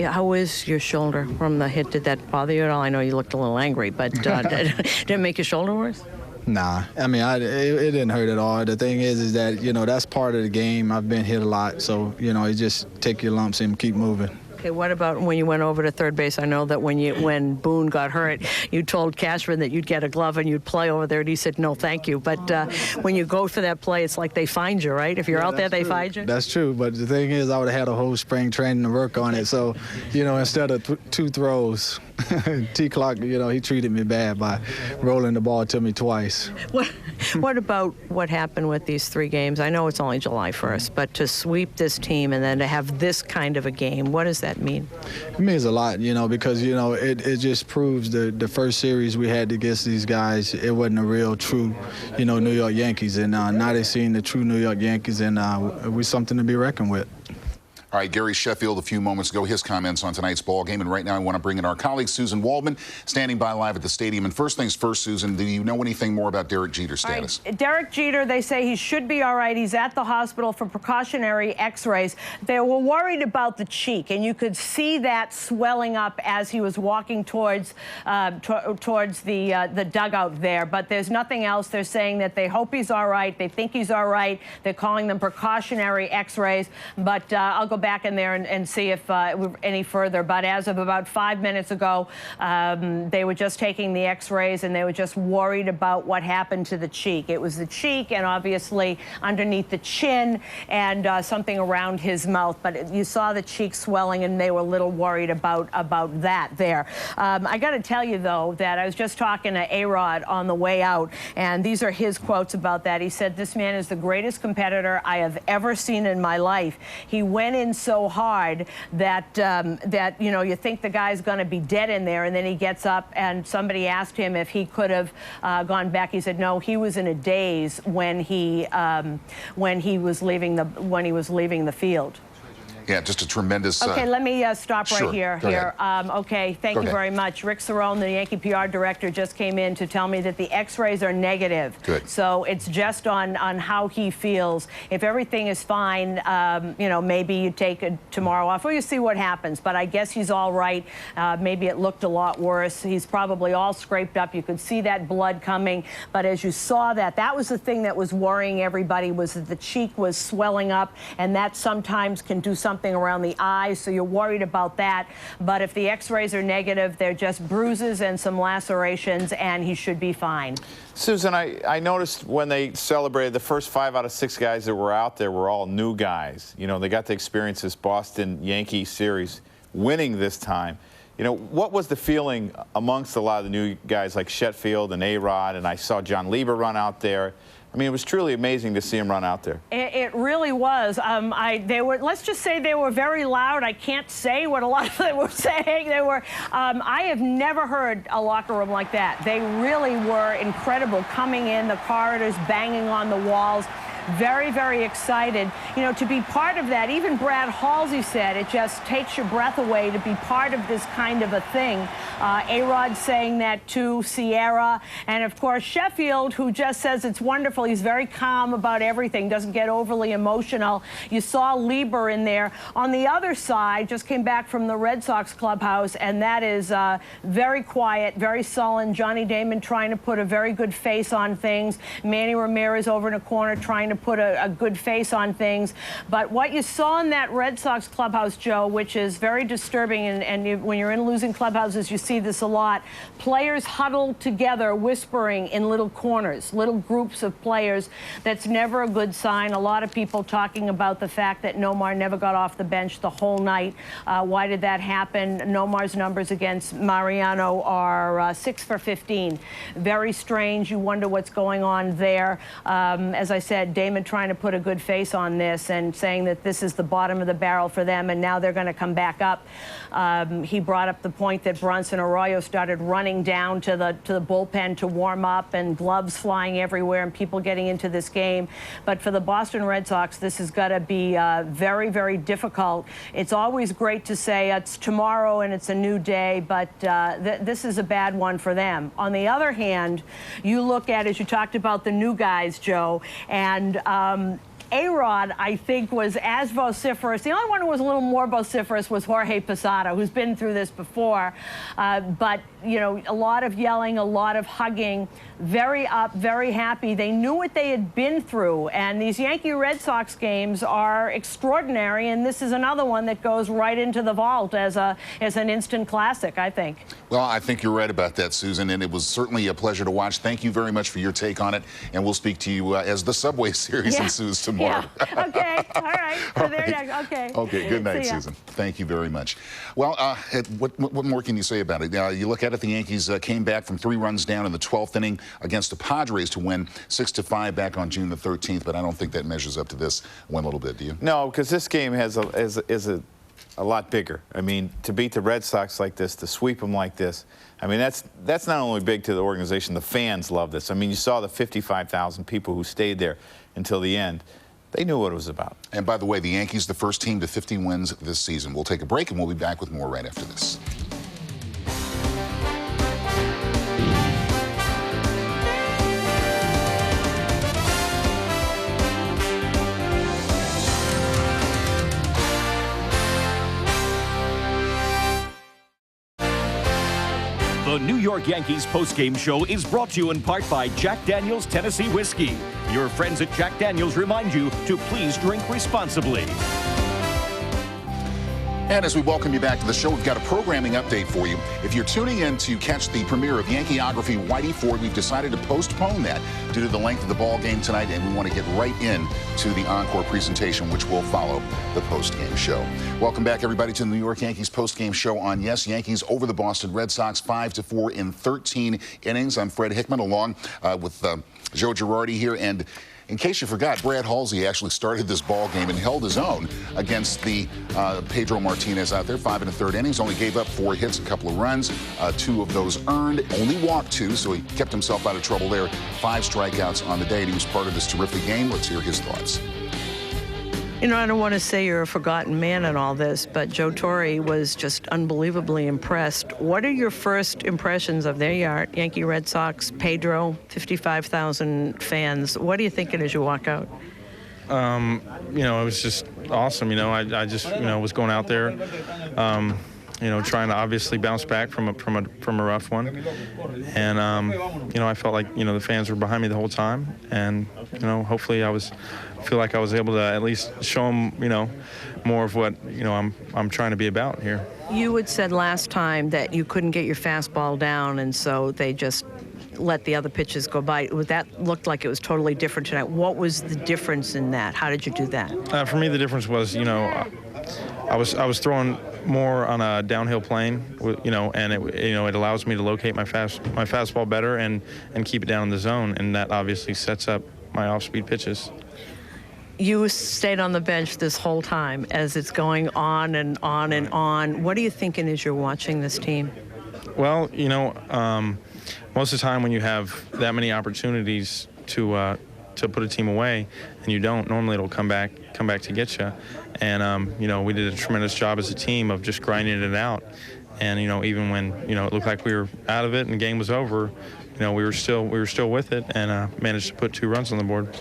How is your shoulder from the hit? Did that bother you at all? I know you looked a little angry, but did it make your shoulder worse? Nah, I mean, it didn't hurt at all. The thing is that, you know, that's part of the game. I've been hit a lot, so, you know, you just take your lumps and keep moving. Okay, what about when you went over to third base? I know that when Boone got hurt, you told Cashman that you'd get a glove and you'd play over there, and he said, no, thank you. But when you go for that play, it's like they find you, right? If you're out there, they find you? That's true, but the thing is, I would have had a whole spring training to work on it. So, you know, instead of two throws, T-Clock, you know, he treated me bad by rolling the ball to me twice. What about what happened with these 3 games? I know it's only July 1st, but to sweep this team and then to have this kind of a game, what does that mean? It means a lot, you know, because, you know, it just proves the first series we had against these guys, it wasn't a real, true, you know, New York Yankees. And now they're seeing the true New York Yankees, and we're something to be reckoned with. All right, Gary Sheffield a few moments ago, his comments on tonight's ball game. And right now I want to bring in our colleague, Susan Waldman, standing by live at the stadium. And first things first, Susan, do you know anything more about Derek Jeter's status? Right. Derek Jeter, they say he should be all right. He's at the hospital for precautionary x-rays. They were worried about the cheek, and you could see that swelling up as he was walking towards the dugout there. But there's nothing else. They're saying that they hope he's all right. They think he's all right. They're calling them precautionary x-rays. But I'll go back in there and see if we're any further. But as of about 5 minutes ago, they were just taking the x-rays, and they were just worried about what happened to the cheek. It was the cheek and obviously underneath the chin and something around his mouth. But you saw the cheek swelling, and they were a little worried about that there. I got to tell you, though, that I was just talking to A-Rod on the way out, and these are his quotes about that. He said, "This man is the greatest competitor I have ever seen in my life. He went in so hard that you know, you think the guy's going to be dead in there, and then he gets up, and somebody asked him if he could have gone back. He said no, he was in a daze when he was leaving the field." Yeah, just a tremendous... Okay, let me stop right sure. here. Okay, thank you very much. Rick Cerrone, the Yankee PR director, just came in to tell me that the x-rays are negative. Good. So it's just on how he feels. If everything is fine, you know, maybe you take tomorrow off, or you see what happens. But I guess he's all right. Maybe it looked a lot worse. He's probably all scraped up. You could see that blood coming. But as you saw that was the thing that was worrying everybody, was that the cheek was swelling up, and that sometimes can do something around the eyes, so you're worried about that. But if the x-rays are negative, they're just bruises and some lacerations, and he should be fine. Susan, I noticed when they celebrated, the first 5 out of 6 guys that were out there were all new guys. You know, they got to experience this Boston Yankee series, winning this time. You know, what was the feeling amongst a lot of the new guys like Sheffield and A-Rod, and I saw John Lieber run out there. I mean, it was truly amazing to see him run out there. It really was. Let's just say they were very loud. I can't say what a lot of them were saying. They were. I have never heard a locker room like that. They really were incredible, coming in the corridors, banging on the walls. very, very excited. You know, to be part of that, even Brad Halsey said, it just takes your breath away to be part of this kind of a thing. A-Rod saying that to Sierra, and of course Sheffield, who just says it's wonderful. He's very calm about everything, doesn't get overly emotional. You saw Lieber in there. On the other side, just came back from the Red Sox clubhouse, and that is very quiet, very sullen. Johnny Damon trying to put a very good face on things. Manny Ramirez over in a corner trying to put a good face on things. But what you saw in that Red Sox clubhouse, Joe, which is very disturbing, and when you're in losing clubhouses, you see this a lot. Players huddled together, whispering in little corners, little groups of players. That's never a good sign. A lot of people talking about the fact that Nomar never got off the bench the whole night. Why did that happen? Nomar's numbers against Mariano are 6 for 15. Very strange. You wonder what's going on there. As I said, Damon trying to put a good face on this and saying that this is the bottom of the barrel for them, and now they're going to come back up. He brought up the point that Bronson Arroyo started running down to the bullpen to warm up, and gloves flying everywhere and people getting into this game. But for the Boston Red Sox, this has got to be very, very difficult. It's always great to say it's tomorrow and it's a new day, but this is a bad one for them. On the other hand, you look at, as you talked about, the new guys, Joe, and A-Rod, I think, was as vociferous. The only one who was a little more vociferous was Jorge Posada, who's been through this before. But, you know, a lot of yelling, a lot of hugging, very up, very happy. They knew what they had been through. And these Yankee Red Sox games are extraordinary. And this is another one that goes right into the vault as an instant classic, I think. Well, I think you're right about that, Susan, and it was certainly a pleasure to watch. Thank you very much for your take on it, and we'll speak to you as the Subway Series ensues tomorrow. Yeah. Okay, all right. So there next. Okay. Okay, good night, Susan. Thank you very much. Well, what more can you say about it? You look at it, the Yankees came back from 3 runs down in the 12th inning against the Padres to win 6-5 back on June the 13th, but I don't think that measures up to this one little bit, do you? No, because this game is a lot bigger. I mean, to beat the Red Sox like this, to sweep them like this, I mean, that's not only big to the organization, the fans love this. I mean, you saw the 55,000 people who stayed there until the end. They knew what it was about. And by the way, the Yankees, the first team to 50 wins this season. We'll take a break, and we'll be back with more right after this. The New York Yankees postgame show is brought to you in part by Jack Daniel's Tennessee Whiskey. Your friends at Jack Daniel's remind you to please drink responsibly. And as we welcome you back to the show, we've got a programming update for you. If you're tuning in to catch the premiere of Yankeeography Whitey Ford, we've decided to postpone that due to the length of the ball game tonight, and we want to get right in to the encore presentation, which will follow the postgame show. Welcome back, everybody, to the New York Yankees postgame show on Yes. Yankees over the Boston Red Sox 5-4 in 13 innings. I'm Fred Hickman, along with Joe Girardi here, and in case you forgot, Brad Halsey actually started this ball game and held his own against the Pedro Martinez out there. 5 1/3 innings, only gave up 4 hits, a couple of runs, 2 of those earned, only walked 2, so he kept himself out of trouble there. 5 strikeouts on the day, and he was part of this terrific game. Let's hear his thoughts. You know, I don't want to say you're a forgotten man in all this, but Joe Torre was just unbelievably impressed. What are your first impressions of their Yankee Red Sox, Pedro, 55,000 fans? What are you thinking as you walk out? You know, it was just awesome. You know, I just, you know, was going out there, you know, trying to obviously bounce back from a rough one. And, you know, I felt like, you know, the fans were behind me the whole time. And, you know, hopefully I feel like I was able to at least show them, you know, more of what, you know, I'm trying to be about here. You had said last time that you couldn't get your fastball down, and so they just let the other pitches go by. That looked like it was totally different tonight. What was the difference in that? How did you do that? For me, the difference was, you know, I was throwing more on a downhill plane, you know, and it allows me to locate my fastball better and keep it down in the zone, and that obviously sets up my off-speed pitches. You stayed on the bench this whole time as it's going on and on and on. What are you thinking as you're watching this team? Well, you know, most of the time when you have that many opportunities to to put a team away, and you don't. Normally it'll come back to get you. And you know, we did a tremendous job as a team of just grinding it out. And you know, even when it looked like we were out of it and the game was over, we were still with it and managed to put 2 runs on the board.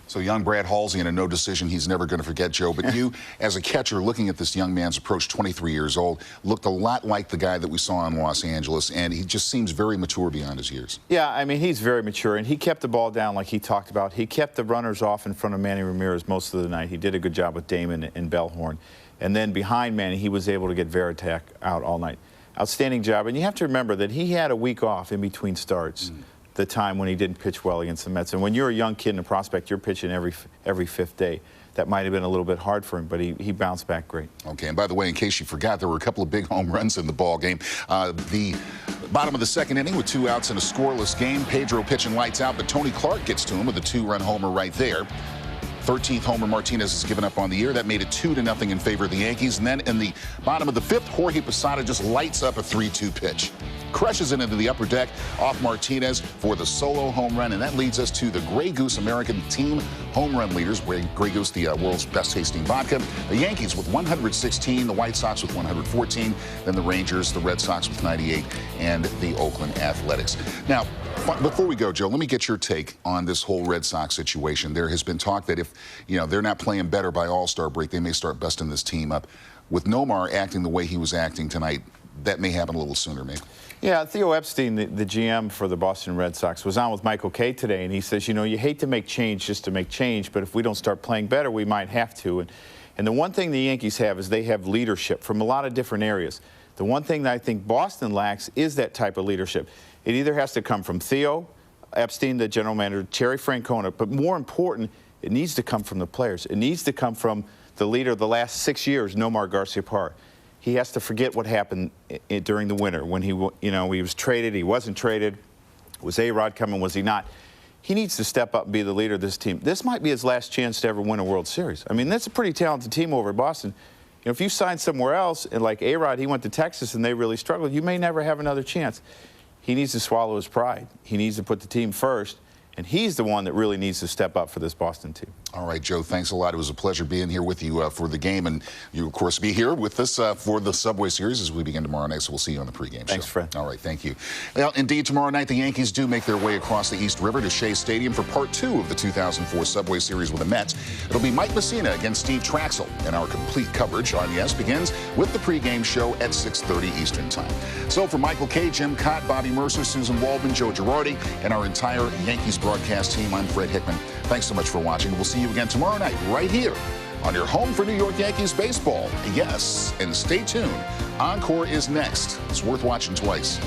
So young Brad Halsey in a no decision he's never going to forget, Joe. But you, as a catcher, looking at this young man's approach, 23 years old, looked a lot like the guy that we saw in Los Angeles, and he just seems very mature beyond his years. Yeah, I mean, he's very mature, and he kept the ball down like he talked about. He kept the runners off in front of Manny Ramirez most of the night. He did a good job with Damon and Bellhorn. And then behind Manny, he was able to get Veritek out all night. Outstanding job. And you have to remember that he had a week off in between starts. The time when he didn't pitch well against the Mets. And when you're a young kid and a prospect, you're pitching every 5th day. That might have been a little bit hard for him, but he bounced back great. Okay, and by the way, in case you forgot, there were a couple of big home runs in the ball game. The bottom of the 2nd inning with 2 outs in a scoreless game. Pedro pitching lights out, but Tony Clark gets to him with a 2-run homer right there. 13th homer Martinez has given up on the year. That made it 2-0 in favor of the Yankees. And then in the bottom of the 5th, Jorge Posada just lights up a 3-2 pitch. Crushes it into the upper deck off Martinez for the solo home run. And that leads us to the Grey Goose American team home run leaders. Grey Goose, the world's best tasting vodka. The Yankees with 116, the White Sox with 114, then the Rangers, the Red Sox with 98, and the Oakland Athletics. Now, before we go, Joe, let me get your take on this whole Red Sox situation. There has been talk that if, they're not playing better by All-Star break, they may start busting this team up. With Nomar acting the way he was acting tonight, that may happen a little sooner, maybe. Yeah, Theo Epstein, the GM for the Boston Red Sox, was on with Michael Kay today, and he says, you hate to make change just to make change, but if we don't start playing better, we might have to. And the one thing the Yankees have is they have leadership from a lot of different areas. The one thing that I think Boston lacks is that type of leadership. It either has to come from Theo Epstein, the general manager, Terry Francona, but more important, it needs to come from the players. It needs to come from the leader of the last 6 years, Nomar Garciaparra. He has to forget what happened during the winter when he was traded, he wasn't traded. Was A-Rod coming, was he not? He needs to step up and be the leader of this team. This might be his last chance to ever win a World Series. I mean, that's a pretty talented team over at Boston. If you sign somewhere else, and like A-Rod, he went to Texas and they really struggled, you may never have another chance. He needs to swallow his pride. He needs to put the team first. And he's the one that really needs to step up for this Boston team. All right, Joe, thanks a lot. It was a pleasure being here with you for the game. And you, of course, be here with us for the Subway Series as we begin tomorrow night. So we'll see you on the pregame show. Thanks, Fred. All right, thank you. Well, indeed, tomorrow night, the Yankees do make their way across the East River to Shea Stadium for Part 2 of the 2004 Subway Series with the Mets. It'll be Mike Messina against Steve Traxel. And our complete coverage on Yes begins with the pregame show at 6:30 Eastern Time. So for Michael Kay, Jim Cott, Bobby Mercer, Susan Waldman, Joe Girardi, and our entire Yankees broadcast team, I'm Fred Hickman. Thanks so much for watching. We'll see you again tomorrow night right here on your home for New York Yankees baseball. Yes, and stay tuned. Encore is next. It's worth watching twice.